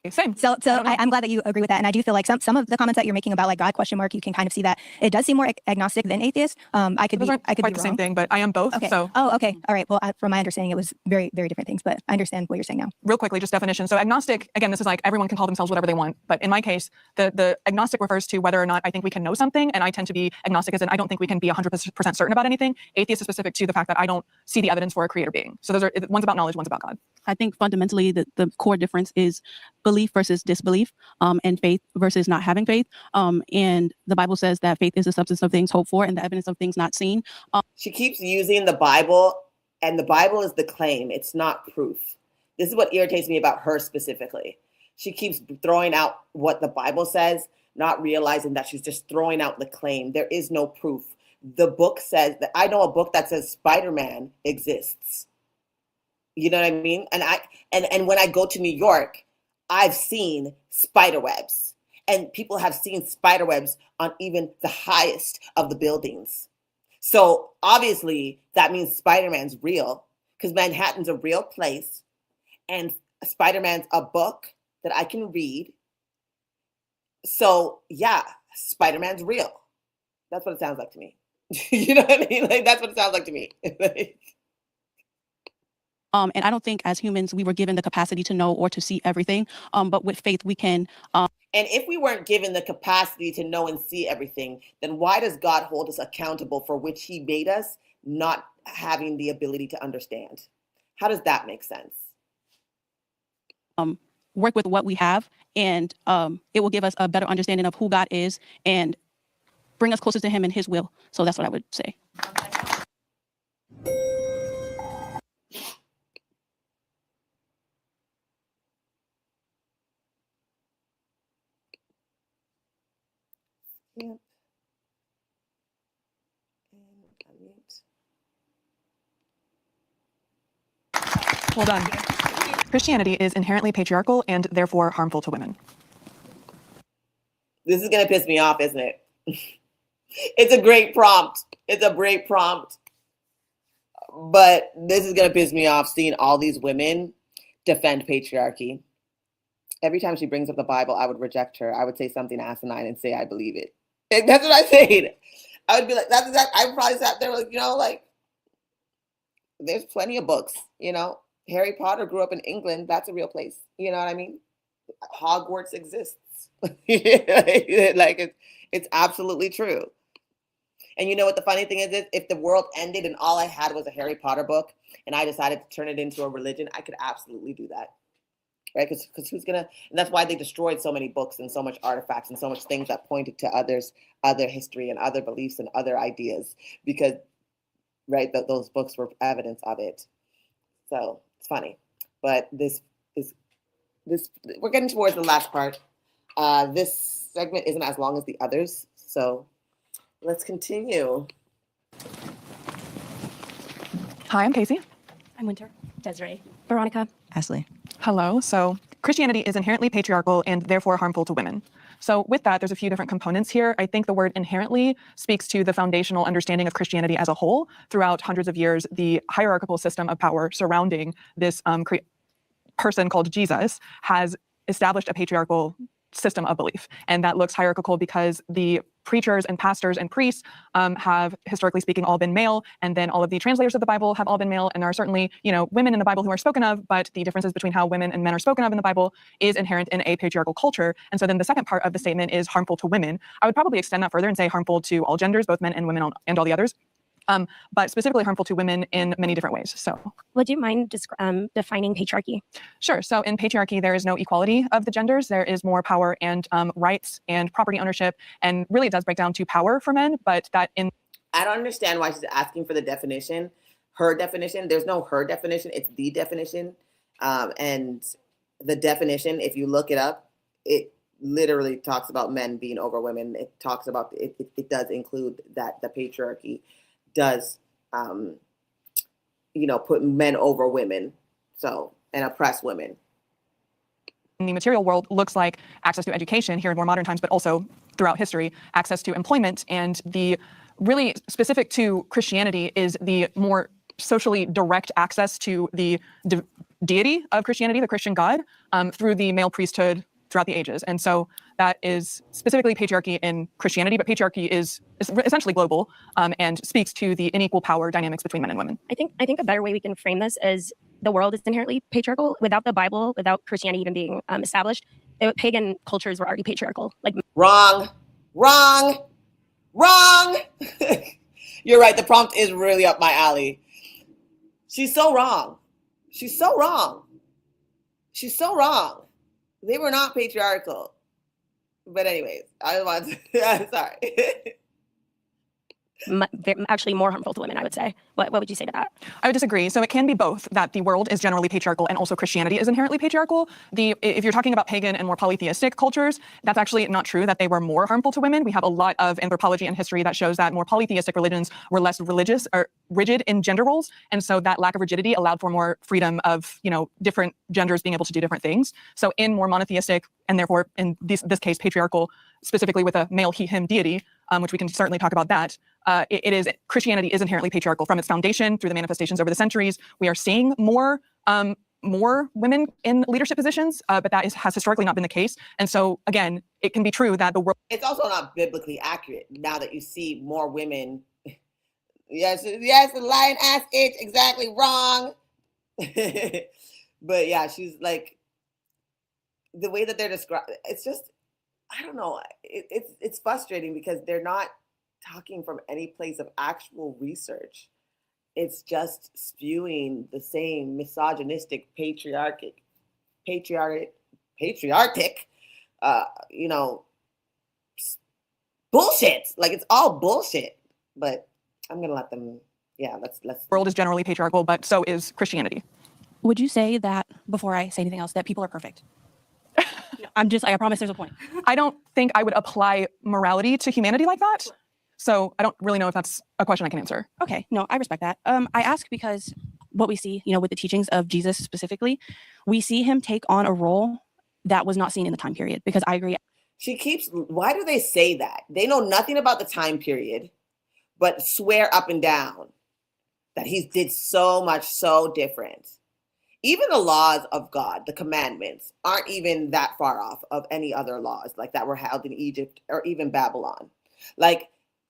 Same. So I'm glad that you agree with that. And I do feel like some of the comments that you're making about like God ? You can kind of see that it does seem more agnostic than atheist. I could Those be aren't I could quite be the wrong. same thing, but I am both. Okay. So. Oh, okay. All right. Well, from my understanding, it was very, very different things, but I understand what you're saying now. Real quickly, just definition. So agnostic, again, this is like everyone can call themselves whatever they want. But in my case, the agnostic refers to whether or not I think we can know something. And I tend to be agnostic as in I don't think we can be 100% certain about anything. Atheist is specific to the fact that I don't see the evidence for a creator being. So those are, one's about knowledge, one's about God. I think fundamentally the core difference is belief versus disbelief, and faith versus not having faith. And the Bible says that faith is the substance of things hoped for and the evidence of things not seen. She keeps using the Bible, and the Bible is the claim. It's not proof. This is what irritates me about her specifically. She keeps throwing out what the Bible says, not realizing that she's just throwing out the claim. There is no proof. The book says that I know a book that says Spider-Man exists. You know what I mean? And when I go to New York, I've seen spider webs, and people have seen spider webs on even the highest of the buildings. So obviously that means Spider-Man's real, because Manhattan's a real place, and Spider-Man's a book that I can read. So yeah, Spider-Man's real. That's what it sounds like to me. You know what I mean? Like, that's what it sounds like to me. And I don't think as humans we were given the capacity to know or to see everything. But with faith we can. And if we weren't given the capacity to know and see everything, then why does God hold us accountable for which he made us not having the ability to understand? How does that make sense? Work with what we have, and it will give us a better understanding of who God is and bring us closer to him and his will. So that's what I would say. Yep. Well done. Christianity is inherently patriarchal and therefore harmful to women. This is going to piss me off, isn't it? It's a great prompt. It's a great prompt. But this is going to piss me off, seeing all these women defend patriarchy. Every time she brings up the Bible, I would reject her. I would say something asinine and say I believe it. That's what I said. I would be like, that's exactly, I probably sat there like, like, there's plenty of books, Harry Potter grew up in England. That's a real place. You know what I mean? Hogwarts exists. Like it's absolutely true. And you know what the funny thing is if the world ended and all I had was a Harry Potter book and I decided to turn it into a religion, I could absolutely do that. Right? Because who's gonna, and that's why they destroyed so many books and so much artifacts and so much things that pointed to other history and other beliefs and other ideas, because right, those books were evidence of it. So it's funny. But this we're getting towards the last part. This segment isn't as long as the others, so let's continue. Hi, I'm Casey. I'm Winter. Desiree. Veronica. Ashley. Hello. So Christianity is inherently patriarchal and therefore harmful to women. So with that, there's a few different components here. I think the word inherently speaks to the foundational understanding of Christianity as a whole. Throughout hundreds of years, the hierarchical system of power surrounding this person called Jesus has established a patriarchal system of belief. And that looks hierarchical because the preachers and pastors and priests have, historically speaking, all been male. And then all of the translators of the Bible have all been male and are certainly, women in the Bible who are spoken of, but the differences between how women and men are spoken of in the Bible is inherent in a patriarchal culture. And so then the second part of the statement is harmful to women. I would probably extend that further and say harmful to all genders, both men and women and all the others. But specifically harmful to women in many different ways. So would you mind defining patriarchy? Sure. So in patriarchy, there is no equality of the genders. There is more power and rights and property ownership. And really it does break down to power for men, but that in... I don't understand why she's asking for the definition. Her definition, there's no her definition, it's the definition. And the definition, if you look it up, it literally talks about men being over women. It talks about, it does include that the patriarchy does, put men over women, and oppress women. In the material world looks like access to education here in more modern times, but also throughout history, access to employment. And the really specific to Christianity is the more socially direct access to the deity of Christianity, the Christian God, through the male priesthood throughout the ages. And so that is specifically patriarchy in Christianity, but patriarchy is essentially global and speaks to the unequal power dynamics between men and women. I think a better way we can frame this is the world is inherently patriarchal. Without the Bible, without Christianity even being established, pagan cultures were already patriarchal. Like wrong. You're right. The prompt is really up my alley. She's so wrong. They were not patriarchal. But anyways, I want to, sorry. Actually more harmful to women, I would say. What would you say to that? I would disagree. So it can be both, that the world is generally patriarchal and also Christianity is inherently patriarchal. If you're talking about pagan and more polytheistic cultures, that's actually not true that they were more harmful to women. We have a lot of anthropology and history that shows that more polytheistic religions were less religious or rigid in gender roles. And so that lack of rigidity allowed for more freedom of, different genders being able to do different things. So in more monotheistic, and therefore in this case, patriarchal, specifically with a male he-him deity, which we can certainly talk about that, Christianity is inherently patriarchal from its foundation through the manifestations over the centuries. We are seeing more women in leadership positions, but that has historically not been the case. And so again, it can be true that the world... It's also not biblically accurate now that you see more women. Yes, the lion ass itch, exactly wrong. But yeah, she's like, the way that they're described, it's just, I don't know. It's frustrating because they're not talking from any place of actual research. It's just spewing the same misogynistic, patriarchic, bullshit. Like it's all bullshit. But I'm gonna let them. Yeah, let's. The world is generally patriarchal, but so is Christianity. Would you say that, before I say anything else, that people are perfect? I promise there's a point. I don't think I would apply morality to humanity like that. So I don't really know if that's a question I can answer. Okay, no, I respect that. I ask because what we see, with the teachings of Jesus specifically, we see him take on a role that was not seen in the time period, because I agree. Why do they say that? They know nothing about the time period, but swear up and down that he did so much, so different. Even the laws of God, the commandments, aren't even that far off of any other laws like that were held in Egypt or even Babylon. Like,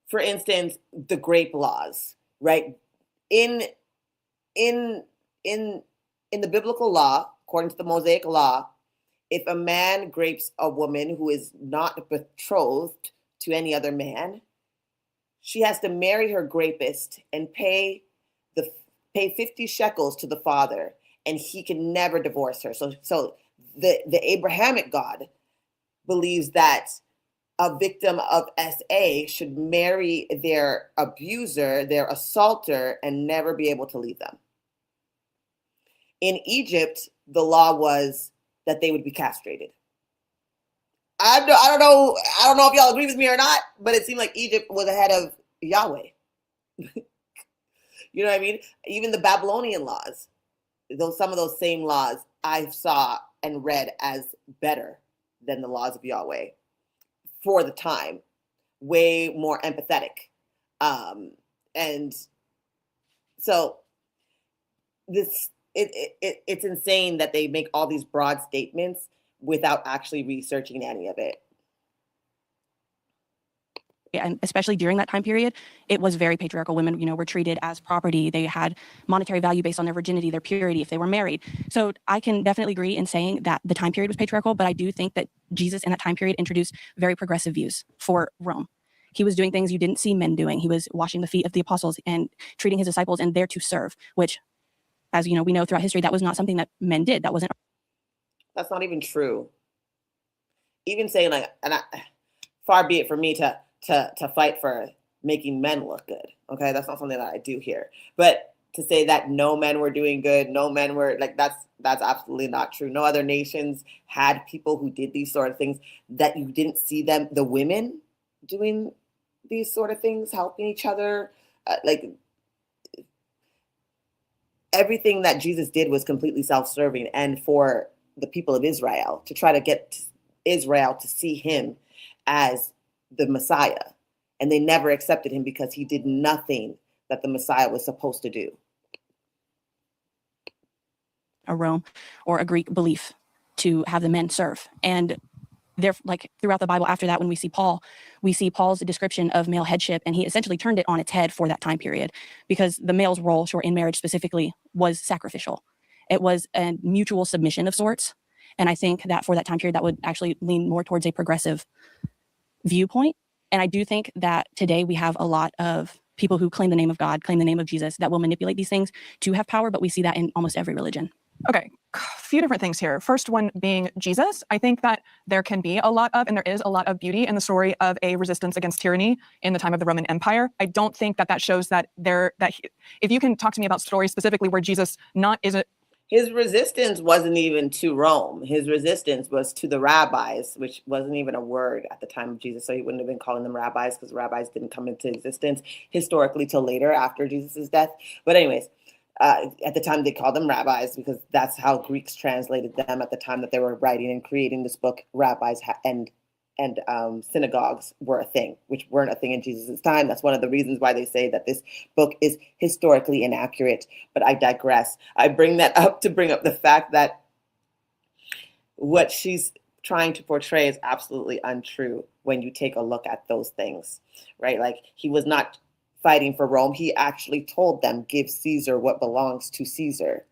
for instance, the grape laws, right? In in in in the biblical law, according to the Mosaic law, if a man grapes a woman who is not betrothed to any other man, she has to marry her grapist and pay 50 shekels to the father, and he can never divorce her. So the Abrahamic God believes that a victim of SA should marry their abuser, their assaulter, and never be able to leave them. In Egypt, the law was that they would be castrated. I don't know if y'all agree with me or not, but it seemed like Egypt was ahead of Yahweh. You know what I mean? Even the Babylonian laws, some of those same laws I saw and read as better than the laws of Yahweh for the time, way more empathetic. And so it's insane that they make all these broad statements without actually researching any of it. And especially during that time period, it was very patriarchal. Women, were treated as property. They had monetary value based on their virginity, their purity, if they were married. So I can definitely agree in saying that the time period was patriarchal, but I do think that Jesus in that time period introduced very progressive views for Rome. He was doing things you didn't see men doing. He was washing the feet of the apostles and treating his disciples and there to serve, which, as we know throughout history, that was not something that men did. That's not even true. Even saying far be it for me to fight for making men look good. Okay, that's not something that I do here. But to say that no men were doing good, no men were that's absolutely not true. No other nations had people who did these sort of things that you didn't see them, the women doing these sort of things, helping each other. Everything that Jesus did was completely self-serving, and for the people of Israel to try to get Israel to see him as the Messiah, and they never accepted him because he did nothing that the Messiah was supposed to do. A Rome or a Greek belief to have the men serve. And throughout the Bible after that, when we see Paul's description of male headship, and he essentially turned it on its head for that time period, because the male's role, in marriage specifically, was sacrificial. It was a mutual submission of sorts. And I think that for that time period, that would actually lean more towards a progressive viewpoint. And I do think that today we have a lot of people who claim the name of God, claim the name of Jesus, that will manipulate these things to have power, but we see that in almost every religion. Okay, a few different things here. First one being Jesus. I think that there can be a lot of, and there is a lot of beauty in the story of a resistance against tyranny in the time of the Roman Empire. I don't think that shows that if you can talk to me about stories specifically where Jesus his resistance wasn't even to Rome. His resistance was to the rabbis, which wasn't even a word at the time of Jesus. So he wouldn't have been calling them rabbis, because rabbis didn't come into existence historically till later after Jesus' death. But anyways, at the time they called them rabbis because that's how Greeks translated them at the time that they were writing and creating this book. Rabbis and synagogues were a thing, which weren't a thing in Jesus' time. That's one of the reasons why they say that this book is historically inaccurate. But I digress. I bring that up to bring up the fact that what she's trying to portray is absolutely untrue when you take a look at those things, right? Like, he was not fighting for Rome. He actually told them, give Caesar what belongs to Caesar,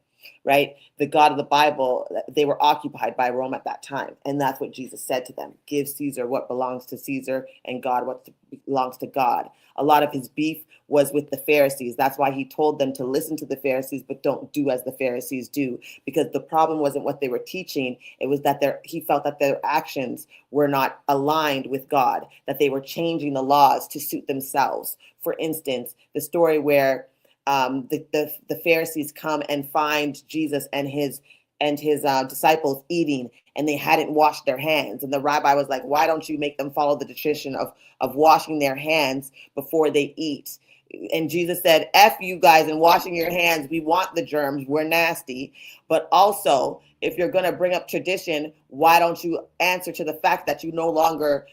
right? The God of the Bible, they were occupied by Rome at that time. And that's what Jesus said to them. Give Caesar what belongs to Caesar, and God what belongs to God. A lot of his beef was with the Pharisees. That's why he told them to listen to the Pharisees, but don't do as the Pharisees do. Because the problem wasn't what they were teaching. It was that he felt that their actions were not aligned with God, that they were changing the laws to suit themselves. For instance, the story where the Pharisees come and find Jesus and his disciples eating, and they hadn't washed their hands. And the rabbi was like, why don't you make them follow the tradition of washing their hands before they eat? And Jesus said, F you guys and washing your hands. We want the germs. We're nasty. But also, if you're going to bring up tradition, why don't you answer to the fact that you no longer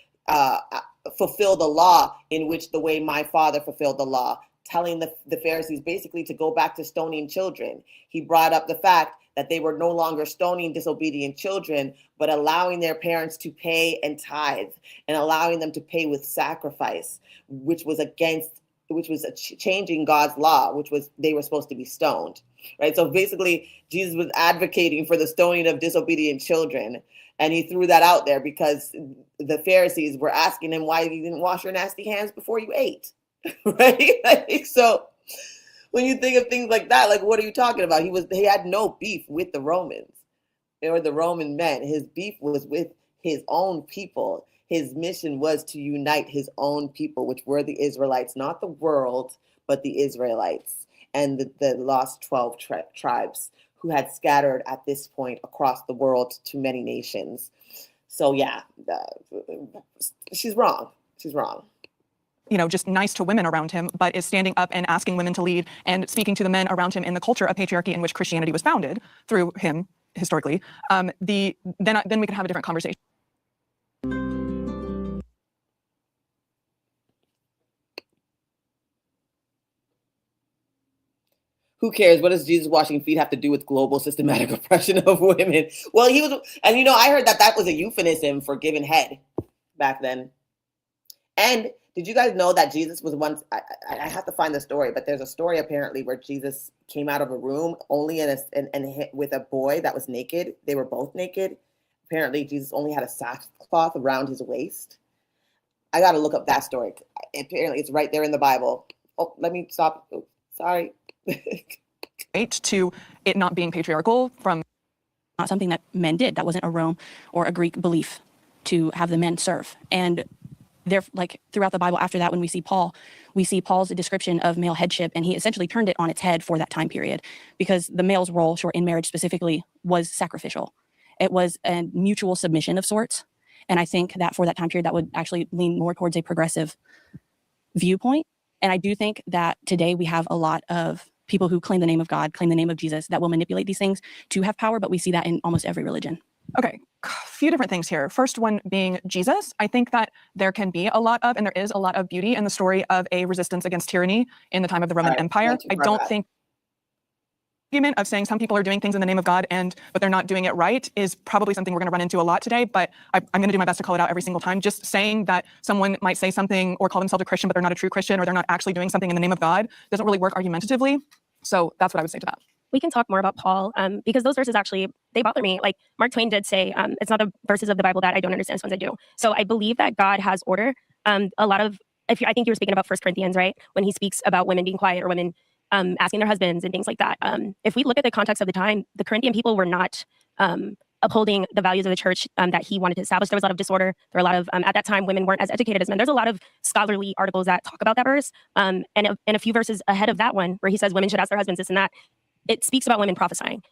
fulfill the law in which the way my father fulfilled the law? Telling the Pharisees basically to go back to stoning children. He brought up the fact that they were no longer stoning disobedient children, but allowing their parents to pay and tithe and allowing them to pay with sacrifice, which was changing God's law, which was they were supposed to be stoned, right? So basically, Jesus was advocating for the stoning of disobedient children, and he threw that out there because the Pharisees were asking him why you didn't wash your nasty hands before you ate, right? Like, so when you think of things like that, like what are you talking about? He had no beef with the Romans or the Roman men. His beef was with his own people. His mission was to unite his own people, which were the Israelites, not the world, but the Israelites and the lost 12 tribes who had scattered at this point across the world to many nations. So yeah, she's wrong. She's wrong. Just nice to women around him, but is standing up and asking women to lead and speaking to the men around him in the culture of patriarchy in which Christianity was founded through him historically, then we can have a different conversation. Who cares? What does Jesus washing feet have to do with global systematic oppression of women? Well, he was, and I heard that was a euphemism for giving head back then. And did you guys know that Jesus was once, I have to find the story, but there's a story apparently where Jesus came out of a room only with a boy that was naked. They were both naked. Apparently Jesus only had a sackcloth around his waist. I got to look up that story. Apparently it's right there in the Bible. Oh, let me stop. Oh, sorry. To it not being patriarchal from not something that men did. That wasn't a Rome or a Greek belief to have the men serve. And like throughout the Bible after that, when we see Paul's description of male headship, and he essentially turned it on its head for that time period, because the male's role, in marriage specifically, was sacrificial. It was a mutual submission of sorts. And I think that for that time period, that would actually lean more towards a progressive viewpoint. And I do think that today we have a lot of people who claim the name of God, claim the name of Jesus, that will manipulate these things to have power, but we see that in almost every religion. Okay, a few different things here. First one being Jesus. I think that there can be a lot of, and there is a lot of beauty in the story of a resistance against tyranny in the time of the Roman Empire. I don't think argument of saying some people are doing things in the name of God but they're not doing it right is probably something we're going to run into a lot today, but I'm going to do my best to call it out every single time. Just saying that someone might say something or call themselves a Christian, but they're not a true Christian, or they're not actually doing something in the name of God, doesn't really work argumentatively. So that's what I would say to that. We can talk more about Paul because those verses actually, they bother me. Like Mark Twain did say, it's not the verses of the Bible that I don't understand, it's ones I do. So I believe that God has order. A lot of, I think you were speaking about 1 Corinthians, right? When he speaks about women being quiet or women asking their husbands and things like that. If we look at the context of the time, the Corinthian people were not upholding the values of the church that he wanted to establish. There was a lot of disorder. There were a lot of, at that time, women weren't as educated as men. There's a lot of scholarly articles that talk about that verse. And a few verses ahead of that one, where he says women should ask their husbands this and that, it speaks about women prophesying.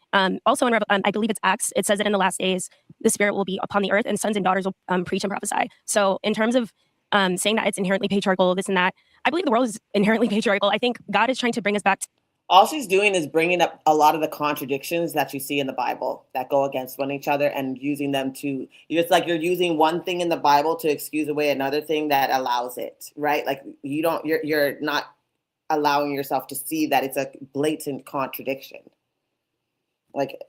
Also, I believe it's Acts, it says that in the last days, the Spirit will be upon the earth and sons and daughters will preach and prophesy. So in terms of saying that it's inherently patriarchal, this and that, I believe the world is inherently patriarchal. I think God is trying to bring us back. All she's doing is bringing up a lot of the contradictions that you see in the Bible that go against one each other and using them to, it's like you're using one thing in the Bible to excuse away another thing that allows it, right? Like you're not allowing yourself to see that it's a blatant contradiction. Like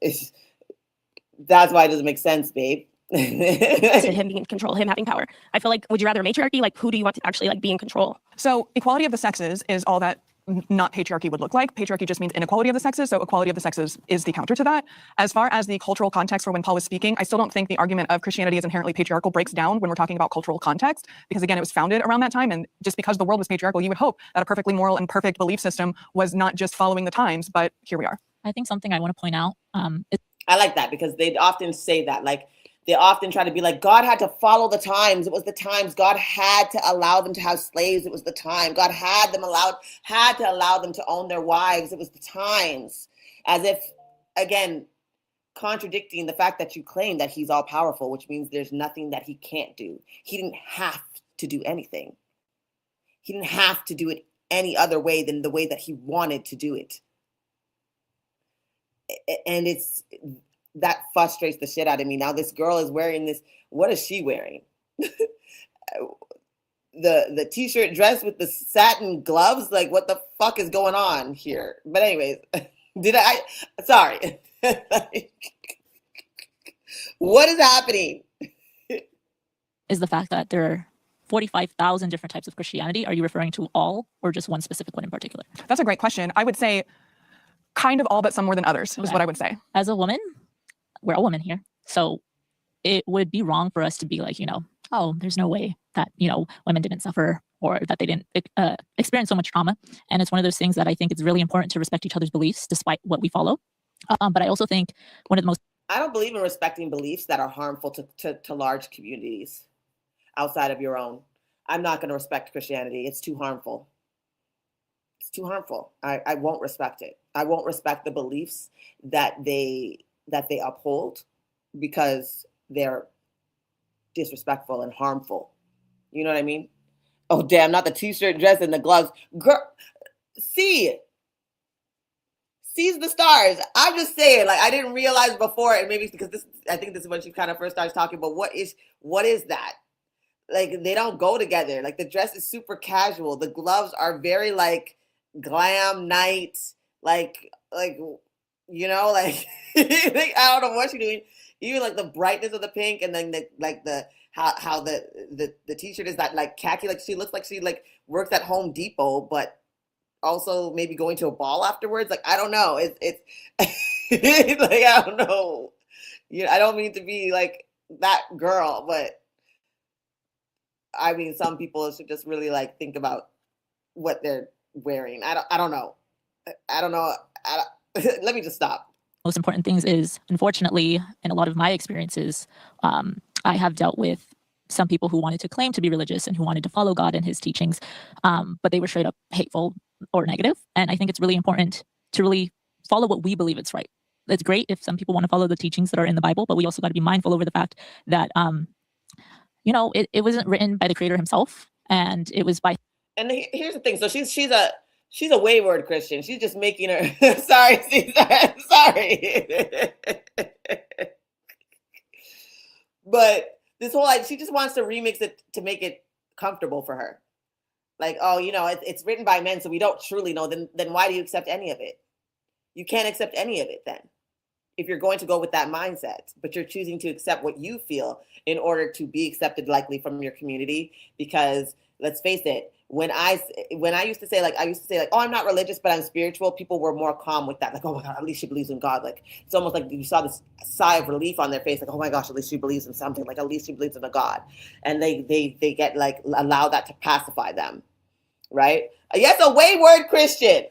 that's why it doesn't make sense, babe. To him being in control, him having power. I feel like, would you rather a matriarchy? Like, who do you want to actually be in control? So equality of the sexes is all that not patriarchy would look like. Patriarchy just means inequality of the sexes, so equality of the sexes is the counter to that. As far as the cultural context for when Paul was speaking, I still don't think the argument of Christianity is inherently patriarchal breaks down when we're talking about cultural context, because again, it was founded around that time, and just because the world was patriarchal, you would hope that a perfectly moral and perfect belief system was not just following the times, but here we are. I think something I want to point out I like that, because they often say that, like, they often try to be like, God had to follow the times. It was the times. God had to allow them to have slaves. It was the time. God had to allow them to own their wives. It was the times. As if, again, contradicting the fact that you claim that he's all powerful, which means there's nothing that he can't do. He didn't have to do anything. He didn't have to do it any other way than the way that he wanted to do it. And that frustrates the shit out of me. Now this girl is wearing this. What is she wearing? the t-shirt dress with the satin gloves. Like, what the fuck is going on here? But anyways, sorry. Like, what is happening? Is the fact that there are 45,000 different types of Christianity. Are you referring to all or just one specific one in particular? That's a great question. I would say kind of all, but some more than others is what I would say. As a woman, we're all women here. So it would be wrong for us to be like, oh, there's no way that, women didn't suffer or that they didn't experience so much trauma. And it's one of those things that I think it's really important to respect each other's beliefs despite what we follow. But I also think one of the most... I don't believe in respecting beliefs that are harmful to large communities outside of your own. I'm not going to respect Christianity. It's too harmful. It's too harmful. I won't respect it. I won't respect the beliefs that they uphold because they're disrespectful and harmful. You know what I mean? Oh, damn, not the t-shirt, dress, and the gloves. Girl, sees the stars. I'm just saying, like, I didn't realize before, and maybe it's because I think this is when she kind of first starts talking, but what is that? Like, they don't go together. Like, the dress is super casual. The gloves are very, like, glam night. Like, like I don't know what she's doing. Even, like, the brightness of the pink, and then, how the t-shirt is that, like, khaki. Like, she looks like she, like, works at Home Depot, but also maybe going to a ball afterwards. Like, I don't know. It's like, I don't know. I don't mean to be, like, that girl, but I mean, some people should just really, like, think about what they're wearing. I don't know. Let me just stop. Most important things is, unfortunately, in a lot of my experiences, I have dealt with some people who wanted to claim to be religious and who wanted to follow God and his teachings, but they were straight up hateful or negative. And I think it's really important to really follow what we believe is right. It's great if some people want to follow the teachings that are in the Bible, but we also got to be mindful over the fact that it wasn't written by the creator himself, and it was by... And here's the thing. So she's a wayward Christian. She's just making her... Sorry, Caesar. Sorry. But this whole... She just wants to remix it to make it comfortable for her. Like, oh, it's written by men, so we don't truly know. Then why do you accept any of it? You can't accept any of it then, if you're going to go with that mindset, but you're choosing to accept what you feel in order to be accepted likely from your community. Because let's face it, when I used to say, like, oh, I'm not religious, but I'm spiritual, people were more calm with that. Like, oh my God, at least she believes in God. Like, it's almost like you saw this sigh of relief on their face. Like, oh my gosh, at least she believes in something. Like, at least she believes in a God. And they get, like, allow that to pacify them. Right? Yes, a wayward Christian.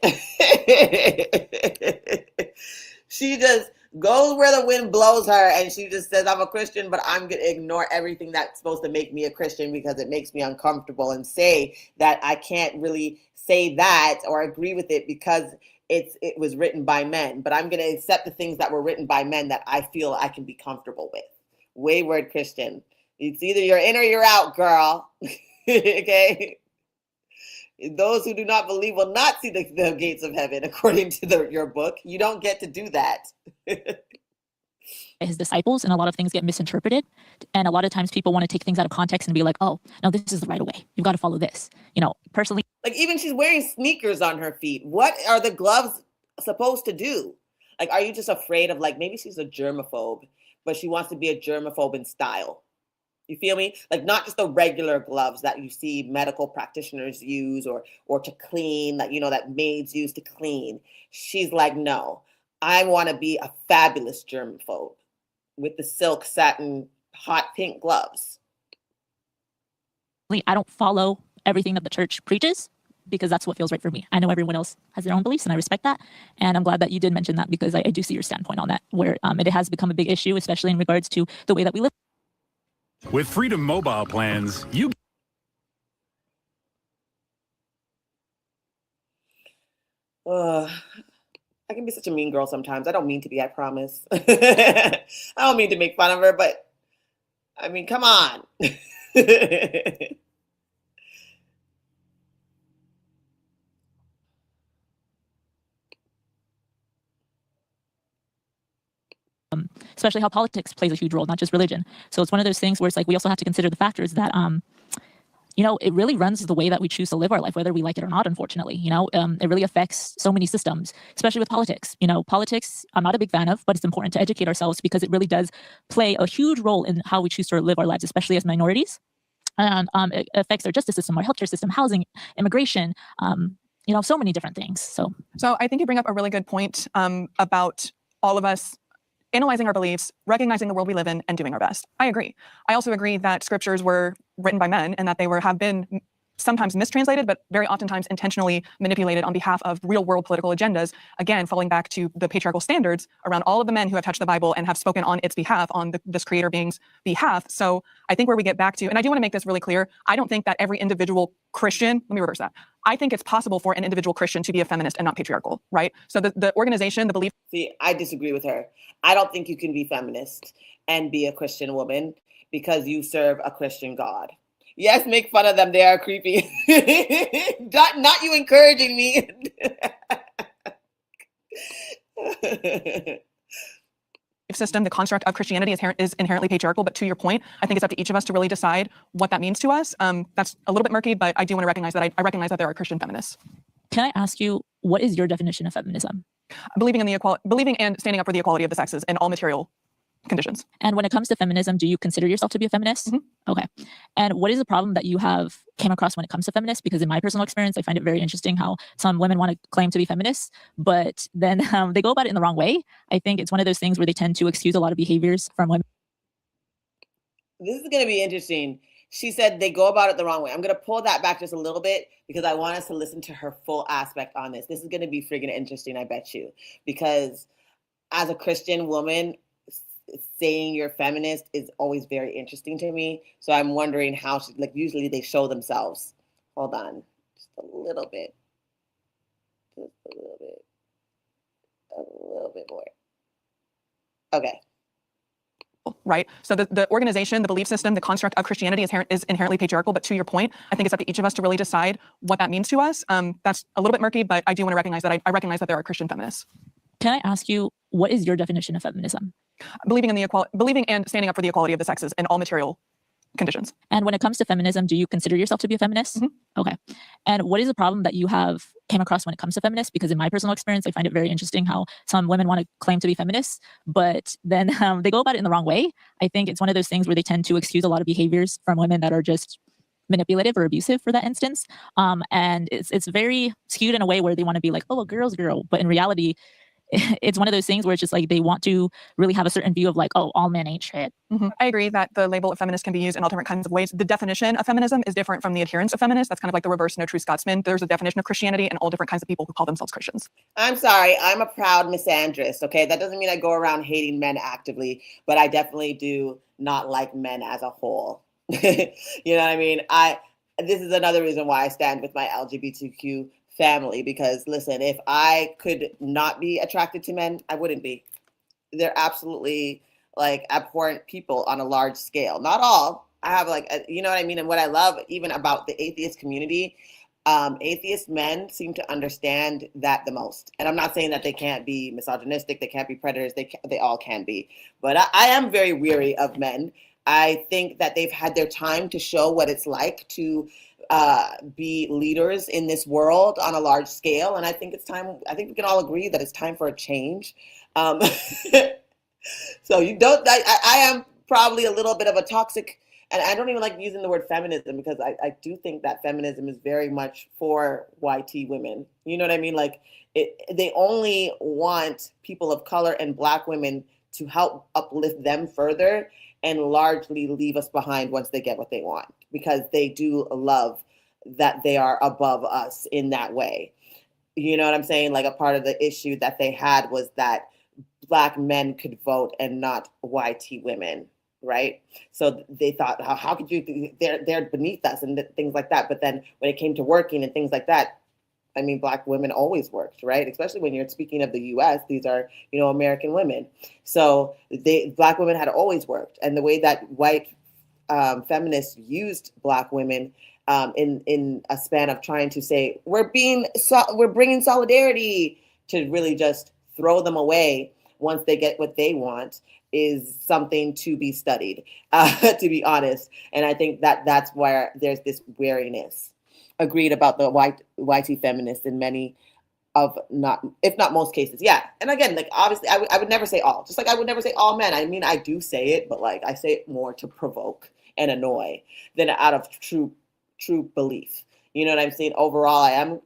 She just goes where the wind blows her, and she just says, I'm a Christian, but I'm going to ignore everything that's supposed to make me a Christian because it makes me uncomfortable, and say that I can't really say that or agree with it because it was written by men, but I'm going to accept the things that were written by men that I feel I can be comfortable with. Wayward Christian. It's either you're in or you're out, girl. Okay? Those who do not believe will not see the gates of heaven, according to your book. You don't get to do that. His disciples, and a lot of things get misinterpreted. And a lot of times people want to take things out of context and be like, oh, no, this is the right way. You've got to follow this. Personally. Like, even she's wearing sneakers on her feet. What are the gloves supposed to do? Like, are you just afraid of, like, maybe she's a germaphobe, but she wants to be a germaphobe in style? You feel me? Like, not just the regular gloves that you see medical practitioners use or to clean, that, that maids use to clean. She's like, no, I want to be a fabulous germaphobe with the silk satin hot pink gloves. I don't follow everything that the church preaches because that's what feels right for me. I know everyone else has their own beliefs, and I respect that. And I'm glad that you did mention that, because I do see your standpoint on that, where it has become a big issue, especially in regards to the way that we live. With Freedom Mobile plans, you... I can be such a mean girl sometimes. I don't mean to be, I promise. I don't mean to make fun of her, but I mean, come on. Especially how politics plays a huge role, not just religion. So it's one of those things where it's like we also have to consider the factors that it really runs the way that we choose to live our life, whether we like it or not, unfortunately. It really affects so many systems, especially with politics. Politics, I'm not a big fan of, but it's important to educate ourselves because it really does play a huge role in how we choose to live our lives, especially as minorities. And it affects our justice system, our healthcare system, housing, immigration, so many different things. So I think you bring up a really good point about all of us analyzing our beliefs, recognizing the world we live in, and doing our best. I agree. I also agree that scriptures were written by men and that they have been sometimes mistranslated, but very oftentimes intentionally manipulated on behalf of real world political agendas. Again, falling back to the patriarchal standards around all of the men who have touched the Bible and have spoken on its behalf, on this creator being's behalf. So I think where we get back to, and I do want to make this really clear, I don't think that every individual Christian, let me reverse that. I think it's possible for an individual Christian to be a feminist and not patriarchal, right? So the organization, the belief. See, I disagree with her. I don't think you can be feminist and be a Christian woman because you serve a Christian God. Yes, make fun of them. They are creepy. Not you encouraging me. System, the construct of Christianity is inherently patriarchal, but to your point, I think it's up to each of us to really decide what that means to us. That's a little bit murky, but I do want to recognize that I recognize that there are Christian feminists. Can I ask you, what is your definition of feminism? Believing and standing up for the equality of the sexes in all material conditions. And when it comes to feminism, do you consider yourself to be a feminist? Mm-hmm. Okay. And what is the problem that you have came across when it comes to feminists? Because in my personal experience, I find it very interesting how some women want to claim to be feminists, but then they go about it in the wrong way. I think it's one of those things where they tend to excuse a lot of behaviors from women. This is going to be interesting. She said they go about it the wrong way. I'm going to pull that back just a little bit because I want us to listen to her full aspect on this. This is going to be friggin' interesting, I bet you, because as a Christian woman, saying you're feminist is always very interesting to me. So I'm wondering how usually they show themselves. Hold on, just a little bit more. Okay. Right. So the organization, the belief system, the construct of Christianity is inherently patriarchal. But to your point, I think it's up to each of us to really decide what that means to us. That's a little bit murky, but I do want to recognize that I recognize that there are Christian feminists. Can I ask you, what is your definition of feminism? Believing and standing up for the equality of the sexes in all material conditions. And when it comes to feminism, do you consider yourself to be a feminist? Mm-hmm. Okay. And what is the problem that you have came across when it comes to feminists? Because in my personal experience, I find it very interesting how some women want to claim to be feminists, but then they go about it in the wrong way. I think it's one of those things where they tend to excuse a lot of behaviors from women that are just manipulative or abusive for that instance. And it's very skewed in a way where they want to be like, oh, a girl's girl. But in reality, it's one of those things where it's just like they want to really have a certain view of like, oh, all men ain't shit. Mm-hmm. I agree that the label of feminist can be used in all different kinds of ways. The definition of feminism is different from the adherence of feminists. That's kind of like the reverse no true Scotsman. There's a definition of Christianity and all different kinds of people who call themselves Christians. I'm sorry, I'm a proud misandrist, okay? That doesn't mean I go around hating men actively, but I definitely do not like men as a whole. You know what I mean? This is another reason why I stand with my LGBTQ family, because listen, if I could not be attracted to men, I wouldn't be. They're absolutely abhorrent people on a large scale. Not all. I have you know what I mean? And what I love even about the atheist community, atheist men seem to understand that the most. And I'm not saying that they can't be misogynistic, they can't be predators, they all can be. But I am very weary of men. I think that they've had their time to show what it's like to be leaders in this world on a large scale. And I think it's time, I think we can all agree that it's time for a change. So I am probably a little bit of a toxic, and I don't even like using the word feminism because I do think that feminism is very much for YT women. You know what I mean? They only want people of color and Black women to help uplift them further and largely leave us behind once they get what they want, because they do love that they are above us in that way. You know what I'm saying? A part of the issue that they had was that Black men could vote and not YT women, right? So they thought, how could you, they're beneath us and things like that. But then when it came to working and things like that, I mean, Black women always worked, right? Especially when you're speaking of the US, these are, American women. So Black women had always worked. And the way that white feminists used Black women in a span of trying to say, we're bringing solidarity, to really just throw them away once they get what they want. is something to be studied, to be honest. And I think that that's where there's this wariness. Agreed about the YT feminists in many of not, if not most cases. Yeah. And again, like obviously I would never say all, just like I would never say all men. I mean, I do say it, but like I say it more to provoke and annoy than out of true belief. You know what I'm saying? Overall, I am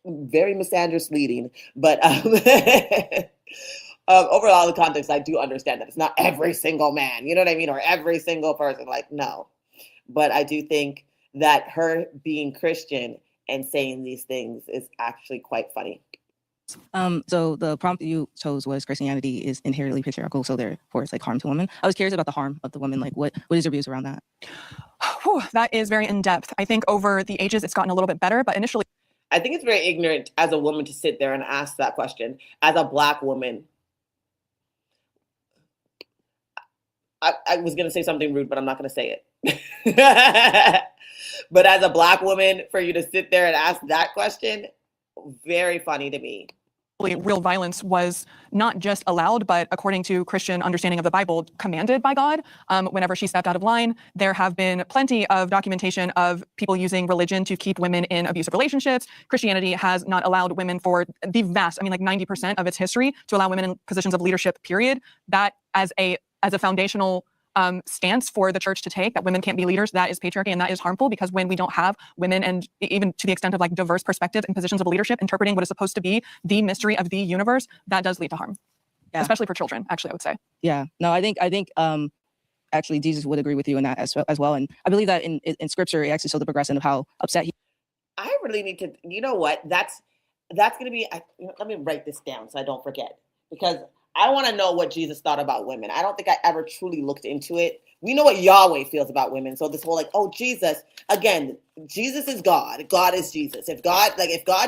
very misandrous leading, but overall, the context, I do understand that it's not every single man, you know what I mean? Or every single person, like, no. But I do think that her being Christian and saying these things is actually quite funny. So the prompt you chose was Christianity is inherently patriarchal, so therefore it's like harm to women. I was curious about the harm of the women. Like, what is your views around that? Whew, that is very in depth. I think over the ages it's gotten a little bit better, but initially, I think it's very ignorant as a woman to sit there and ask that question. As a Black woman, I was going to say something rude, but I'm not going to say it. But as a Black woman, for you to sit there and ask that question, very funny to me. real violence was not just allowed, but according to Christian understanding of the Bible, commanded by God. Whenever she stepped out of line, there have been plenty of documentation of people using religion to keep women in abusive relationships. Christianity has not allowed women for the vast, I mean, like 90% of its history to allow women in positions of leadership, period. That as a foundational stance for the church to take, that women can't be leaders, that is patriarchy, and that is harmful, because when we don't have women, and even to the extent of like diverse perspectives in positions of leadership, interpreting what is supposed to be the mystery of the universe, that does lead to harm, especially for children, actually, I would say. Yeah, no, I think actually Jesus would agree with you in that as well. And I believe that in scripture, it actually showed the progression of how upset he. I really need to, you know what, that's going to be, let me write this down so I don't forget, because I want to know what Jesus thought about women. I don't think I ever truly looked into it. We know what Yahweh feels about women. So this whole like, oh, Jesus, again, Jesus is God. God is Jesus. If God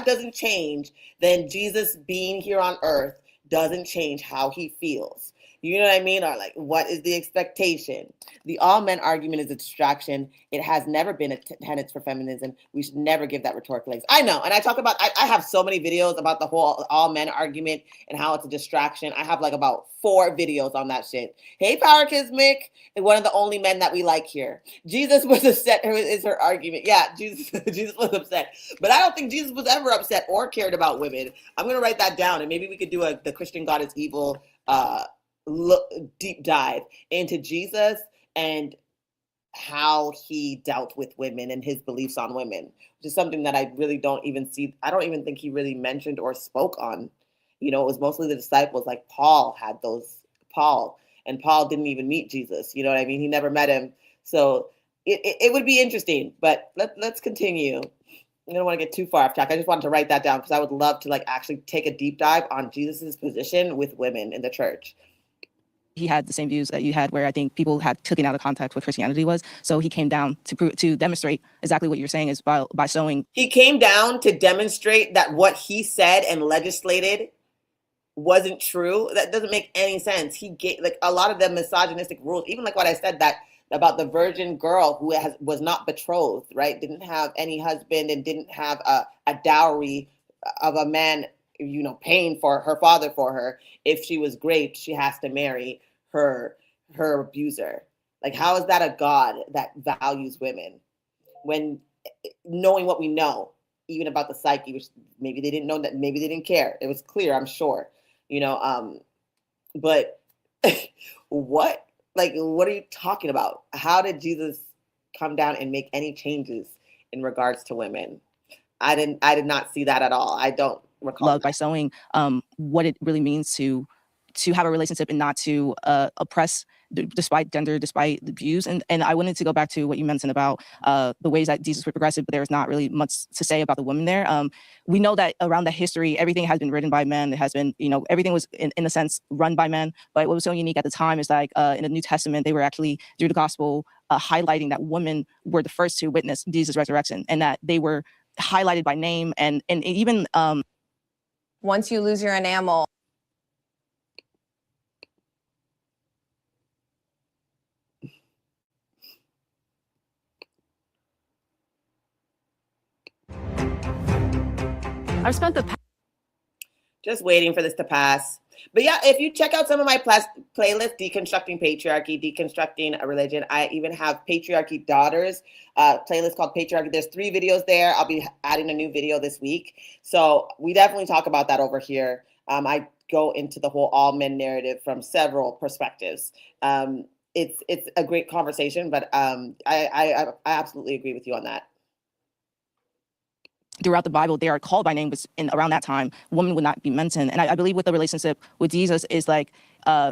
doesn't change, then Jesus being here on earth doesn't change how he feels. You know what I mean? Or like, what is the expectation? The all men argument is a distraction. It has never been a tenet for feminism. We should never give that rhetorical legs. I know. And I talk about, I have so many videos about the whole all men argument and how it's a distraction. I have like about 4 videos on that shit. Hey, Power Kismic, one of the only men that we like here. Jesus was upset, is her argument. Yeah, Jesus was upset. But I don't think Jesus was ever upset or cared about women. I'm going to write that down, and maybe we could do the Christian God is Evil deep dive into Jesus and how he dealt with women and his beliefs on women, which is something that I really don't even see. I don't even think he really mentioned or spoke on. You know, it was mostly the disciples, like Paul had those, and Paul didn't even meet Jesus. You know what I mean? He never met him. So it would be interesting, but let's continue. I don't want to get too far off track. I just wanted to write that down because I would love to like actually take a deep dive on Jesus's position with women in the church. He had the same views that you had, where I think people had taken out of context what Christianity was. So he came down to demonstrate exactly what you're saying is by showing. He came down to demonstrate that what he said and legislated wasn't true. That doesn't make any sense. He gave like a lot of the misogynistic rules, even like what I said that about the virgin girl who was not betrothed, right? Didn't have any husband and didn't have a dowry of a man, you know, paying for her father for her. If she was great, she has to marry her abuser. Like, how is that a God that values women when knowing what we know, even about the psyche, which maybe they didn't know, that maybe they didn't care. It was clear, I'm sure, you know, but what are you talking about? How did Jesus come down and make any changes in regards to women? I did not see that at all. I don't recall. Love by showing what it really means to have a relationship and not to oppress despite gender, despite the views. And I wanted to go back to what you mentioned about the ways that Jesus was progressive, but there's not really much to say about the women there. We know that around the history, everything has been written by men. It has been, you know, everything was in a sense run by men. But what was so unique at the time is like in the New Testament, they were actually through the gospel highlighting that women were the first to witness Jesus' resurrection, and that they were highlighted by name and even once you lose your enamel. I've spent the Just waiting for this to pass. But yeah, if you check out some of my playlists, Deconstructing Patriarchy, Deconstructing a Religion, I even have Patriarchy Daughters, playlist called Patriarchy. There's 3 videos there. I'll be adding a new video this week. So we definitely talk about that over here. I go into the whole all men narrative from several perspectives. It's a great conversation, but I absolutely agree with you on that. Throughout the Bible, they are called by name, but around that time, women would not be mentioned. And I believe with the relationship with Jesus is like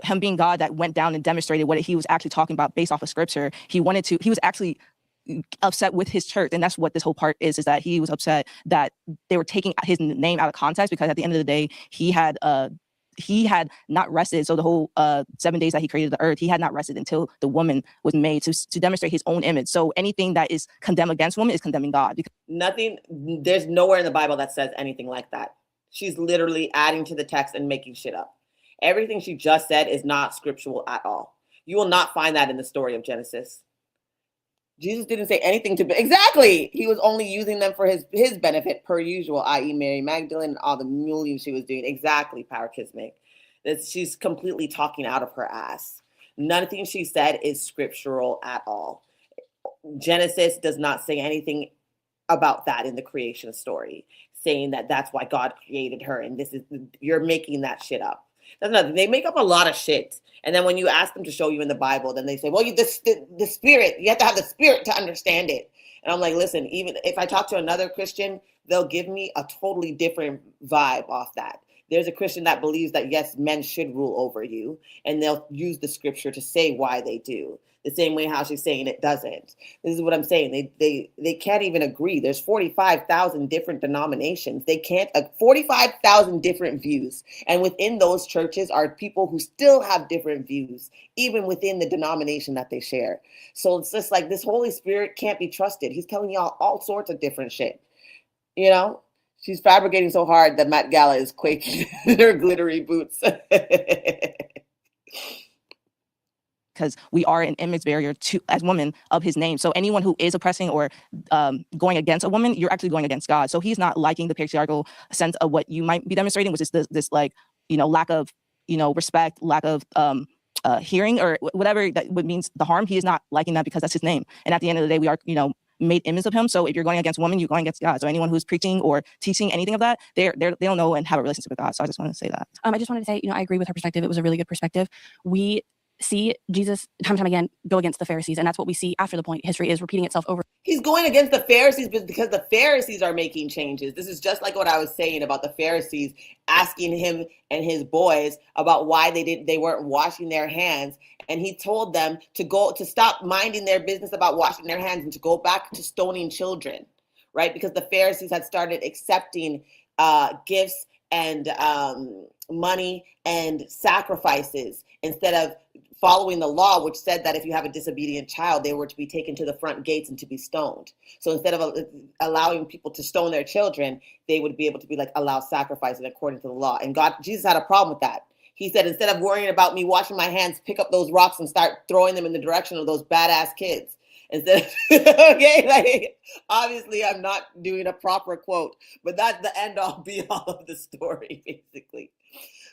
him being God that went down and demonstrated what he was actually talking about based off of scripture. He was actually upset with his church, and that's what this whole part is that he was upset that they were taking his name out of context, because at the end of the day, he had not rested. So the whole 7 days that he created the earth, he had not rested until the woman was made to demonstrate his own image. So anything that is condemned against women is condemning God. There's nowhere in the Bible that says anything like that. She's literally adding to the text and making shit up. Everything she just said is not scriptural at all. You will not find that in the story of Genesis. Jesus didn't say anything to exactly. He was only using them for his benefit, per usual, i.e. Mary Magdalene and all the mulling she was doing. Exactly, Power Kismic. She's completely talking out of her ass. Nothing she said is scriptural at all. Genesis does not say anything about that in the creation story, saying that that's why God created her, and you're making that shit up. That's nothing. They make up a lot of shit. And then when you ask them to show you in the Bible, then they say, well, the spirit, you have to have the spirit to understand it. And I'm like, listen, even if I talk to another Christian, they'll give me a totally different vibe off that. There's a Christian that believes that, yes, men should rule over you, and they'll use the scripture to say why they do. The same way how she's saying it doesn't. This is what I'm saying. They can't even agree. There's 45,000 different denominations. They can't, 45,000 different views. And within those churches are people who still have different views, even within the denomination that they share. So it's just like this Holy Spirit can't be trusted. He's telling y'all all sorts of different shit. You know? She's fabricating so hard that Met Gala is quaking in her glittery boots. Because we are an image barrier as women of his name. So anyone who is oppressing or going against a woman, you're actually going against God. So he's not liking the patriarchal sense of what you might be demonstrating, which is this like, lack of, respect, lack of hearing, or whatever that means the harm. He is not liking that because that's his name. And at the end of the day, we are, made image of him. So if you're going against women, you're going against God. So anyone who's preaching or teaching anything of that, they don't know and have a relationship with God. So I just want to say that. I just wanted to say, I agree with her perspective. It was a really good perspective. We see Jesus time and time again go against the Pharisees, and that's what we see after the point. History is repeating itself over. He's going against the Pharisees because the Pharisees are making changes. This is just like what I was saying about the Pharisees asking him and his boys about why they weren't washing their hands, and he told them to stop minding their business about washing their hands and to go back to stoning children, right? Because the Pharisees had started accepting gifts and money and sacrifices instead of following the law, which said that if you have a disobedient child, they were to be taken to the front gates and to be stoned. So instead of allowing people to stone their children, they would be able to be like, allow sacrifices according to the law. And Jesus had a problem with that. He said, instead of worrying about me washing my hands, pick up those rocks and start throwing them in the direction of those badass kids. Instead of, okay, like, obviously I'm not doing a proper quote, but that's the end all be all of the story, basically.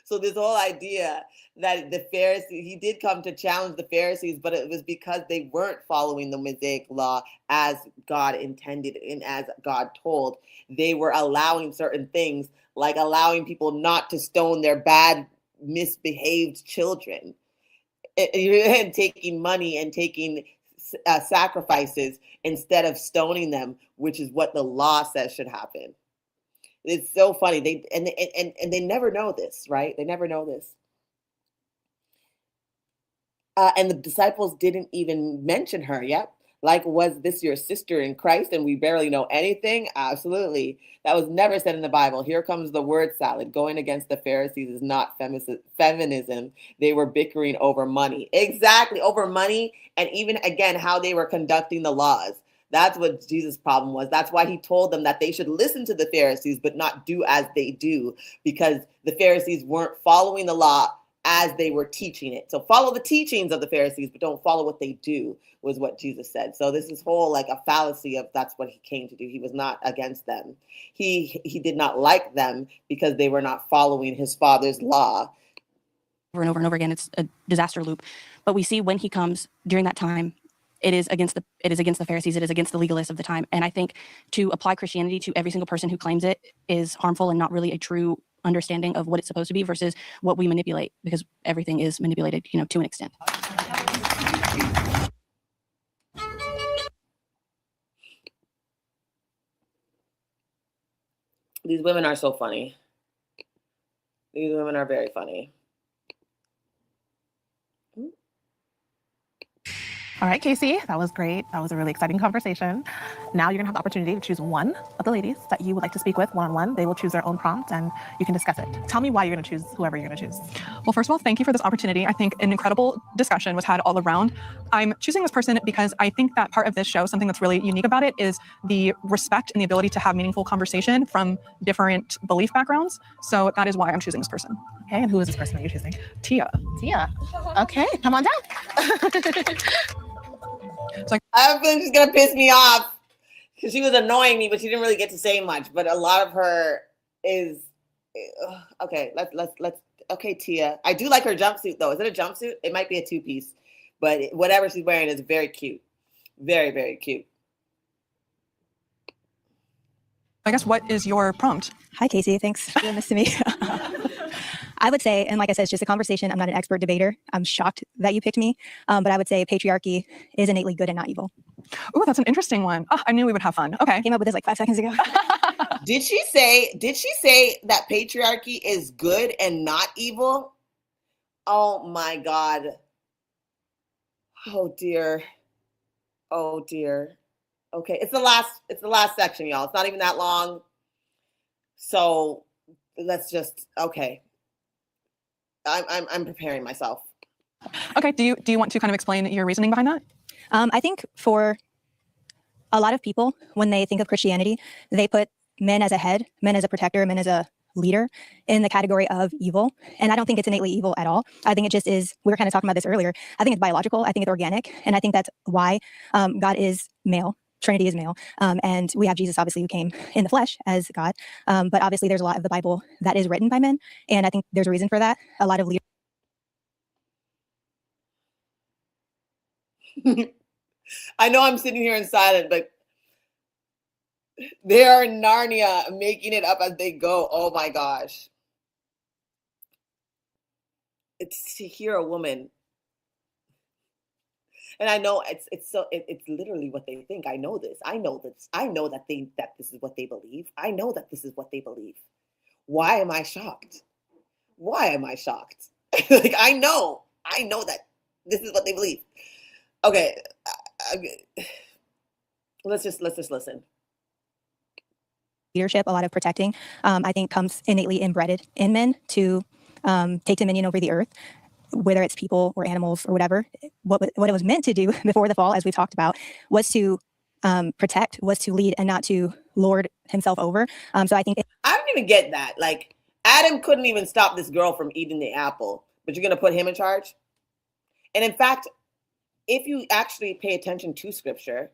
So this whole idea that the Pharisees, he did come to challenge the Pharisees, but it was because they weren't following the Mosaic law as God intended and as God told. They were allowing certain things, like allowing people not to stone their bad, misbehaved children, and taking money and taking sacrifices instead of stoning them, which is what the law says should happen. It's so funny. They never know this, right? They never know this. And the disciples didn't even mention her. Yep. Like, was this your sister in Christ and we barely know anything? Absolutely. That was never said in the Bible. Here comes the word salad. Going against the Pharisees is not feminism. They were bickering over money. Exactly. Over money. And even again, how they were conducting the laws. That's what Jesus' problem was. That's why he told them that they should listen to the Pharisees, but not do as they do, because the Pharisees weren't following the law as they were teaching it. So follow the teachings of the Pharisees, but don't follow what they do, was what Jesus said. So this is whole like a fallacy of that's what he came to do. He was not against them. He did not like them because they were not following his Father's law. Over and over and over again, it's a disaster loop. But we see when he comes during that time, it is against the Pharisees, it is against the legalists of the time. And I think to apply Christianity to every single person who claims it is harmful and not really a true understanding of what it's supposed to be versus what we manipulate, because everything is manipulated, to an extent. These women are so funny. These women are very funny. All right, Casey, that was great. That was a really exciting conversation. Now you're gonna have the opportunity to choose one of the ladies that you would like to speak with one-on-one. They will choose their own prompt and you can discuss it. Tell me why you're gonna choose whoever you're gonna choose. Well, first of all, thank you for this opportunity. I think an incredible discussion was had all around. I'm choosing this person because I think that part of this show, something that's really unique about it, is the respect and the ability to have meaningful conversation from different belief backgrounds. So that is why I'm choosing this person. Okay, and who is this person that you're choosing? Tia. Tia. Okay, come on down. I have a feeling she's gonna piss me off because she was annoying me, but she didn't really get to say much. But a lot of her is okay. Let's. Okay, Tia. I do like her jumpsuit though. Is it a jumpsuit? It might be a two-piece, but whatever she's wearing is very cute. Very, very cute. I guess, what is your prompt? Hi, Casey. Thanks for doing this to me. I would say, and like I said, it's just a conversation. I'm not an expert debater. I'm shocked that you picked me. But I would say patriarchy is innately good and not evil. Oh, that's an interesting one. Oh, I knew we would have fun. Okay. Came up with this like 5 seconds ago. Did she say that patriarchy is good and not evil? Oh my God. Oh dear. Oh dear. Okay, it's the last section, y'all. It's not even that long. So let's just, okay. I'm preparing myself. Okay, do you want to kind of explain your reasoning behind that? I think for a lot of people, when they think of Christianity, they put men as a head, men as a protector, men as a leader in the category of evil. And I don't think it's innately evil at all. I think it just is, we were kind of talking about this earlier. I think it's biological. I think it's organic. And I think that's why God is male. Trinity is male. And we have Jesus, obviously, who came in the flesh as God. But obviously, there's a lot of the Bible that is written by men. And I think there's a reason for that. A lot of leaders. I know I'm sitting here in silence, but they are in Narnia making it up as they go. Oh my gosh. It's to hear a woman. And I know it's literally what they think. I know this. I know this. I know that this is what they believe. I know that this is what they believe. Why am I shocked? Why am I shocked? Like I know that this is what they believe. Okay, let's just listen. Leadership, a lot of protecting, I think comes innately inbred in men to take dominion over the earth, whether it's people or animals or whatever. What it was meant to do before the fall, as we've talked about, was to protect, was to lead, and not to lord himself over. So I think I don't even get that. Like Adam couldn't even stop this girl from eating the apple, but you're going to put him in charge? And in fact, if you actually pay attention to scripture,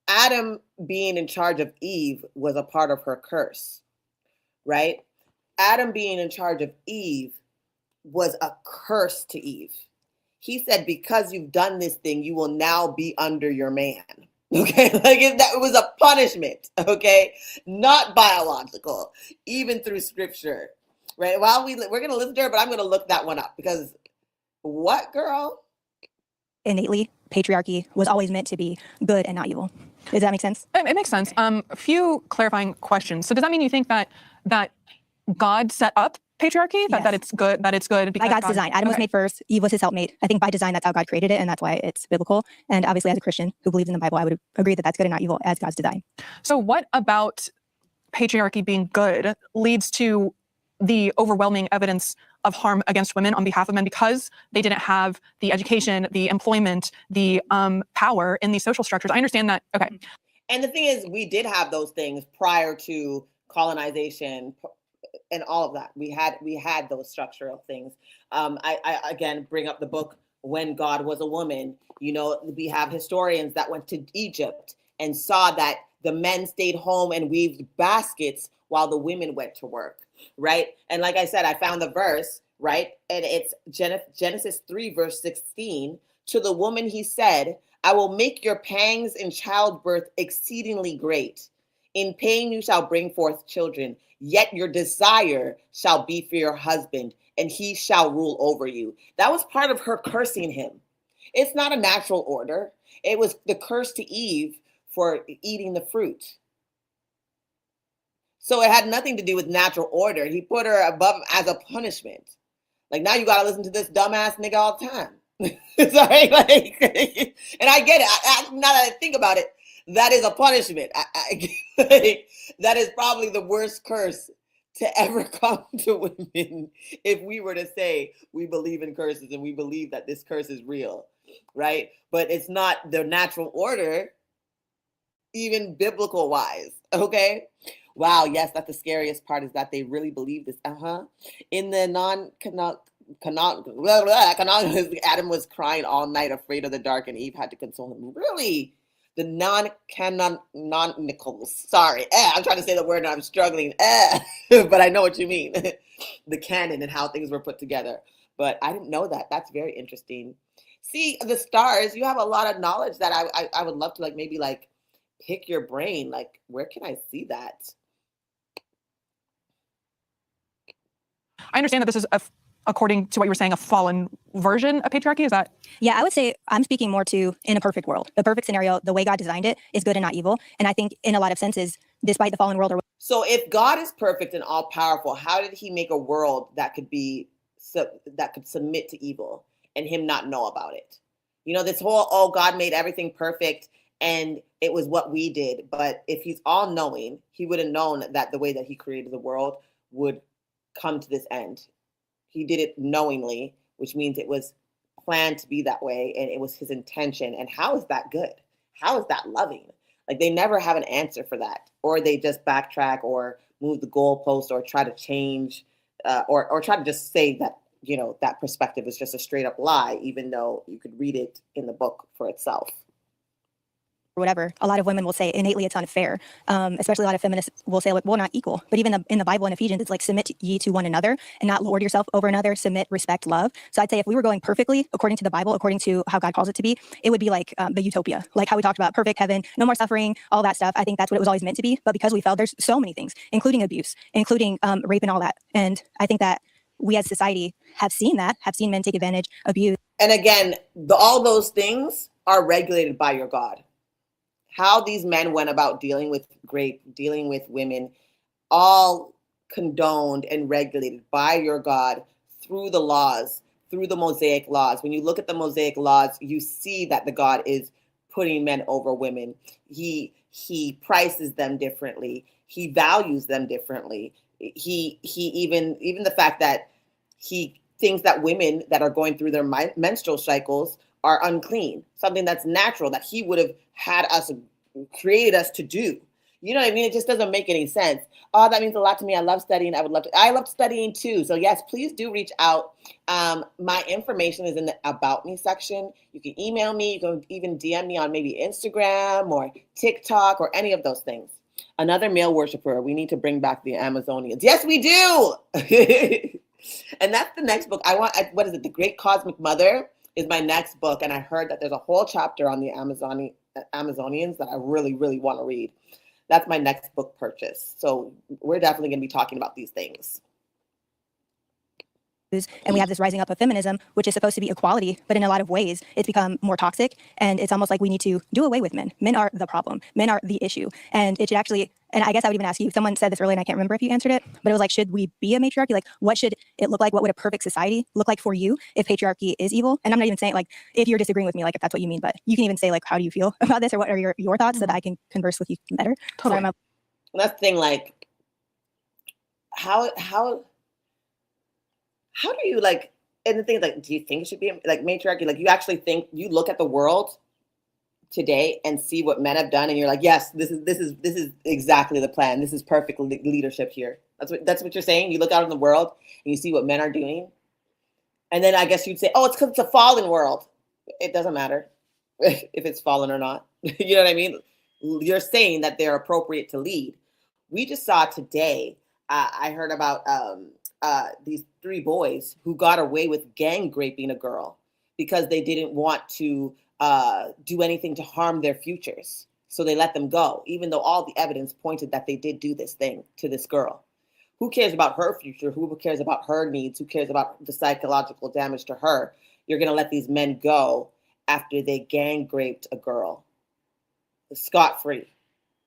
Adam being in charge of Eve was a part of her curse, right? Adam being in charge of Eve was a curse to Eve. He said, because you've done this thing, you will now be under your man. Okay, like that was a punishment, okay? Not biological, even through scripture, right? While we're going to listen to her, but I'm going to look that one up because what, girl? Innately, patriarchy was always meant to be good and not evil. Does that make sense? It makes sense. A few clarifying questions. So does that mean you think that God set up patriarchy? Yes. That it's good? That it's good By God's design. Adam was made first. Eve was his helpmate. I think by design, that's how God created it, and that's why it's biblical. And obviously, as a Christian who believes in the Bible, I would agree that that's good and not evil as God's design. So what about patriarchy being good leads to the overwhelming evidence of harm against women on behalf of men because they didn't have the education, the employment, the power in these social structures? I understand that. Okay. And the thing is, we did have those things prior to colonization, and all of that. We had those structural things. I again bring up the book When God Was a Woman. You know, we have historians that went to Egypt and saw that the men stayed home and weaved baskets while the women went to work, right? And like I said, I found the verse, right? And it's Genesis 3, verse 16. To the woman he said, I will make your pangs in childbirth exceedingly great. In pain you shall bring forth children, yet your desire shall be for your husband, and he shall rule over you. That was part of her cursing him. It's not a natural order. It was the curse to Eve for eating the fruit. So it had nothing to do with natural order. He put her above as a punishment. Like, now you got to listen to this dumbass nigga all the time. Sorry, like, and I get it. Now that I think about it, that is a punishment. Like, that is probably the worst curse to ever come to women if we were to say we believe in curses and we believe that this curse is real, right? But it's not the natural order, even biblical wise, okay? Wow, yes, that's the scariest part, is that they really believe this. In the Adam was crying all night, afraid of the dark, and Eve had to console him. Really? The non-canonicals. Sorry, I'm trying to say the word and I'm struggling. But I know what you mean. The canon and how things were put together. But I didn't know that. That's very interesting. See, the stars, you have a lot of knowledge that I would love to, like, maybe like pick your brain. Like, where can I see that? I understand that this is, according to what you were saying, a fallen version of patriarchy. Is that? Yeah, I would say I'm speaking more to in a perfect world. The perfect scenario, the way God designed it, is good and not evil. And I think in a lot of senses, despite the fallen world or So if God is perfect and all powerful, how did he make a world that could submit to evil and him not know about it? You know, this whole, oh, God made everything perfect and it was what we did. But if he's all knowing, he would have known that the way that he created the world would come to this end. He did it knowingly, which means it was planned to be that way, and it was his intention. And how is that good? How is that loving? Like, they never have an answer for that, or they just backtrack or move the goalpost or try to change, or try to just say that, you know, that perspective is just a straight up lie, even though you could read it in the book for itself. whatever, a lot of women will say innately it's unfair. Especially a lot of feminists will say, like, well, not equal. But even in the Bible in Ephesians, it's like, submit ye to one another and not lord yourself over another, submit, respect, love. So I'd say if we were going perfectly according to the Bible, according to how God calls it to be, it would be like the utopia, like how we talked about perfect heaven, no more suffering, all that stuff. I think that's what it was always meant to be. But because we fell, there's so many things, including abuse, including rape and all that. And I think that we as society have seen men take advantage, abuse. And again, all those things are regulated by your God. How these men went about dealing with rape, dealing with women, all condoned and regulated by your God through the laws, through the Mosaic laws. When you look at the Mosaic laws, you see that the God is putting men over women. He prices them differently. He values them differently. He even the fact that he thinks that women that are going through their menstrual cycles are unclean, something that's natural, that he would have had us, created us to do. You know what I mean? It just doesn't make any sense. Oh, that means a lot to me. I love studying. I love studying too. So yes, please do reach out. My information is in the About Me section. You can email me. You can even DM me on maybe Instagram or TikTok or any of those things. Another male worshiper. We need to bring back the Amazonians. Yes, we do. And that's the next book. What is it? The Great Cosmic Mother is my next book. And I heard that there's a whole chapter on the Amazonians that I really, really want to read. That's my next book purchase. So we're definitely going to be talking about these things. And we have this rising up of feminism, which is supposed to be equality, but in a lot of ways, it's become more toxic. And it's almost like we need to do away with men. Men are the problem. Men are the issue. And it should actually, and I guess I would even ask you, someone said this earlier and I can't remember if you answered it, but it was like, should we be a matriarchy? Like, what should it look like? What would a perfect society look like for you if patriarchy is evil? And I'm not even saying, like, if you're disagreeing with me, like, if that's what you mean, but you can even say, like, how do you feel about this, or what are your thoughts, so that I can converse with you better? Totally. And that's the thing, like, how do you, like, and the thing is, like, do you think it should be like matriarchy? Like, you actually think, you look at the world today and see what men have done, and you're like, yes, this is exactly the plan. This is perfect leadership here. That's what you're saying. You look out in the world and you see what men are doing, and then I guess you'd say, oh, it's because it's a fallen world. It doesn't matter if it's fallen or not. You know what I mean? You're saying that they're appropriate to lead. We just saw today. I heard about these 3 boys who got away with gang raping a girl because they didn't want to do anything to harm their futures. So they let them go, even though all the evidence pointed that they did do this thing to this girl. Who cares about her future? Who cares about her needs? Who cares about the psychological damage to her? You're going to let these men go after they gang raped a girl. Scot-free.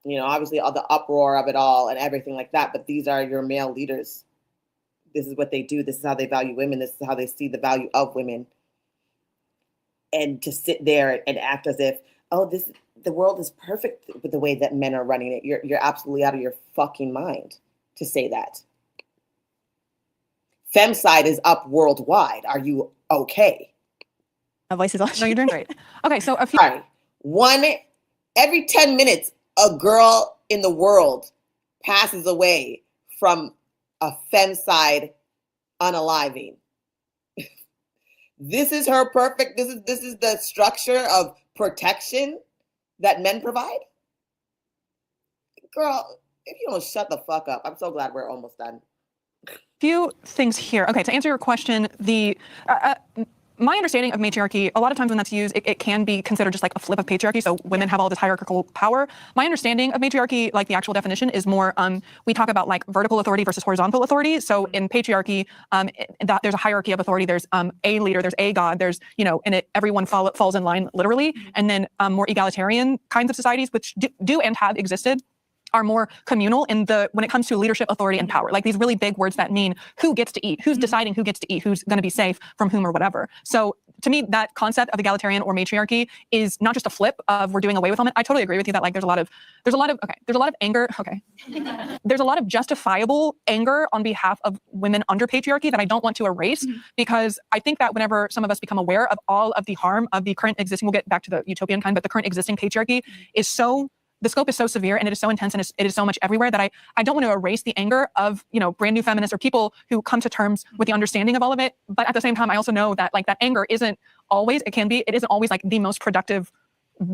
You know, obviously all the uproar of it all and everything like that, but these are your male leaders. This is what they do. This is how they value women. This is how they see the value of women. And to sit there and act as if, oh, the world is perfect with the way that men are running it. You're absolutely out of your fucking mind to say that. Femicide is up worldwide. Are you okay? My voice is on. No, you're doing great. Okay, so Sorry. Every 10 minutes, a girl in the world passes away from a femicide unaliving. This is her perfect. This is the structure of protection that men provide. Girl, if you don't shut the fuck up, I'm so glad we're almost done. Few things here. Okay, to answer your question, my understanding of matriarchy, a lot of times when that's used, it can be considered just like a flip of patriarchy. So women have all this hierarchical power. My understanding of matriarchy, like the actual definition, is more, we talk about like vertical authority versus horizontal authority. So in patriarchy, there's a hierarchy of authority. There's a leader, there's a god, there's, you know, and everyone falls in line literally. And then more egalitarian kinds of societies, which do and have existed, are more communal when it comes to leadership, authority, and power. Like these really big words that mean who gets to eat, who's deciding who gets to eat, who's going to be safe from whom or whatever. So to me, that concept of egalitarian or matriarchy is not just a flip of we're doing away with them. I totally agree with you that like there's a lot of anger. Okay. There's a lot of justifiable anger on behalf of women under patriarchy that I don't want to erase, because I think that whenever some of us become aware of all of the harm of the current existing, we'll get back to the utopian kind, but the current existing patriarchy is the scope is so severe and it is so intense and it is so much everywhere that I don't want to erase the anger of, you know, brand new feminists or people who come to terms with the understanding of all of it. But at the same time, I also know that like that anger it isn't always like the most productive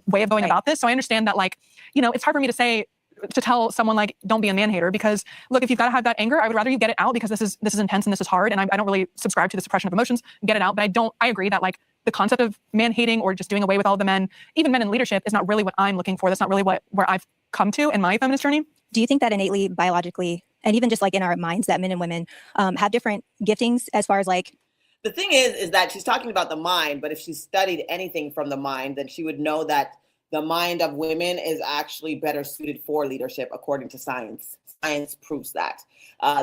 way of going about this. So I understand that like, you know, it's hard for me to tell someone like, don't be a man hater, because look, if you've got to have that anger, I would rather you get it out, because this is intense and this is hard. And I don't really subscribe to the suppression of emotions, get it out. But I agree that like the concept of man hating or just doing away with all the men, even men in leadership, is not really what I'm looking for. That's not really where I've come to in my feminist journey. Do you think that innately, biologically, and even just like in our minds, that men and women have different giftings as far as like? The thing is that she's talking about the mind, but if she studied anything from the mind, then she would know that the mind of women is actually better suited for leadership, according to science. Science proves that.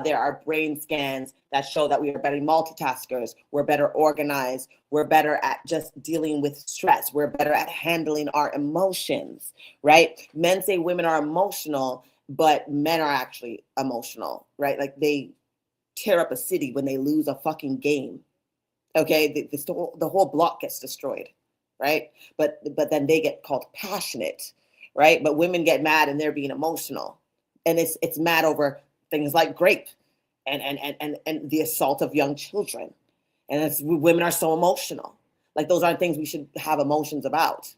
There are brain scans that show that we are better multitaskers, we're better organized, we're better at just dealing with stress, we're better at handling our emotions, right? Men say women are emotional, but men are actually emotional, right? Like they tear up a city when they lose a fucking game, okay? The whole block gets destroyed, right? But then they get called passionate, right? But women get mad and they're being emotional. And it's mad over things like rape and the assault of young children. And women are so emotional. Like those aren't things we should have emotions about.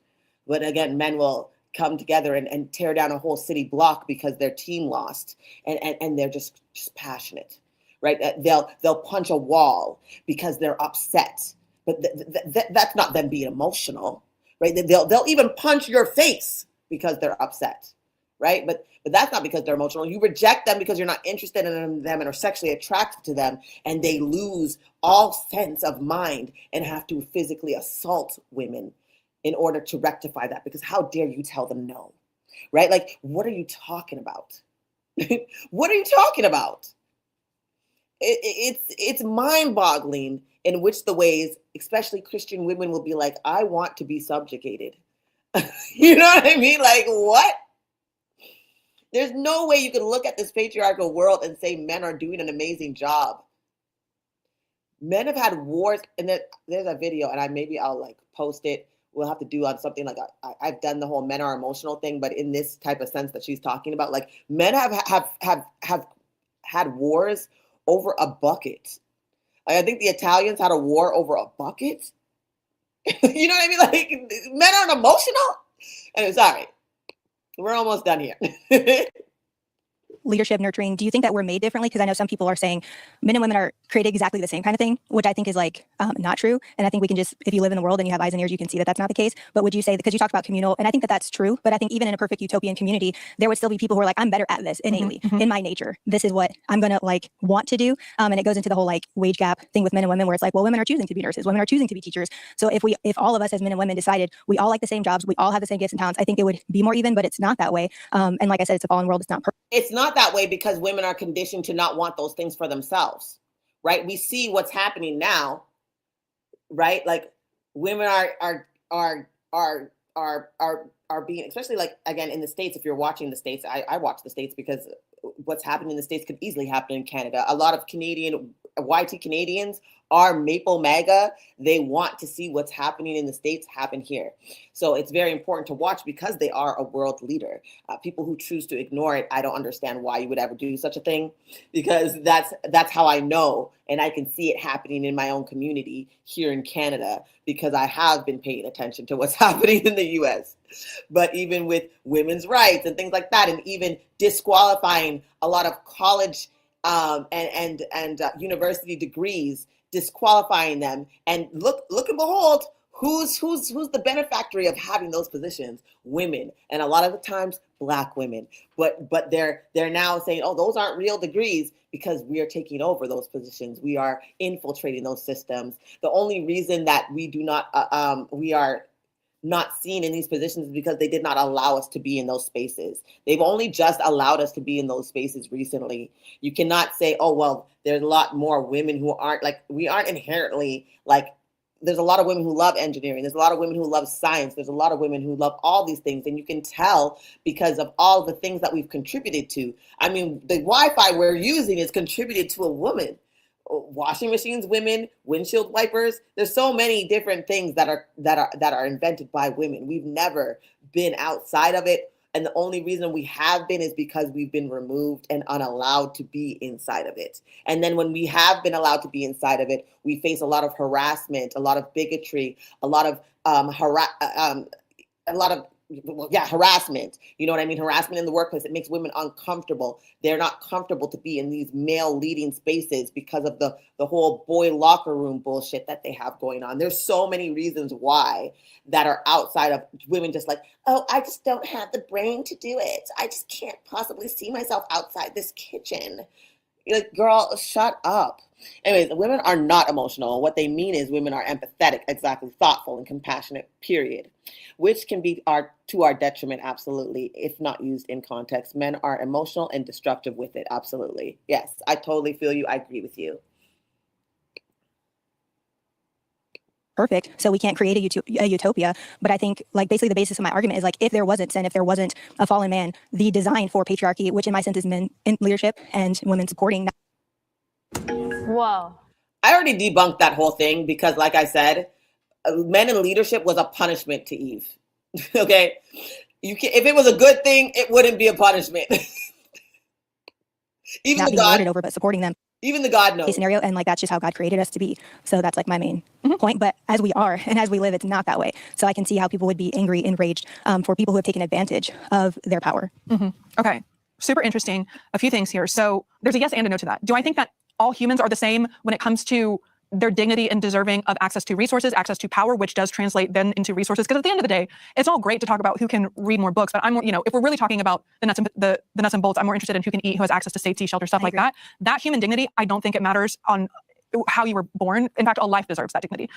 But again, men will come together and tear down a whole city block because their team lost. And they're just passionate, right? They'll punch a wall because they're upset. But that's not them being emotional, right? They'll even punch your face because they're upset, right? But that's not because they're emotional. You reject them because you're not interested in them and are sexually attracted to them, and they lose all sense of mind and have to physically assault women in order to rectify that, because how dare you tell them no, right? Like, what are you talking about? What are you talking about? It's mind-boggling in which the ways, especially Christian women, will be like, I want to be subjugated. You know what I mean? Like, what? There's no way you can look at this patriarchal world and say men are doing an amazing job. Men have had wars, and there's a video, and maybe I'll like post it, we'll have to do on something like I've done the whole men are emotional thing, but in this type of sense that she's talking about, like men have had wars over a bucket. Like, I think the Italians had a war over a bucket. You know what I mean? Like, men aren't emotional. And sorry, we're almost done here. Leadership, nurturing, do you think that we're made differently? Because I know some people are saying men and women are created exactly the same kind of thing, which I think is like not true. And I think we can just, if you live in the world and you have eyes and ears, you can see that that's not the case. But would you say, because you talked about communal, and I think that that's true, but I think even in a perfect utopian community, there would still be people who are like, I'm better at this innately, in my nature. This is what I'm going to like want to do. And it goes into the whole like wage gap thing with men and women, where it's like, well, women are choosing to be nurses, women are choosing to be teachers. So if all of us as men and women decided we all like the same jobs, we all have the same gifts and talents, I think it would be more even, but it's not that way. And like I said, it's a fallen world. It's not perfect. It's not that way because women are conditioned to not want those things for themselves, right? We see what's happening now, right? Like women are being, especially like again in the States. If you're watching the States, I watch the States because what's happening in the States could easily happen in Canada. A lot of YT Canadians are Maple MAGA. They want to see what's happening in the States happen here. So it's very important to watch because they are a world leader. People who choose to ignore it, I don't understand why you would ever do such a thing, because that's how I know, and I can see it happening in my own community here in Canada because I have been paying attention to what's happening in the US. But even with women's rights and things like that, and even disqualifying a lot of college and university degrees, disqualifying them, and look and behold, who's the benefactor of having those positions? Women, and a lot of the times Black women. But they're now saying, oh, those aren't real degrees because we are taking over those positions. We are infiltrating those systems. The only reason that we are not seen in these positions because they did not allow us to be in those spaces. They've only just allowed us to be in those spaces recently. You cannot say, oh, well, there's a lot more women who aren't like, we aren't inherently like, there's a lot of women who love engineering. There's a lot of women who love science. There's a lot of women who love all these things. And you can tell because of all the things that we've contributed to. I mean, the Wi-Fi we're using is contributed to a woman. Washing machines, women, windshield wipers. There's so many different things that are invented by women. We've never been outside of it. And the only reason we have been is because we've been removed and unallowed to be inside of it. And then when we have been allowed to be inside of it, we face a lot of harassment, a lot of bigotry, a lot of harassment. You know what I mean? Harassment in the workplace. It makes women uncomfortable. They're not comfortable to be in these male leading spaces because of the whole boy locker room bullshit that they have going on. There's so many reasons why that are outside of women just like, oh, I just don't have the brain to do it. I just can't possibly see myself outside this kitchen. You're like, girl, shut up. Anyways, women are not emotional. What they mean is women are empathetic, exactly, thoughtful and compassionate, period, which can be to our detriment, absolutely, if not used in context. Men are emotional and destructive with it, absolutely. Yes, I totally feel you. I agree with you. Perfect. So we can't create a utopia. But I think like basically the basis of my argument is like, if there wasn't sin, if there wasn't a fallen man, the design for patriarchy, which in my sense is men in leadership and women supporting. Whoa. I already debunked that whole thing because like I said, men in leadership was a punishment to Eve. Okay. If it was a good thing, it wouldn't be a punishment. Even not being lorded over, but supporting them. Even the God knows. Scenario, and like that's just how God created us to be. So that's like my main point. But as we are and as we live, it's not that way. So I can see how people would be angry, enraged for people who have taken advantage of their power. Okay, super interesting. A few things here. So there's a yes and a no to that. Do I think that all humans are the same when it comes to their dignity and deserving of access to resources, access to power, which does translate then into resources? Because at the end of the day, it's all great to talk about who can read more books, but I'm more, if we're really talking about the nuts and bolts, I'm more interested in who can eat, who has access to safety, shelter, stuff like that. That human dignity, I don't think it matters on how you were born. In fact, a life deserves that dignity.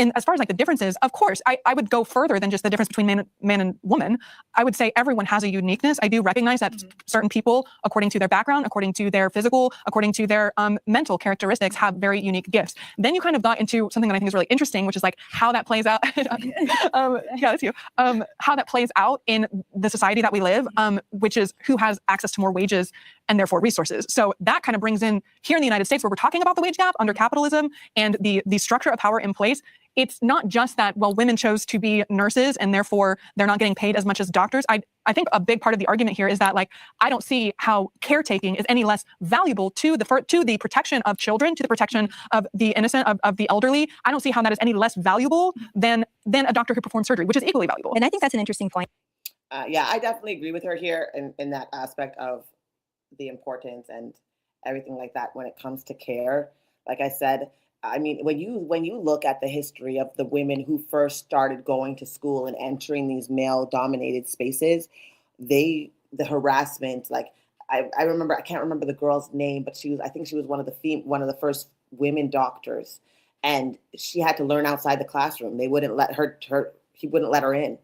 And as far as like the differences, of course, I would go further than just the difference between man and woman. I would say everyone has a uniqueness. I do recognize that certain people, according to their background, according to their physical, according to their mental characteristics, have very unique gifts. Then you kind of got into something that I think is really interesting, which is like how that plays out. Yeah, that's you. How that plays out in the society that we live, which is who has access to more wages and therefore resources. So that kind of brings in here in the United States, where we're talking about the wage gap under capitalism and the structure of power in place. It's not just that, well, women chose to be nurses and therefore they're not getting paid as much as doctors. I think a big part of the argument here is that, like, I don't see how caretaking is any less valuable to the protection of children, to the protection of the innocent, of the elderly. I don't see how that is any less valuable than a doctor who performs surgery, which is equally valuable. And I think that's an interesting point. Yeah, I definitely agree with her here in that aspect of the importance and everything like that when it comes to care. Like I said, I mean, when you look at the history of the women who first started going to school and entering these male-dominated spaces, the harassment, like I remember, I can't remember the girl's name, but I think she was one of the first women doctors, and she had to learn outside the classroom. They wouldn't let he wouldn't let her in.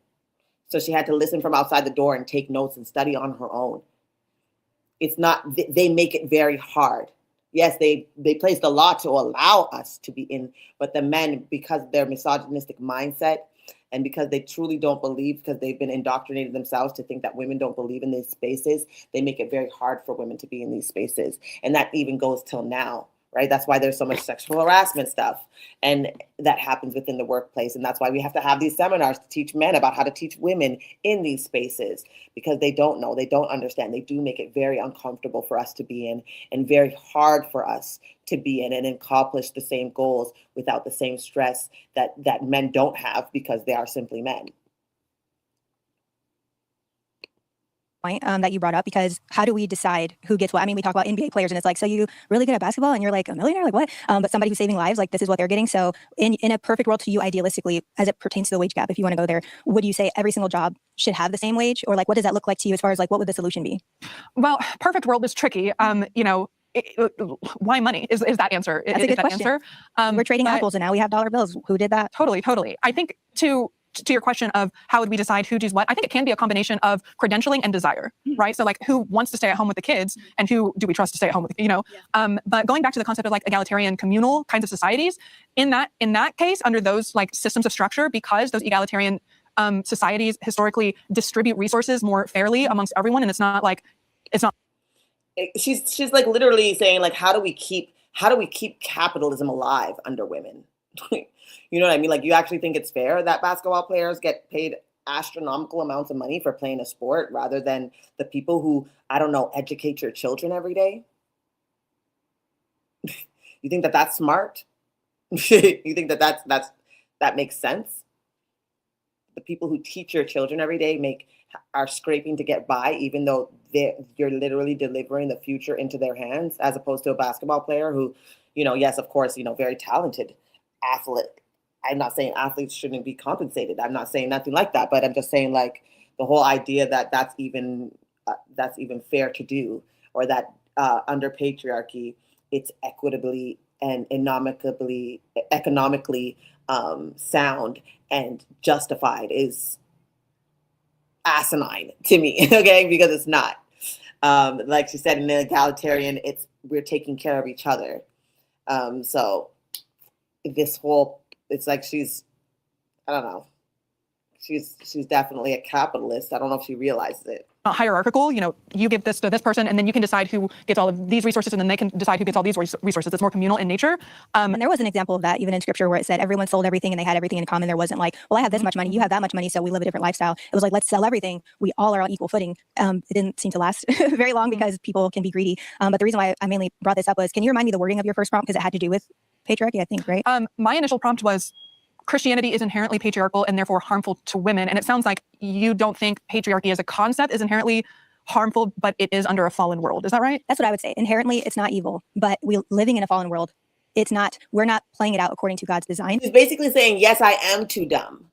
So she had to listen from outside the door and take notes and study on her own. It's not, they make it very hard. Yes, they placed a law to allow us to be in, but the men, because of their misogynistic mindset and because they truly don't believe, because they've been indoctrinated themselves to think that women don't believe in these spaces, they make it very hard for women to be in these spaces. And that even goes till now, right? That's why there's so much sexual harassment stuff and that happens within the workplace. And that's why we have to have these seminars to teach men about how to teach women in these spaces, because they don't know, they don't understand. They do make it very uncomfortable for us to be in and very hard for us to be in and accomplish the same goals without the same stress that men don't have because they are simply men. That you brought up, because how do we decide who gets what? I mean, we talk about NBA players and it's like, so you really good at basketball and you're like a millionaire, like what? But somebody who's saving lives, like this is what they're getting. So in a perfect world to you, idealistically, as it pertains to the wage gap, if you want to go there, would you say every single job should have the same wage? Or like, what does that look like to you as far as like, what would the solution be? Well, perfect world is tricky. Why money is that answer? That's a good question. We're trading apples and now we have dollar bills. Who did that? Totally. I think to your question of how would we decide who does what, I think it can be a combination of credentialing and desire, right? So like, who wants to stay at home with the kids and who do we trust to stay at home with, but going back to the concept of like egalitarian communal kinds of societies, in that case, under those like systems of structure, because those egalitarian societies historically distribute resources more fairly amongst everyone, and it's not. She's like literally saying like, how do we keep capitalism alive under women? You know what I mean? Like, you actually think it's fair that basketball players get paid astronomical amounts of money for playing a sport rather than the people who, I don't know, educate your children every day? You think that that's smart? You think that that makes sense? The people who teach your children every day are scraping to get by, even though you're literally delivering the future into their hands, as opposed to a basketball player who, yes, of course, very talented athlete. I'm not saying athletes shouldn't be compensated. I'm not saying nothing like that, but I'm just saying like the whole idea that that's even fair to do, or that under patriarchy, it's equitably and economically sound and justified is asinine to me, okay? Because it's not. Like she said, in the egalitarian, we're taking care of each other. So it's like I don't know. She's definitely a capitalist. I don't know if she realizes it. Hierarchical, you give this to this person, and then you can decide who gets all of these resources, and then they can decide who gets all these resources. It's more communal in nature. And there was an example of that even in scripture where it said everyone sold everything and they had everything in common. There wasn't like, well, I have this much money, you have that much money, so we live a different lifestyle. It was like, let's sell everything. We all are on equal footing. It didn't seem to last very long because people can be greedy. But the reason why I mainly brought this up was, can you remind me the wording of your first prompt? Because it had to do with patriarchy, I think, right? My initial prompt was, Christianity is inherently patriarchal and therefore harmful to women. And it sounds like you don't think patriarchy as a concept is inherently harmful, but it is under a fallen world. Is that right? That's what I would say. Inherently, it's not evil, but we're living in a fallen world. We're not playing it out according to God's design. She's basically saying, yes, I am too dumb.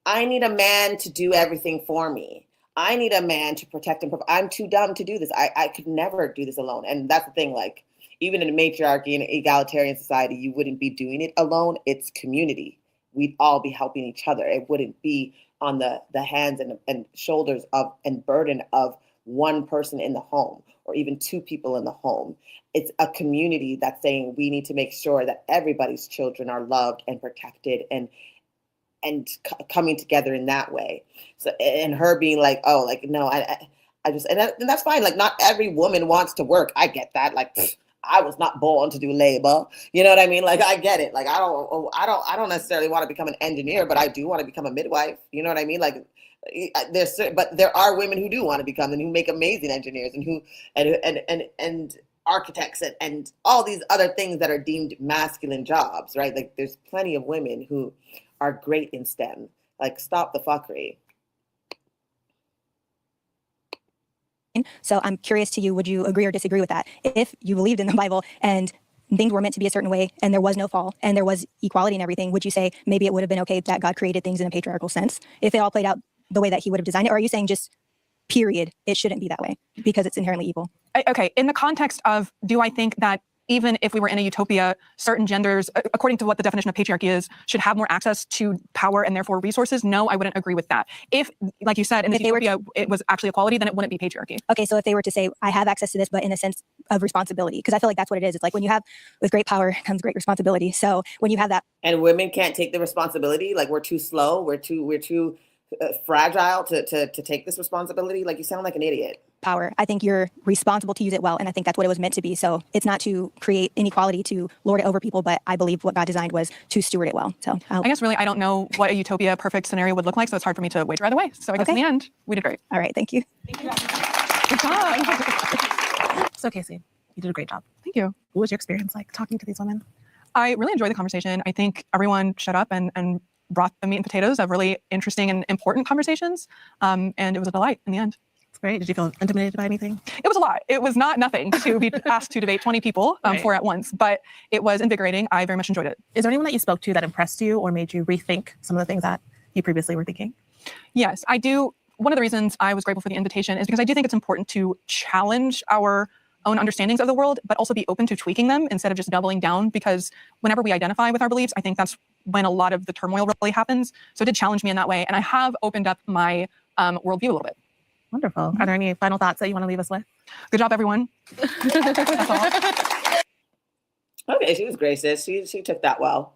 I need a man to do everything for me. I need a man to protect and provide. I'm too dumb to do this. I could never do this alone. And that's the thing, like, even in a matriarchy and an egalitarian society, you wouldn't be doing it alone. It's community. We'd all be helping each other. It wouldn't be on the hands and shoulders of and burden of one person in the home or even two people in the home. It's a community that's saying we need to make sure that everybody's children are loved and protected and coming together in that way. So, and her being like, oh, like, no, and that's fine. Like, not every woman wants to work. I get that. Like, I was not born to do labor. You know what I mean? Like, I get it. Like, I don't necessarily want to become an engineer, but I do want to become a midwife. You know what I mean? Like, but there are women who do want to become and who make amazing engineers and who and architects and all these other things that are deemed masculine jobs, right? Like, there's plenty of women who are great in STEM. Like, stop the fuckery. So I'm curious to you, would you agree or disagree with that? If you believed in the Bible and things were meant to be a certain way and there was no fall and there was equality and everything, would you say maybe it would have been okay that God created things in a patriarchal sense if it all played out the way that he would have designed it? Or are you saying just period, it shouldn't be that way because it's inherently evil? Okay, in the context of, do I think that even if we were in a utopia, certain genders, according to what the definition of patriarchy is, should have more access to power and therefore resources? No, I wouldn't agree with that. If, like you said, in this utopia, it was actually equality, then it wouldn't be patriarchy. Okay, so if they were to say, I have access to this, but in a sense of responsibility, because I feel like that's what it is. It's like when you have, with great power comes great responsibility. So when you have that. And women can't take the responsibility, like, we're too slow, we're too fragile to take this responsibility. Like, you sound like an idiot. Power, I think you're responsible to use it well, and I think that's what it was meant to be. So it's not to create inequality, to lord it over people, but I believe what God designed was to steward it well. So I guess really I don't know what a utopia perfect scenario would look like, so it's hard for me to wager either way. So I guess in the end, we did great. All right, thank you. Good job. So Casey, you did a great job. Thank you. What was your experience like talking to these women? I really enjoyed the conversation. I think everyone shut up and brought the meat and potatoes of really interesting and important conversations. And it was a delight in the end. It's great. Did you feel intimidated by anything? It was a lot. It was not nothing to be asked to debate 20 people for at once, but it was invigorating. I very much enjoyed it. Is there anyone that you spoke to that impressed you or made you rethink some of the things that you previously were thinking? Yes, I do. One of the reasons I was grateful for the invitation is because I do think it's important to challenge our own understandings of the world, but also be open to tweaking them instead of just doubling down, because whenever we identify with our beliefs, I think that's when a lot of the turmoil really happens. So it did challenge me in that way. And I have opened up my worldview a little bit. Wonderful. Are there any final thoughts that you want to leave us with? Good job, everyone. That's all. Okay, she was gracious. She took that well.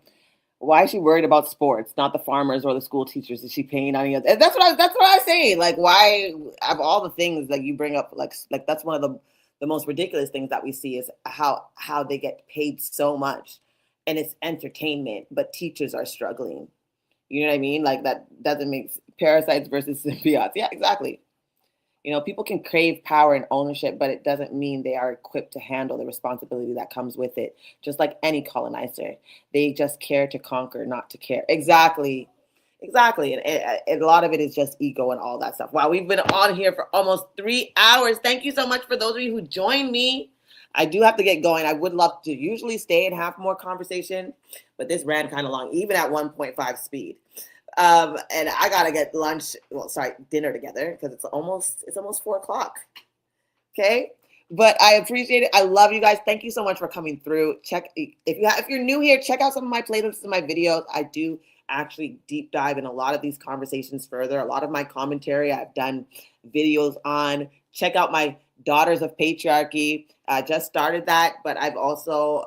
Why is she worried about sports, not the farmers or the school teachers? Is she paying any other? That's what I was saying. Like, why, of all the things that you bring up, like that's one of the most ridiculous things that we see is how they get paid so much, and it's entertainment, but teachers are struggling. You know what I mean? Like, that doesn't make parasites versus symbiotes. Yeah, exactly. You know, people can crave power and ownership, but it doesn't mean they are equipped to handle the responsibility that comes with it. Just like any colonizer, they just care to conquer, not to care. Exactly. And a lot of it is just ego and all that stuff. Wow, we've been on here for almost 3 hours. Thank you so much for those of you who joined me. I do have to get going. I would love to usually stay and have more conversation, but this ran kind of long, even at 1.5 speed. And I gotta get dinner together because it's almost 4 o'clock. Okay, but I appreciate it. I love you guys. Thank you so much for coming through. If you're new here, check out some of my playlists and my videos. I do actually deep dive in a lot of these conversations further. A lot of my commentary I've done videos on. Check out my Daughters of Patriarchy. I just started that, but I've also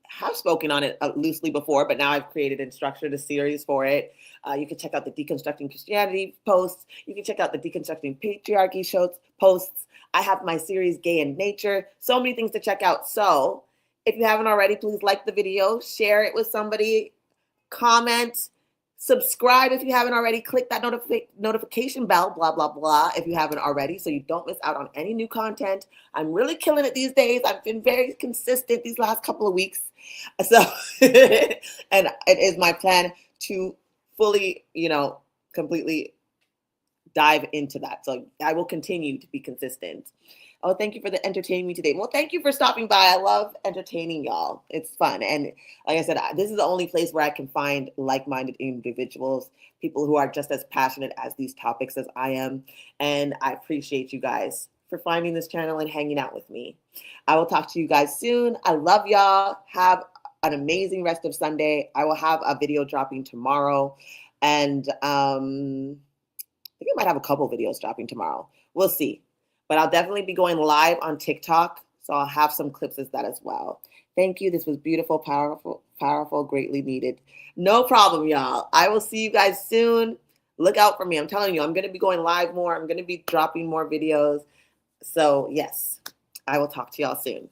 have spoken on it loosely before, but now I've created and structured a series for it. You can check out the Deconstructing Christianity posts. You can check out the Deconstructing Patriarchy posts. I have my series Gay in Nature. So many things to check out. So if you haven't already, please like the video, share it with somebody, comment, subscribe if you haven't already, click that notification bell, blah, blah, blah, if you haven't already, so you don't miss out on any new content. I'm really killing it these days. I've been very consistent these last couple of weeks. So, and it is my plan to fully, completely dive into that. So I will continue to be consistent. Oh, thank you for entertaining me today. Well, thank you for stopping by. I love entertaining y'all. It's fun. And like I said, this is the only place where I can find like-minded individuals, people who are just as passionate as these topics as I am. And I appreciate you guys for finding this channel and hanging out with me. I will talk to you guys soon. I love y'all. Have an amazing rest of Sunday. I will have a video dropping tomorrow. And I think I might have a couple videos dropping tomorrow. We'll see. But I'll definitely be going live on TikTok, so I'll have some clips of that as well. Thank you. This was beautiful, powerful, greatly needed. No problem, y'all. I will see you guys soon. look out for me. I'm telling you, I'm going to be going live more. I'm going to be dropping more videos. So yes, I will talk to y'all soon.